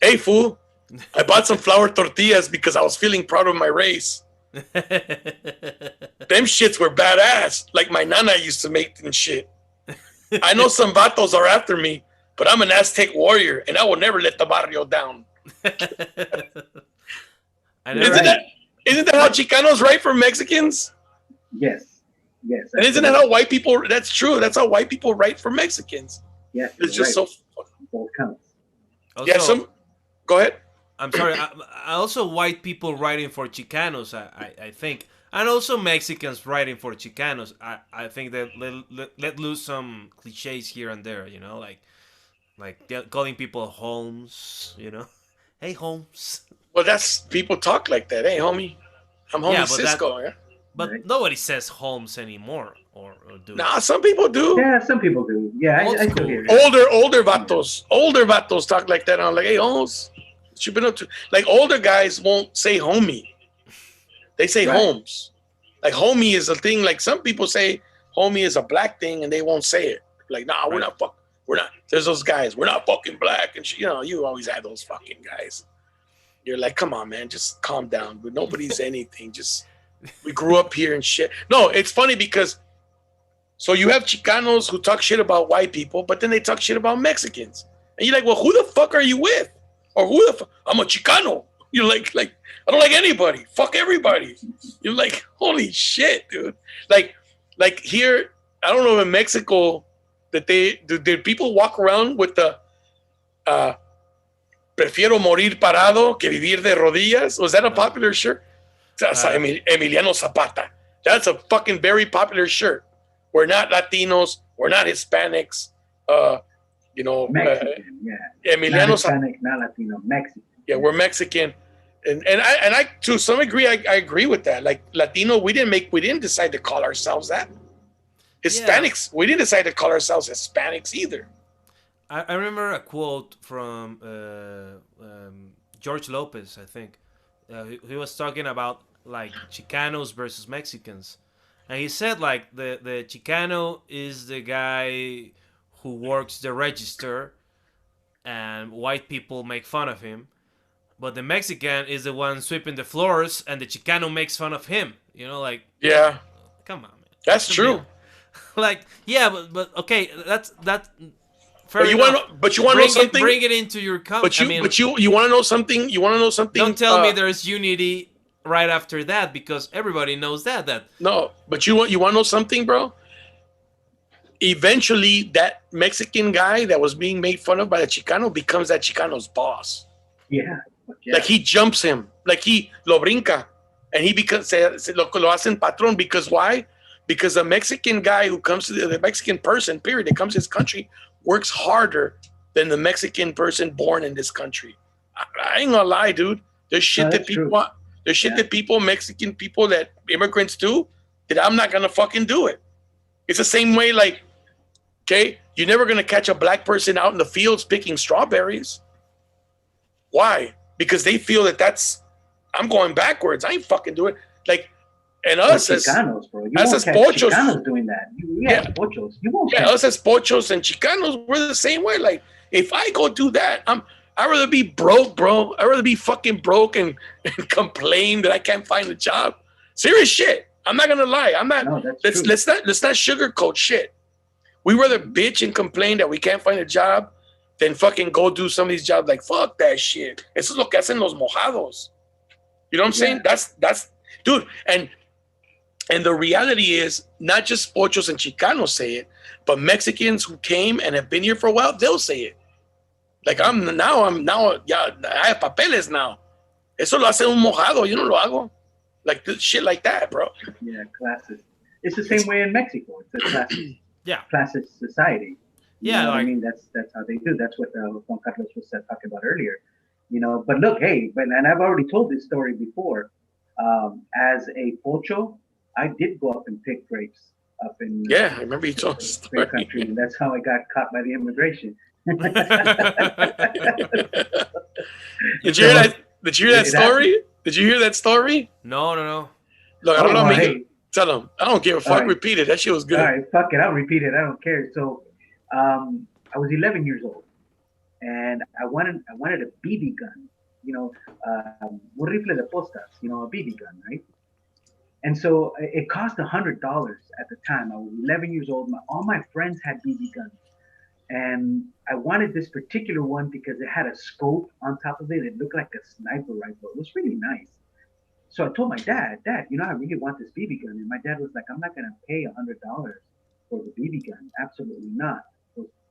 I bought some flour tortillas because I was feeling proud of my race. Them shits were badass, like my nana used to make them shit. I know some vatos are after me, but I'm an Aztec warrior and I will never let the barrio down. Isn't that how Chicanos write for Mexicans? Yes. And isn't that how white people? That's true. That's how white people write for Mexicans. Yeah, it's just so. Both counts. Also, Go ahead. I'm sorry. Also, white people writing for Chicanos, I think, and also Mexicans writing for Chicanos. I think that let loose some cliches here and there. Like calling people Holmes. Hey Holmes. Well, that's people talk like that. Hey homie, I'm homie Cisco. But right. Nobody says Holmes anymore, or do. Nah, some people do. Yeah, some people do. Yeah, I still hear it. Older vatos talk like that. I'm like, hey Holmes. You've been up to, like, older guys won't say homie. They say Holmes. Like, homie is a thing. Like, some people say homie is a black thing and they won't say it. Like, nah, we're not. There's those guys. We're not fucking black. And you always have those fucking guys. You're like, come on, man, just calm down. But nobody's anything. Just, we grew up here and shit. No, it's funny because, so you have Chicanos who talk shit about white people, but then they talk shit about Mexicans. And you're like, well, who the fuck are you with? Or who the fuck? I'm a Chicano. You're like I don't like anybody. Fuck everybody. You're like, holy shit, dude. Like here, I don't know in Mexico that did people walk around with the prefiero morir parado que vivir de rodillas? Was that a popular shirt? Emiliano Zapata. That's a fucking very popular shirt. We're not Latinos. We're not Hispanics. You know, Mexican, Emiliano, not Hispanic, not Latino, Mexican. Yeah, we're Mexican, and I to some degree I agree with that. Like Latino, we didn't decide to call ourselves that. Hispanics, we didn't decide to call ourselves Hispanics either. I remember a quote from George Lopez, I think. He was talking about like Chicanos versus Mexicans, and he said like the Chicano is the guy who works the register, and white people make fun of him, but the Mexican is the one sweeping the floors, and the Chicano makes fun of him. You know, like come on, man. That's true. Like but okay, that's. But you want to know something? Bring it into your company. But you want to know something? You want to know something? Don't tell me there's unity right after that, because everybody knows that. No, but you want to know something, bro? Eventually, that Mexican guy that was being made fun of by the Chicano becomes that Chicano's boss. Yeah. Like he jumps him, like he lo brinca, and he becomes lo hacen patrón. Because why? Because the Mexican guy who comes to the Mexican person, period, that comes to this country, works harder than the Mexican person born in this country. I ain't gonna lie, dude. There's shit that people want. There's shit that people, Mexican people, that immigrants do, that I'm not gonna fucking do it. It's the same way, like, okay, you're never gonna catch a black person out in the fields picking strawberries. Why? Because they feel I'm going backwards. I ain't fucking doing it. Like, and us as Chicanos, bro. As pochos, Chicanos doing that. Pochos. You won't. Us as pochos and Chicanos, we're the same way. Like, if I go do that, I'd rather be broke, bro. I'd rather be fucking broke and complain that I can't find a job. Serious shit. I'm not gonna lie. I'm not. No, let's not sugarcoat shit. We rather bitch and complain that we can't find a job than fucking go do some of these jobs. Like, fuck that shit. Eso es lo que hacen los mojados. You know what I'm saying? That's dude. And the reality is, not just pochos and Chicanos say it, but Mexicans who came and have been here for a while, they'll say it. Like, I'm now, I have papeles now. Eso lo hace un mojado, yo no lo hago. Like, shit like that, bro. Yeah, classes. It's the same way in Mexico. It's a classist society. You know I mean, that's how they do. That's what Juan Carlos was talking about earlier. You know, but look, hey, and I've already told this story before. As a pocho, I did go up and pick grapes up in I remember you told us the country, and that's how I got caught by the immigration. Did you hear that? Did you hear that story? Did you hear that story? No. Look, I don't know. Hey, tell them. I don't give a fuck. Right. Repeat it. That shit was good. All right, fuck it. I'll repeat it. I don't care. So, I was 11 years old, and I wanted a BB gun. You know, un rifle de postas. You know, a BB gun, right? And so it cost $100 at the time. I was 11 years old. All my friends had BB guns. And I wanted this particular one because it had a scope on top of it. It looked like a sniper rifle. It was really nice. So I told my dad, you know, I really want this BB gun. And my dad was like, I'm not going to pay $100 for the BB gun. Absolutely not.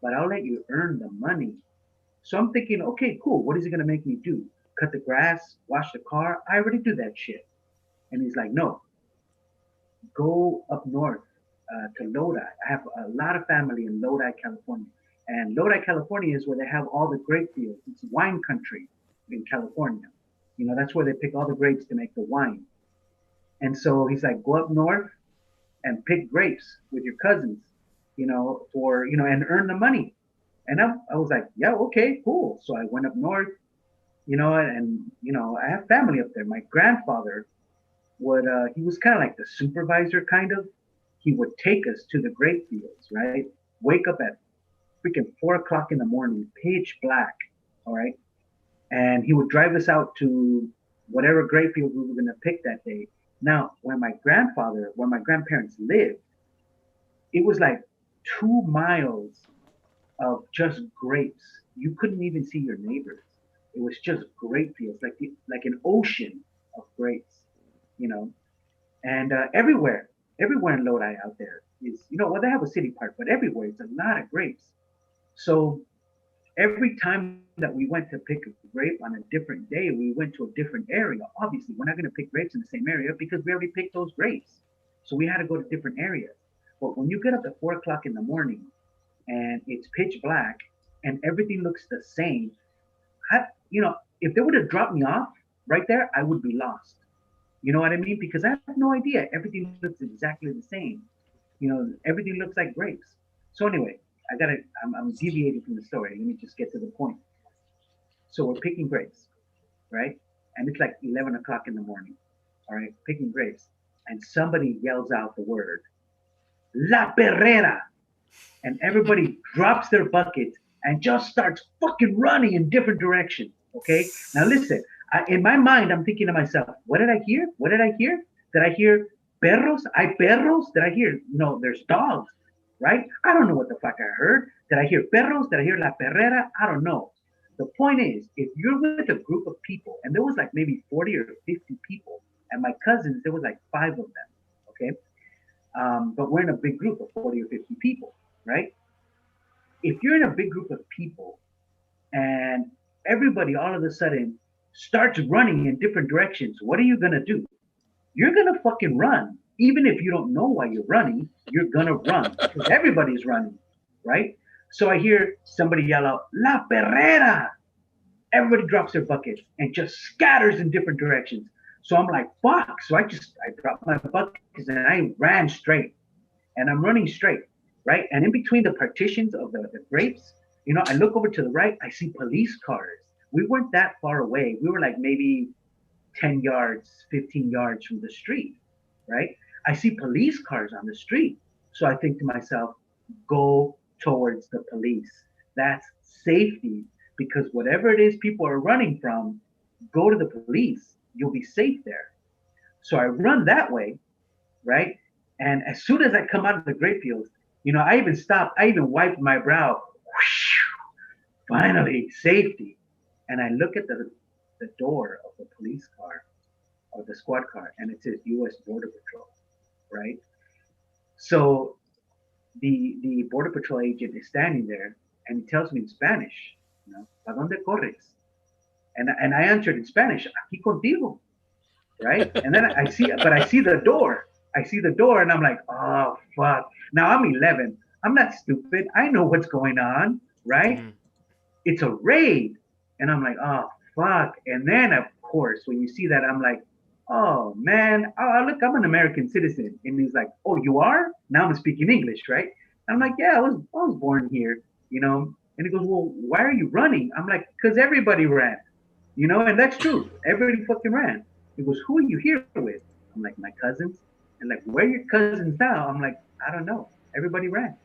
But I'll let you earn the money. So I'm thinking, okay, cool. What is he going to make me do? Cut the grass, wash the car? I already do that shit. And he's like, no. Go up north to Lodi. I have a lot of family in Lodi, California. And Lodi, California is where they have all the grape fields. It's wine country in California. You know, that's where they pick all the grapes to make the wine. And so he's like, go up north and pick grapes with your cousins, you know, and earn the money. And I was like, yeah, okay, cool. So I went up north, you know, and, you know, I have family up there. My grandfather he was kind of like the supervisor, kind of. He would take us to the grape fields, right? Wake up at freaking 4:00 in the morning, pitch black, all right? And he would drive us out to whatever grape field we were going to pick that day. Now, where my grandparents lived, it was like 2 miles of just grapes. You couldn't even see your neighbors. It was just grape fields, like an ocean of grapes. You know, and everywhere in Lodi out there is, you know, well, they have a city park, but everywhere it's a lot of grapes. So every time that we went to pick a grape on a different day, we went to a different area. Obviously, we're not going to pick grapes in the same area because we already picked those grapes. So we had to go to different areas. But when you get up at 4:00 in the morning and it's pitch black and everything looks the same, you know, if they would have dropped me off right there, I would be lost. You know what I mean? Because I have no idea. Everything looks exactly the same. You know, everything looks like grapes. So anyway, I'm deviating from the story. Let me just get to the point. So we're picking grapes, right? And it's like 11 o'clock in the morning, all right, picking grapes. And somebody yells out the word, La Perrera. And everybody drops their buckets and just starts fucking running in different directions. Okay. Now listen, in my mind, I'm thinking to myself, what did I hear? What did I hear? Did I hear perros? Hay perros? Did I hear? No, there's dogs, right? I don't know what the fuck I heard. Did I hear perros? Did I hear la perrera? I don't know. The point is, if you're with a group of people, and there was like maybe 40 or 50 people, and my cousins, there was like 5 of them, okay? But we're in a big group of 40 or 50 people, right? If you're in a big group of people and everybody all of a sudden starts running in different directions, what are you gonna do? You're gonna fucking run. Even if you don't know why you're running, you're gonna run because everybody's running, right? So I hear somebody yell out, La Perrera! Everybody drops their buckets and just scatters in different directions. So I'm like, fuck. So I dropped my buckets and I ran straight. And I'm running straight, right? And in between the partitions of the grapes, you know, I look over to the right, I see police cars. We weren't that far away. We were like maybe 10 yards, 15 yards from the street, right? I see police cars on the street. So I think to myself, go towards the police. That's safety because whatever it is people are running from, go to the police. You'll be safe there. So I run that way, right? And as soon as I come out of the grape fields, you know, I even stopped. I even wiped my brow. Finally, safety. And I look at the door of the police car or the squad car, and it says U.S. Border Patrol, right? So the Border Patrol agent is standing there, and he tells me in Spanish, you know, ¿Pa dónde corres? And I answered in Spanish, aquí contigo, right? And then I see the door. I see the door, and I'm like, oh fuck. Now I'm 11. I'm not stupid. I know what's going on, right? Mm-hmm. It's a raid, and I'm like, oh fuck. And then of course, when you see that, I'm like, oh man, oh look, I'm an American citizen. And he's like, oh, you are? Now I'm speaking English, right? And I'm like, yeah, I was born here, you know. And he goes, well, why are you running? I'm like, because everybody ran, you know, and that's true. Everybody fucking ran. He goes, who are you here with? I'm like, my cousins. And like, where are your cousins now? I'm like, I don't know. Everybody ran.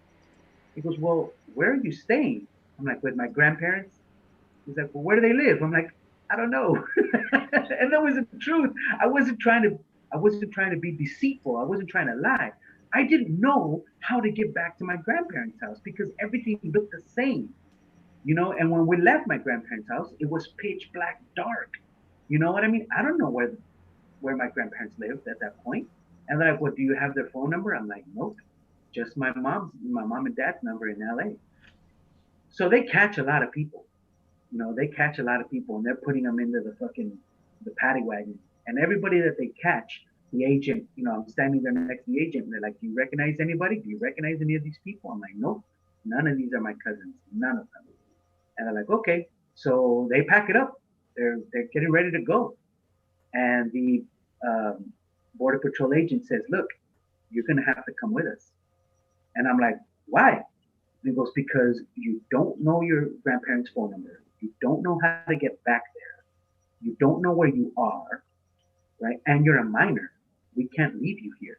He goes, well, where are you staying? I'm like, with my grandparents. He's like, well, where do they live? I'm like, I don't know. And that was the truth. I wasn't trying to be deceitful. I wasn't trying to lie. I didn't know how to get back to my grandparents' house because everything looked the same, you know. And when we left my grandparents' house, it was pitch black dark. You know what I mean? I don't know where my grandparents lived at that point. And they're like, well, do you have their phone number? I'm like, nope, just my mom and dad's number in LA. So they catch a lot of people. You know, they catch a lot of people and they're putting them into the paddy wagon. And everybody that they catch, the agent, you know, I'm standing there next to the agent and they're like, do you recognize anybody? Do you recognize any of these people? I'm like, nope, none of these are my cousins, none of them. And they're like, okay. So they pack it up. They're getting ready to go. And the Border Patrol agent says, look, you're going to have to come with us. And I'm like, why? And he goes, because you don't know your grandparents' phone number. You don't know how to get back there. You don't know where you are, right? And you're a minor. We can't leave you here.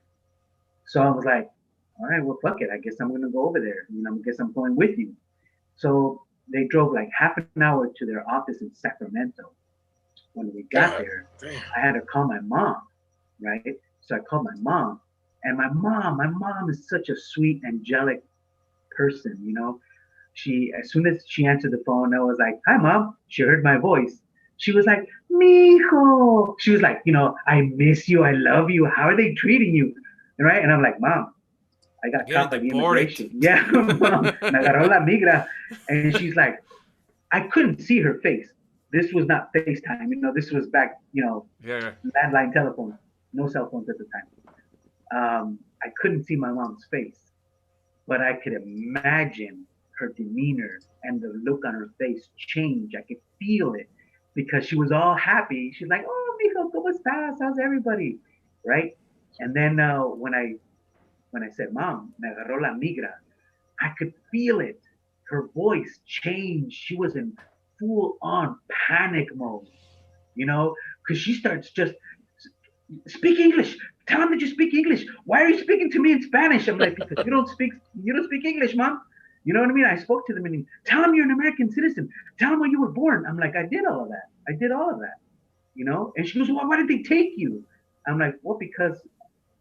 So I was like, all right, well, fuck it. I guess I'm going to go over there. You know, I guess I'm going with you. So they drove like half an hour to their office in Sacramento. When we got there, I had to call my mom, right? So I called my mom. And my mom is such a sweet, angelic person, you know. As soon as she answered the phone, I was like, hi, Mom. She heard my voice. She was like, mijo. She was like, you know, I miss you. I love you. How are they treating you? Right? And I'm like, Mom, I got caught by the immigration. Yeah, Mom. Me agarró la migra. And she's like, I couldn't see her face. This was not FaceTime. You know, this was back, you know, landline telephone. No cell phones at the time. I couldn't see my mom's face. But I could imagine her demeanor and the look on her face change. I could feel it because she was all happy. She's like, "Oh, mijo, cómo estás? How's everybody?" Right? And then when I said, "Mom, me agarró la migra," I could feel it. Her voice changed. She was in full on panic mode, because she starts just speak English. Tell him that you speak English. Why are you speaking to me in Spanish? I'm like, because you don't speak English, Mom. You know what I mean? I spoke to them and tell him you're an American citizen. Tell him when you were born. I'm like, I did all of that. And she goes, well, why did they take you? I'm like, well, because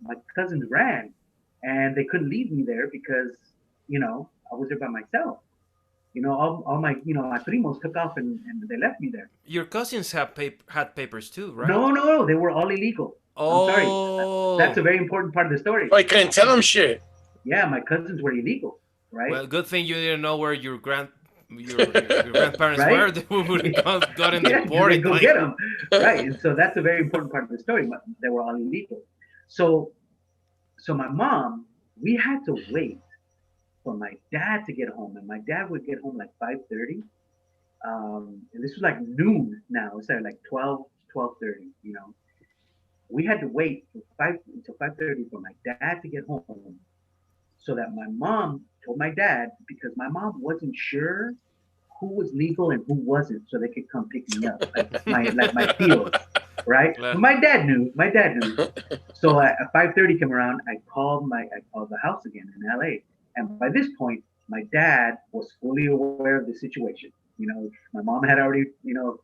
my cousins ran and they couldn't leave me there because, I was there by myself. All my primos took off and they left me there. Your cousins had papers too, right? No, they were all illegal. Oh. I'm sorry. That's a very important part of the story. I couldn't tell them shit. Yeah, my cousins were illegal, right? Well, good thing you didn't know where your grandparents were. They would have gotten deported. Go get them, right? And so that's a very important part of the story. They were all illegal. So my mom, we had to wait for my dad to get home, and my dad would get home like 5:30. And this was like noon now. It's like 12:30. We had to wait until 5:30 for my dad to get home, so that my mom told my dad, because my mom wasn't sure who was legal and who wasn't, so they could come pick me up, like my tios, right? But my dad knew. So at 5:30 came around, I called the house again in LA, and by this point, my dad was fully aware of the situation. My mom had already,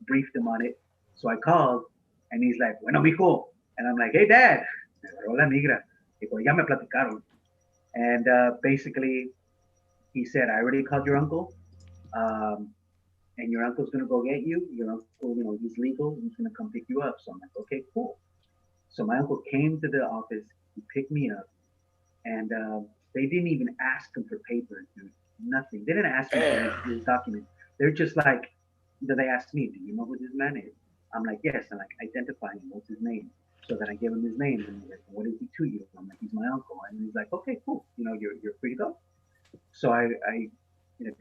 briefed him on it. So I called, and he's like, "Bueno, mijo," and I'm like, "Hey, Dad, me agarró la migra." Dijo, "Ya me platicaron." And basically, he said, "I already called your uncle, and your uncle's gonna go get you. Your uncle, he's legal. He's gonna come pick you up." So I'm like, "Okay, cool." So my uncle came to the office. He picked me up, and they didn't even ask him for papers, dude. Nothing. They didn't ask him for his documents. They're just like, they asked me, "Do you know who this man is?" I'm like, "Yes." I'm like, "Identify him. What's his name?" So then I gave him his name, and he's like, "What is he to you?" I'm like, "He's my uncle." And he's like, "Okay, cool. You're free to go." So I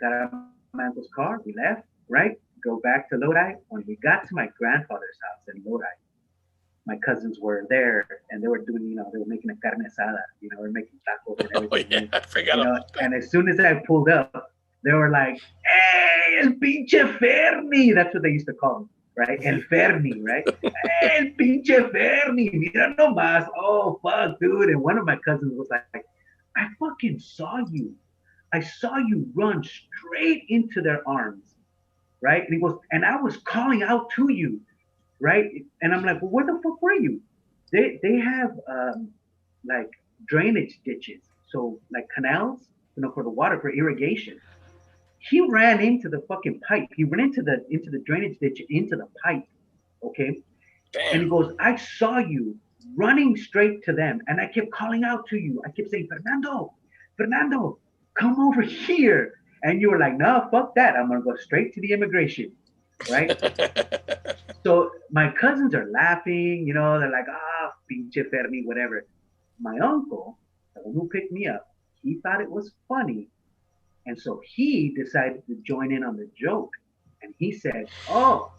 got out of my uncle's car. We left, right? Go back to Lodi. When we got to my grandfather's house in Lodi, my cousins were there, and they were doing, they were making a carne asada. They were making tacos and everything. I forgot about that. And as soon as I pulled up, they were like, "Hey, el pinche Ferni." That's what they used to call him, right? El Ferni, right? "Hey, el pinche Ferni. Mira nomás." Oh, fuck, dude. And one of my cousins was like, "I fucking saw you. I saw you run straight into their arms," right? And he goes, "And I was calling out to you," right? And I'm like, "Well, where the fuck were you?" They have like drainage ditches, so like canals, for the water, for irrigation. He ran into the fucking pipe. He ran into the drainage ditch, into the pipe, okay? Damn. And he goes, "I saw you running straight to them, and I kept calling out to you. I kept saying, Fernando, come over here." And you were like, "No, fuck that. I'm gonna go straight to the immigration," right? So my cousins are laughing, they're like, pinche Fermi, whatever. My uncle, the one who picked me up, he thought it was funny. And so he decided to join in on the joke. And he said, "Oh,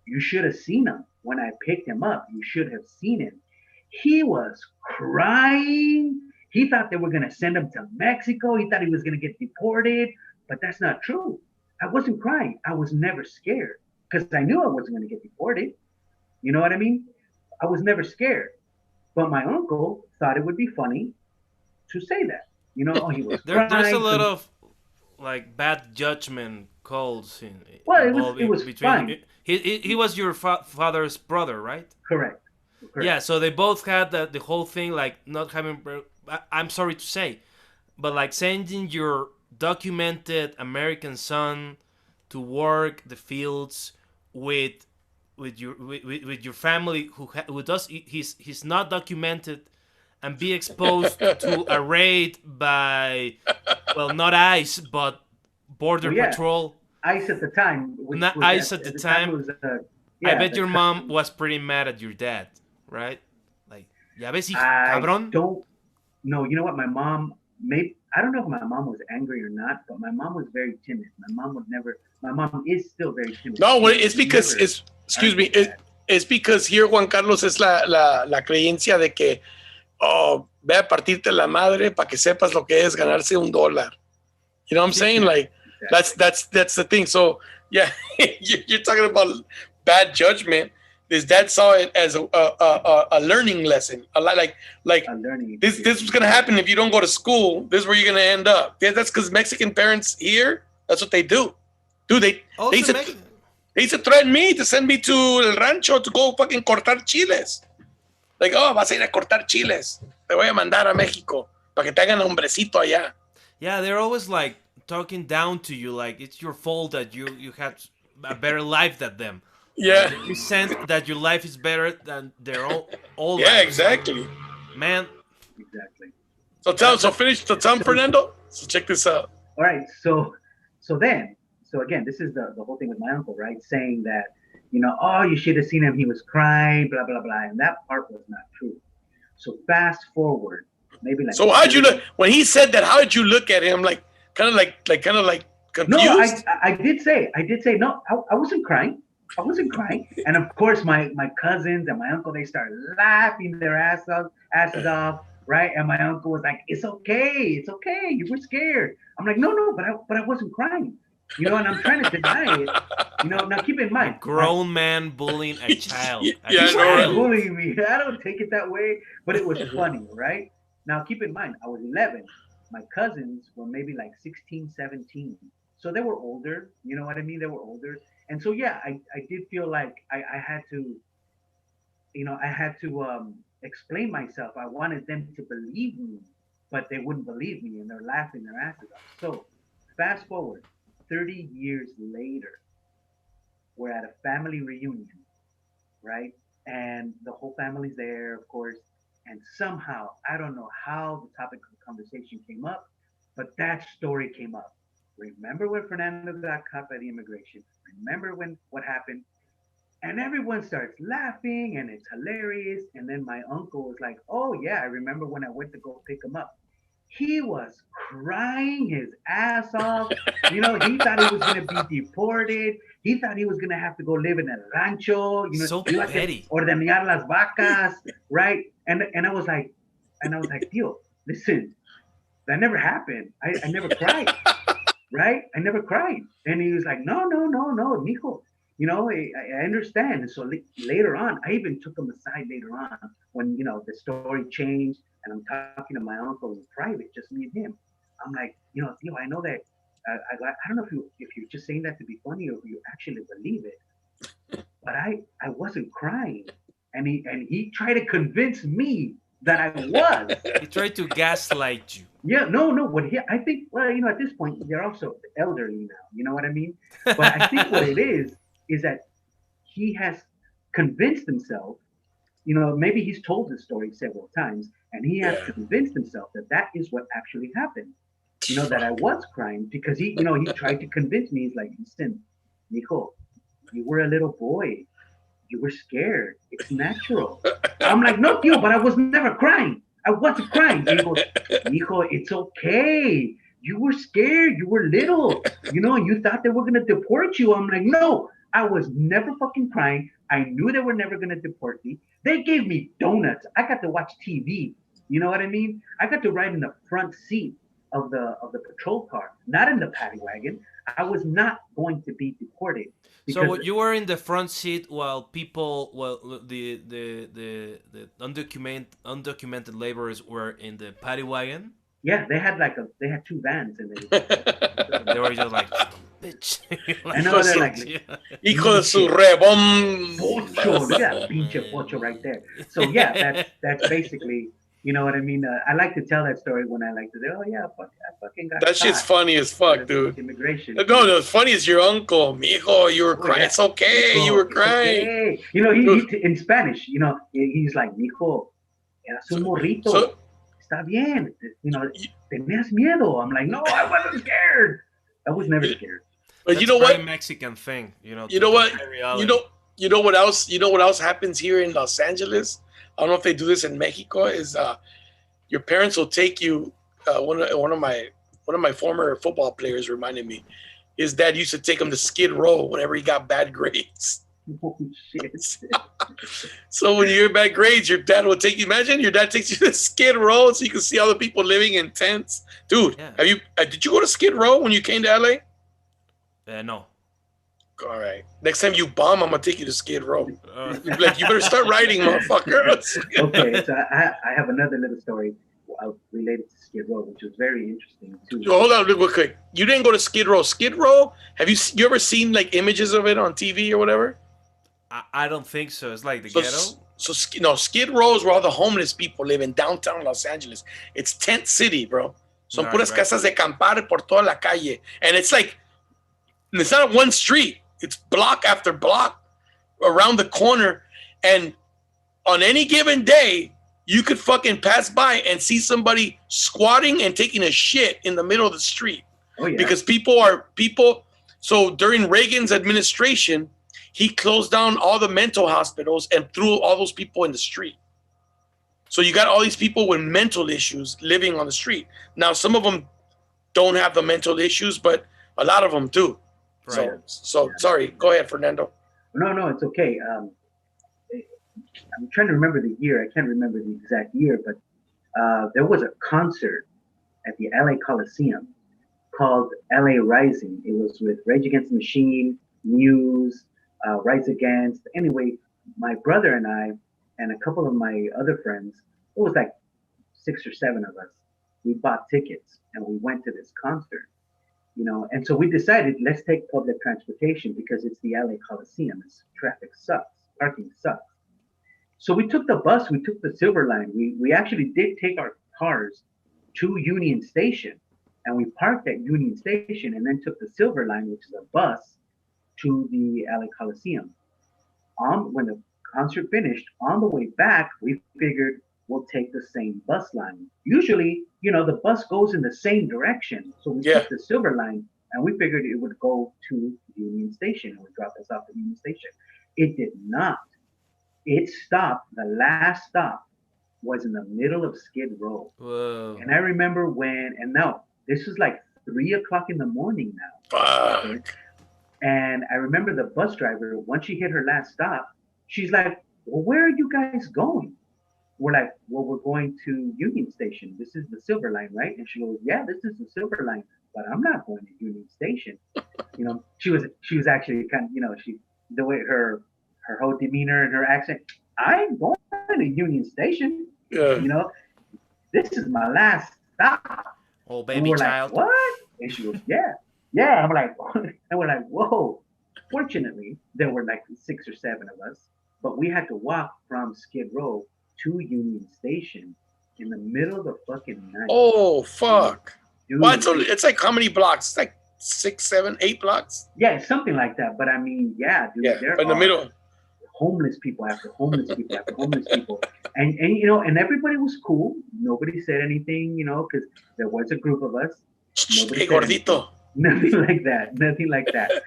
you should have seen him. When I picked him up, you should have seen him. He was crying. He thought they were going to send him to Mexico. He thought he was going to get deported. But that's not true. I wasn't crying. I was never scared because I knew I wasn't going to get deported. You know what I mean? I was never scared. But my uncle thought it would be funny to say that. He was crying. There's a lot of like bad judgment calls in. Well, it was between. fine. He was your father's brother, right? Correct. Yeah, so they both had the whole thing, like not having. I'm sorry to say, but like sending your documented American son to work the fields with your family who does he's not documented, and be exposed to a raid by, well, not ICE but Border Patrol. ICE at the time. Not ICE at the time. Was, I bet your mom was pretty mad at your dad, right? Like, ya ves, cabrón. No, you know what? My mom maybe I don't know if my mom was angry or not, but my mom was very timid. My mom is still very timid. No, it's because excuse me, es because here Juan Carlos es la creencia de que ve a partirte la madre para que sepas lo que es ganarse $1. You know what I'm saying? Like that's the thing. So yeah, you're talking about bad judgment. His dad saw it as a learning lesson. A learning this was gonna happen if you don't go to school. This is where you're gonna end up. Yeah, that's because Mexican parents here, that's what they do. Dude, they used to threaten me to send me to El Rancho to go fucking cortar chiles. Like, vas a ir a cortar chiles. Te voy a mandar a México para que te hagan hombrecito allá. Yeah, they're always like talking down to you, like it's your fault that you had a better life than them. Yeah. They resent that your life is better than their own life. Yeah, exactly. Man. Exactly. So tell him, Fernando. So check this out. All right. So again, this is the whole thing with my uncle, right? Saying that, you should have seen him. He was crying, blah, blah, blah. And that part was not true. So fast forward, maybe like. So how'd you look when he said that? How did you look at him? Like kind of like confused? No, I did say no. I wasn't crying. And of course, my cousins and my uncle, they started laughing their asses off, right? And my uncle was like, "It's okay. You were scared." I'm like, "No, but I wasn't crying." And I'm trying to deny it. Now keep in mind, a grown man bullying a child. Bullying me. I don't take it that way, but it was funny, right? Now keep in mind, I was 11. My cousins were maybe like 16, 17. So they were older. You know what I mean? They were older. And so, yeah, I did feel like I had to, explain myself. I wanted them to believe me, but they wouldn't believe me, and they're laughing their asses off. So fast forward, 30 years later, we're at a family reunion, right? And the whole family's there, of course. And somehow, I don't know how the topic of conversation came up, but that story came up. Remember when Fernando got caught by the immigration? Remember what happened? And everyone starts laughing and it's hilarious. And then my uncle was like, "Oh yeah, I remember when I went to go pick him up." He was crying his ass off. He thought he was going to be deported. He thought he was going to have to go live in a rancho. So petty. Ordeñar las vacas, right? And I was like, "Tío, listen, that never happened. I never cried." Right? I never cried. And he was like, no, mijo. I understand. And so later on, I even took him aside later on when, the story changed and I'm talking to my uncle in private, just me and him. I'm like, Theo, I know that, I don't know if you're just saying that to be funny or if you actually believe it, but I wasn't crying. And he tried to convince me that I was. He tried to gaslight you. Yeah, no. I think, at this point, they're also elderly now. You know what I mean? But I think what it is that he has convinced himself, maybe he's told this story several times, and he has convinced himself that is what actually happened. That I was crying because he tried to convince me. He's like, "Listen, mijo, you were a little boy. You were scared. It's natural." I'm like, "No, tío, but I was never crying. I wasn't crying." And he goes, "Mijo, it's okay. You were scared. You were little. You thought they were going to deport you." I'm like, "No, I was never fucking crying. I knew they were never going to deport me. They gave me donuts. I got to watch TV. You know what I mean? I got to ride in the front seat of the patrol car, not in the paddy wagon. I was not going to be deported." So you were in the front seat while the undocumented laborers were in the paddy wagon? Yeah, they had two vans and they were just like, "Bitch." I know, they're like, "Hijo de su rebón." Pocho, look at that pinche pocho right there. So yeah, that's basically, you know what I mean? I like to tell that story when I like to say, "Oh yeah, I fucking got that shit's funny as fuck, dude." Immigration. No, it's funny as your uncle. "Mijo, you were crying. It's okay. Mijo, you were crying." Okay. He in Spanish, he's like, "Mijo, eras un morrito. Está bien. Tenías miedo." I'm like, "No, I wasn't scared. I was never scared." But you know what? Mexican thing, You know what? You know what else? You know what else happens here in Los Angeles? I don't know if they do this in Mexico. Is your parents will take you one of my former football players reminded me. His dad used to take him to Skid Row whenever he got bad grades. Oh shit! So when you get bad grades, your dad will take you. Imagine your dad takes you to Skid Row so you can see all the people living in tents. Dude, have you? Did you go to Skid Row when you came to LA? No. All right. Next time you bomb, I'm gonna take you to Skid Row. Like you better start writing, motherfucker. Okay, so I have another little story related to Skid Row, which was very interesting too. Hold on, real quick. You didn't go to Skid Row. Skid Row? Have you ever seen like images of it on TV or whatever? I don't think so. It's like the ghetto. No, Skid Row is where all the homeless people live in downtown Los Angeles. It's tent city, bro. Son puras casas de acampar por toda la calle, and it's like it's not one street. It's block after block around the corner, and on any given day, you could fucking pass by and see somebody squatting and taking a shit in the middle of the street. Oh, yeah. Because people. So during Reagan's administration, he closed down all the mental hospitals and threw all those people in the street. So you got all these people with mental issues living on the street. Now, some of them don't have the mental issues, but a lot of them do. Right. So sorry. Go ahead, Fernando. No, it's okay. I'm trying to remember the year. I can't remember the exact year, but there was a concert at the LA Coliseum called LA Rising. It was with Rage Against the Machine, Muse, Rise Against. Anyway, my brother and I and a couple of my other friends, it was like 6 or 7 of us, we bought tickets and we went to this concert. And so we decided, let's take public transportation because it's the LA Coliseum. Traffic sucks. Parking sucks. So we took the bus. We took the Silver Line. We actually did take our cars to Union Station, and we parked at Union Station and then took the Silver Line, which is a bus, to the LA Coliseum. When the concert finished, on the way back, we figured we'll take the same bus line. Usually, the bus goes in the same direction. So we took the Silver Line, and we figured it would go to Union Station and would drop us off at Union Station. It did not. It stopped. The last stop was in the middle of Skid Row. Whoa. And I remember this was like 3 o'clock in the morning now. Fuck. And I remember the bus driver, once she hit her last stop, she's like, well, where are you guys going? We're like, well, we're going to Union Station. This is the Silver Line, right? And she goes, yeah, this is the Silver Line, but I'm not going to Union Station. She was actually kind of, the way her whole demeanor and her accent, I ain't going to Union Station. Yeah. This is my last stop. Oh, baby child. Like, what? And she goes, yeah. I'm like, and we're like, whoa. Fortunately, there were like 6 or 7 of us, but we had to walk from Skid Row to Union Station in the middle of the fucking night. Oh, fuck. Dude, well, it's like how many blocks? It's like 6, 7, 8 blocks? Yeah, something like that. But I mean, yeah, dude. Yeah, but in the middle. Homeless people after homeless people after homeless people. And everybody was cool. Nobody said anything, because there was a group of us. Hey, gordito. Nothing like that.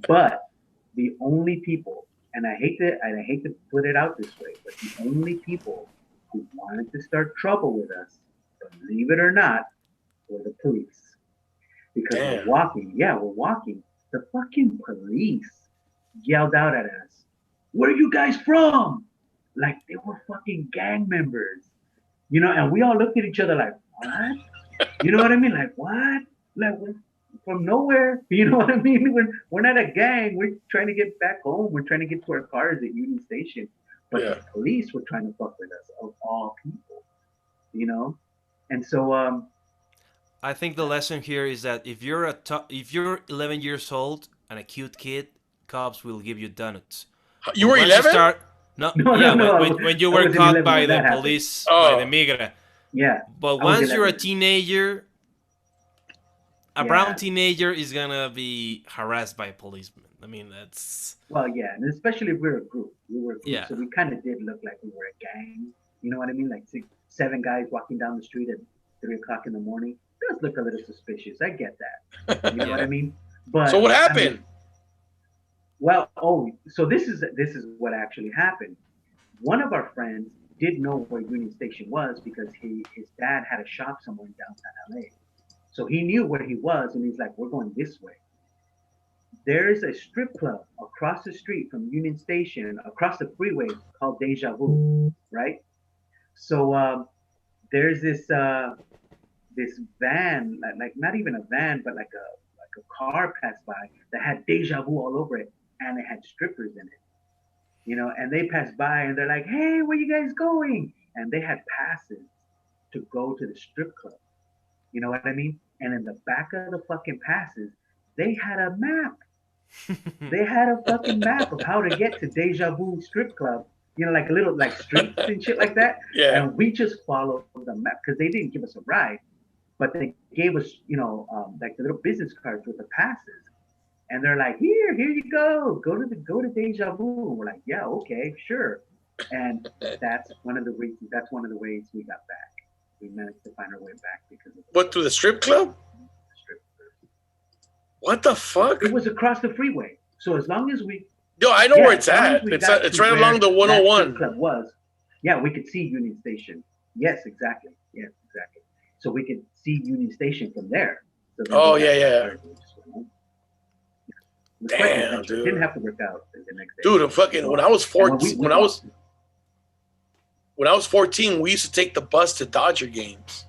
But the only people, and I hate to put it out this way, but the only people who wanted to start trouble with us, believe it or not, were the police. Because we're walking. The fucking police yelled out at us, where are you guys from? Like they were fucking gang members. And we all looked at each other like, what? You know what I mean? Like, what? Like, we're from nowhere. You know what I mean? We're not a gang. We're trying to get back home. We're trying to get to our cars at Union Station. But the police were trying to fuck with us, of all people. And so I think the lesson here is that if you're 11 years old and a cute kid, cops will give you donuts. You were 11? No. When you were caught by the police, by the migra. Yeah. But once you're a teenager, a brown teenager is gonna be harassed by policemen. I mean, that's... Well, yeah, and especially if we're a group. So we kind of did look like we were a gang. You know what I mean? Like 6, 7 guys walking down the street at 3 o'clock in the morning. It does look a little suspicious. I get that. You know what I mean? But so what happened? So this is what actually happened. One of our friends, did know where Union Station was because his dad had a shop somewhere in downtown LA. So he knew where he was, and he's like, "We're going this way." There's a strip club across the street from Union Station, across the freeway, called Deja Vu, right? So there's this van, like not even a van, but like a car passed by that had Deja Vu all over it, and it had strippers in it, and they passed by and they're like, "Hey, where you guys going?" And they had passes to go to the strip club. You know what I mean? And in the back of the fucking passes, they had a map. They had a fucking map of how to get to Deja Vu strip club. Like a little like streets and shit like that. Yeah. And we just followed the map because they didn't give us a ride, but they gave us, like the little business cards with the passes. And they're like, here you go to Deja Vu. And we're like, yeah, okay, sure. And that's one of the ways we got back. We managed to find our way back because of what, through the strip club? What the fuck? It was across the freeway. So as long as we I know where it's at. It's right along the 101. That club was. Yeah, we could see Union Station. Yes, exactly. So we could see Union Station from there. So yeah. Damn, dude. Didn't have to work out the next day. Dude, when I was 14, when I was 14, we used to take the bus to Dodger games.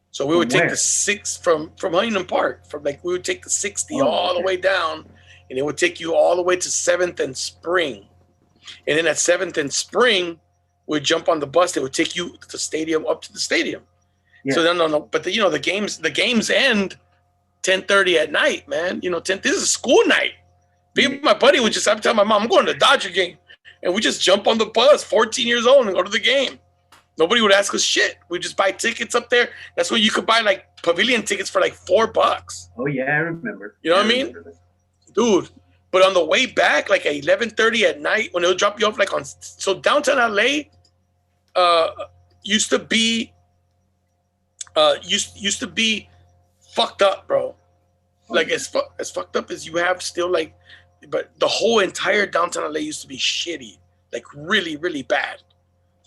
So we would take the 6 from Huntington Park. We would take the 60 all the way down, and it would take you all the way to 7th and Spring. And then at 7th and Spring, we'd jump on the bus that would take you to the stadium, up to the stadium. Yeah. So no. But the games end 10:30 at night, man. This is school night. My buddy would I'm telling my mom, I'm going to the Dodger game. And we just jump on the bus, 14 years old, and go to the game. Nobody would ask us shit. We just buy tickets up there. That's where you could buy like pavilion tickets for like $4. Oh yeah, I remember. You know what I mean? Dude. But on the way back, like at 11:30 at night, when they'll drop you off so downtown LA used to be fucked up, bro. Like as fucked up as you have still, like, but the whole entire downtown LA used to be shitty, like really, really bad,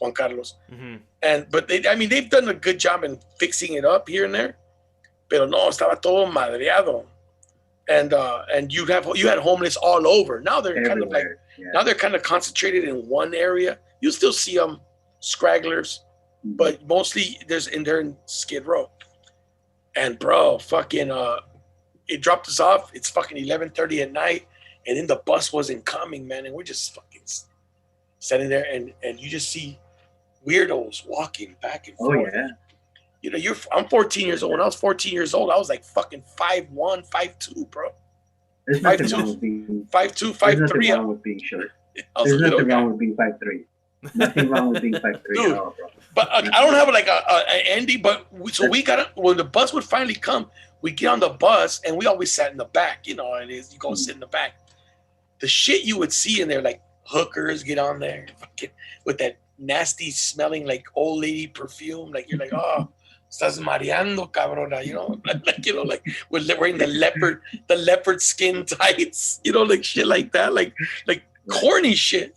Juan Carlos. Mm-hmm. But they've done a good job in fixing it up here and there. Pero no, estaba todo madreado. And you had homeless all over. Now they're everywhere. Now they're kind of concentrated in one area. You still see them, scragglers, but mostly they're in Skid Row. And bro, fucking it dropped us off. It's fucking 11:30 at night, and then the bus wasn't coming, man. And we're just fucking sitting there, and you just see weirdos walking back and forth. Oh yeah. I'm 14 years old. When I was 14 years old, I was like fucking 5'1", 5'2", bro. There's nothing wrong with being 5'2", 5'3". There's nothing wrong with being short. There's nothing wrong with being 5'3". Nothing wrong with being 5'3" at all, bro. But I don't have like a Andy. But we got when the bus would finally come, we get on the bus and we always sat in the back. You go sit in the back. The shit you would see in there, like hookers get on there, fucking with that nasty smelling like old lady perfume. Like you're like, oh, estás mareando, cabrona. Like wearing the leopard skin tights. Like shit like that. Like corny shit.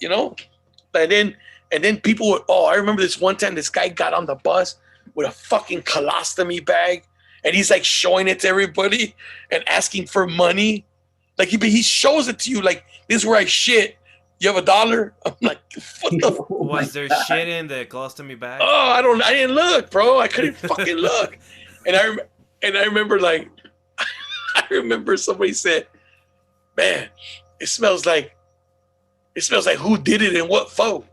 And then people would, I remember this one time this guy got on the bus with a fucking colostomy bag and he's like showing it to everybody and asking for money. Like he shows it to you like, this is where I shit. You have $1? I'm like, what the Was there shit in the colostomy bag? Oh, I didn't look, bro. I couldn't fucking look. And I remember like, I remember somebody said, man, it smells like who did it and what for.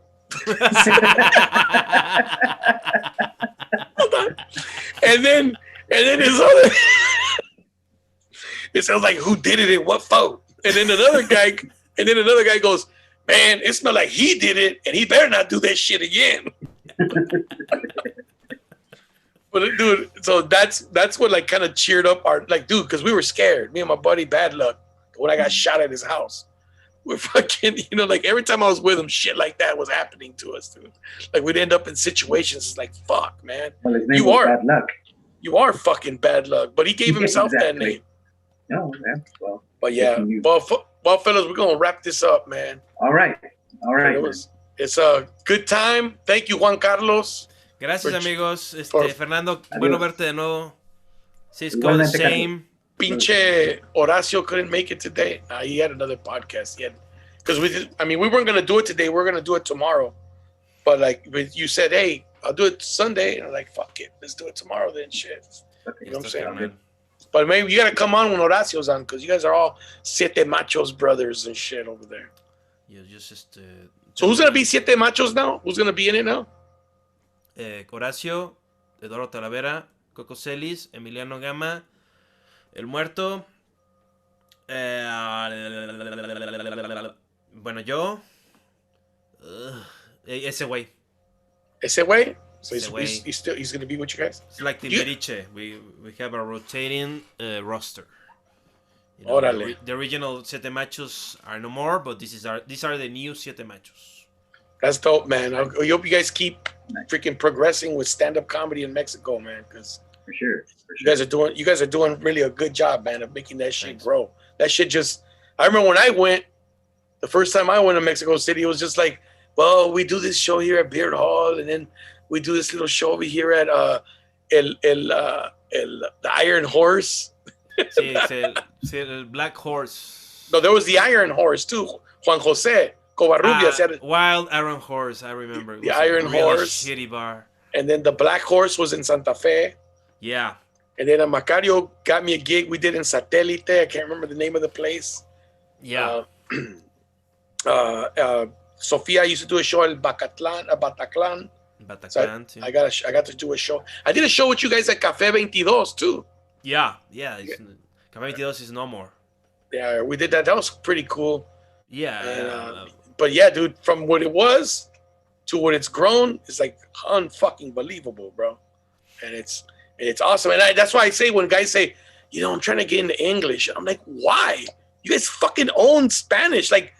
and then his other it sounds like who did it and what for. And then another guy goes, man, it smells like he did it and he better not do that shit again. But dude, so that's what like kind of cheered up our dude, because we were scared. Me and my buddy Bad Luck when I got shot at his house. We're fucking, like every time I was with him, shit like that was happening to us, dude. Like we'd end up in situations like, fuck, man. Well, his name was Bad Luck. You are fucking Bad Luck, but he gave himself that name. No, man. Well, but yeah, well, fellas, we're gonna wrap this up, man. All right. It It's a good time. Thank you, Juan Carlos. Gracias, amigos. Fernando, adiós. Bueno verte de nuevo. Cisco, Igualmente, the same. Pinche Horacio couldn't make it today. He had another podcast. Because we weren't going to do it today. We're going to do it tomorrow. But like you said, hey, I'll do it Sunday. And I'm like, fuck it. Let's do it tomorrow then. Shit. You know what I'm saying? But maybe you got to come on when Horacio's on, because you guys are all Siete Machos brothers and shit over there. Yeah, just So who's going to be Siete Machos now? Who's going to be in it now? Horacio, Eduardo Talavera, Coco Celis, Emiliano Gama, El Muerto. Bueno, yo. Ese güey. Ese güey? So he's going to be with you guys? It's like Timbiriche. We have a rotating roster. You know, the original Siete Machos are no more, but these are the new Siete Machos. That's dope, man. I hope you guys keep freaking progressing with stand-up comedy in Mexico, man. Because for sure. You guys are doing really a good job, man, of making that shit grow. That shit I remember when I went, the first time I went to Mexico City, it was just like, well, we do this show here at Beard Hall, and then we do this little show over here at the Iron Horse. el Black Horse. No, there was the Iron Horse too. Juan Jose Covarrubias. Wild Iron Horse, I remember. The Iron Horse. Shitty bar. And then the Black Horse was in Santa Fe. Yeah. And then Macario got me a gig we did in Satélite. I can't remember the name of the place. Yeah. Sofia used to do a show at Bataclan. So I got to do a show. I did a show with you guys at Café 22 too. Yeah. Café 22 is no more. Yeah, we did that. That was pretty cool. Yeah. But yeah, dude, from what it was to what it's grown, it's like unfucking believable, bro. And it's awesome. And that's why I say when guys say, I'm trying to get into English, I'm like, why? You guys fucking own Spanish. Like,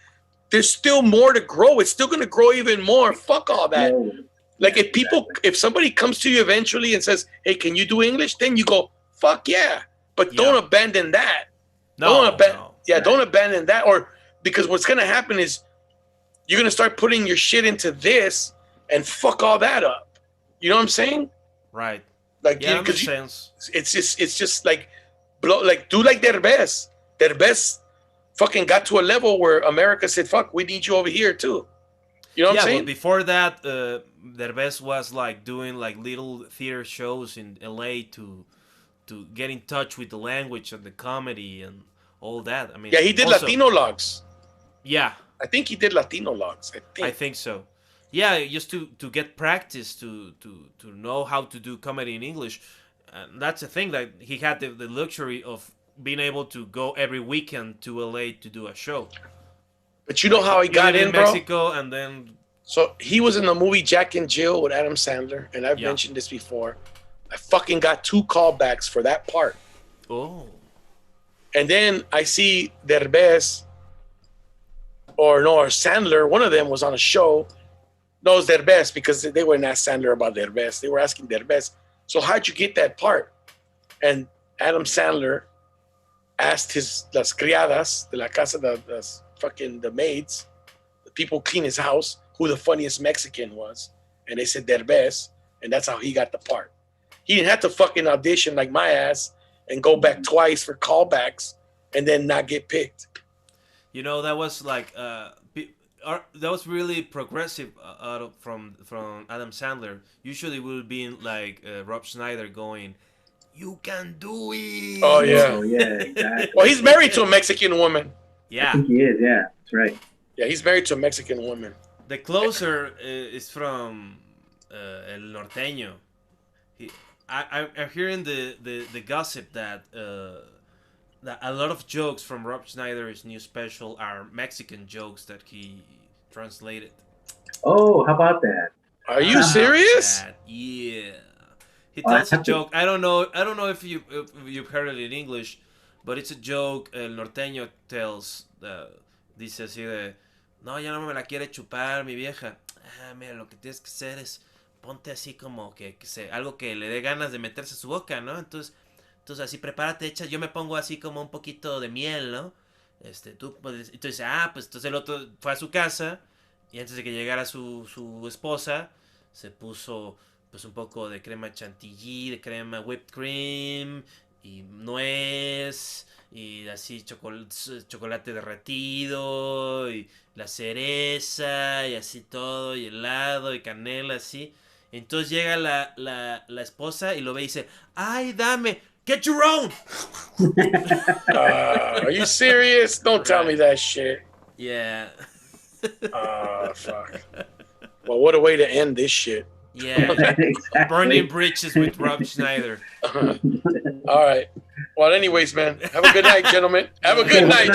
there's still more to grow. It's still going to grow even more. Fuck all that. Like, if somebody comes to you eventually and says, hey, can you do English? Then you go, fuck yeah. But don't abandon that. Don't abandon that. Or because what's going to happen is you're going to start putting your shit into this and fuck all that up. You know what I'm saying? Right. Like, yeah, that makes sense. It's just like, do like Derbez. Derbez fucking got to a level where America said, fuck, we need you over here too. You know what I'm saying? But before that, Derbez was like doing like little theater shows in LA to get in touch with the language and the comedy and all that. I mean, he did also, Latino logs. Yeah. I think he did Latino logs. I think so. Yeah, just to get practice, to know how to do comedy in English. And that's the thing, that he had the luxury of being able to go every weekend to LA to do a show. But you know how he got in, bro? Mexico, and then... So he was in the movie Jack and Jill with Adam Sandler, and I've mentioned this before. I fucking got 2 callbacks for that part. Oh. And then I see Derbez, or Sandler, one of them was on a show. No, it was Derbez, because they wouldn't ask Sandler about Derbez. They were asking Derbez, so how'd you get that part? And Adam Sandler asked las criadas de la casa, the maids, the people clean his house, who the funniest Mexican was. And they said Derbez, and that's how he got the part. He didn't have to fucking audition like my ass and go back twice for callbacks and then not get picked. That was like that was really progressive from Adam Sandler. Usually we would be like Rob Schneider going, "You can do it." Oh yeah, exactly. Well, he's married to a Mexican woman. Yeah, I think he is. Yeah, that's right. Yeah, he's married to a Mexican woman. The closer is from El Norteño. I'm hearing the gossip that a lot of jokes from Rob Schneider's new special are Mexican jokes that he translated. Oh, how about that? Are you serious? Yeah. He tells a joke. I don't know if you've heard it in English, but it's a joke El Norteño tells. Dice así de, no, ya no me la quiere chupar mi vieja. Mira, lo que tienes que hacer es ponte así como que algo que le dé ganas de meterse a su boca, ¿no? Entonces así prepárate, yo me pongo así como un poquito de miel, ¿no? Tú puedes, entonces, pues entonces el otro fue a su casa Y antes de que llegara su esposa, se puso pues un poco de crema chantilly, de crema whipped cream y nuez y así chocolate derretido y la cereza y así todo y helado y canela así. Entonces llega la esposa y lo ve y dice, ¡ay, dame! ¡Get your own! Are you serious? Don't tell me that shit. Yeah. Fuck. Well, what a way to end this shit. Yeah. Exactly. Burning bridges with Rob Schneider. All right. Well, anyways, man, have a good night, gentlemen. Have a good night.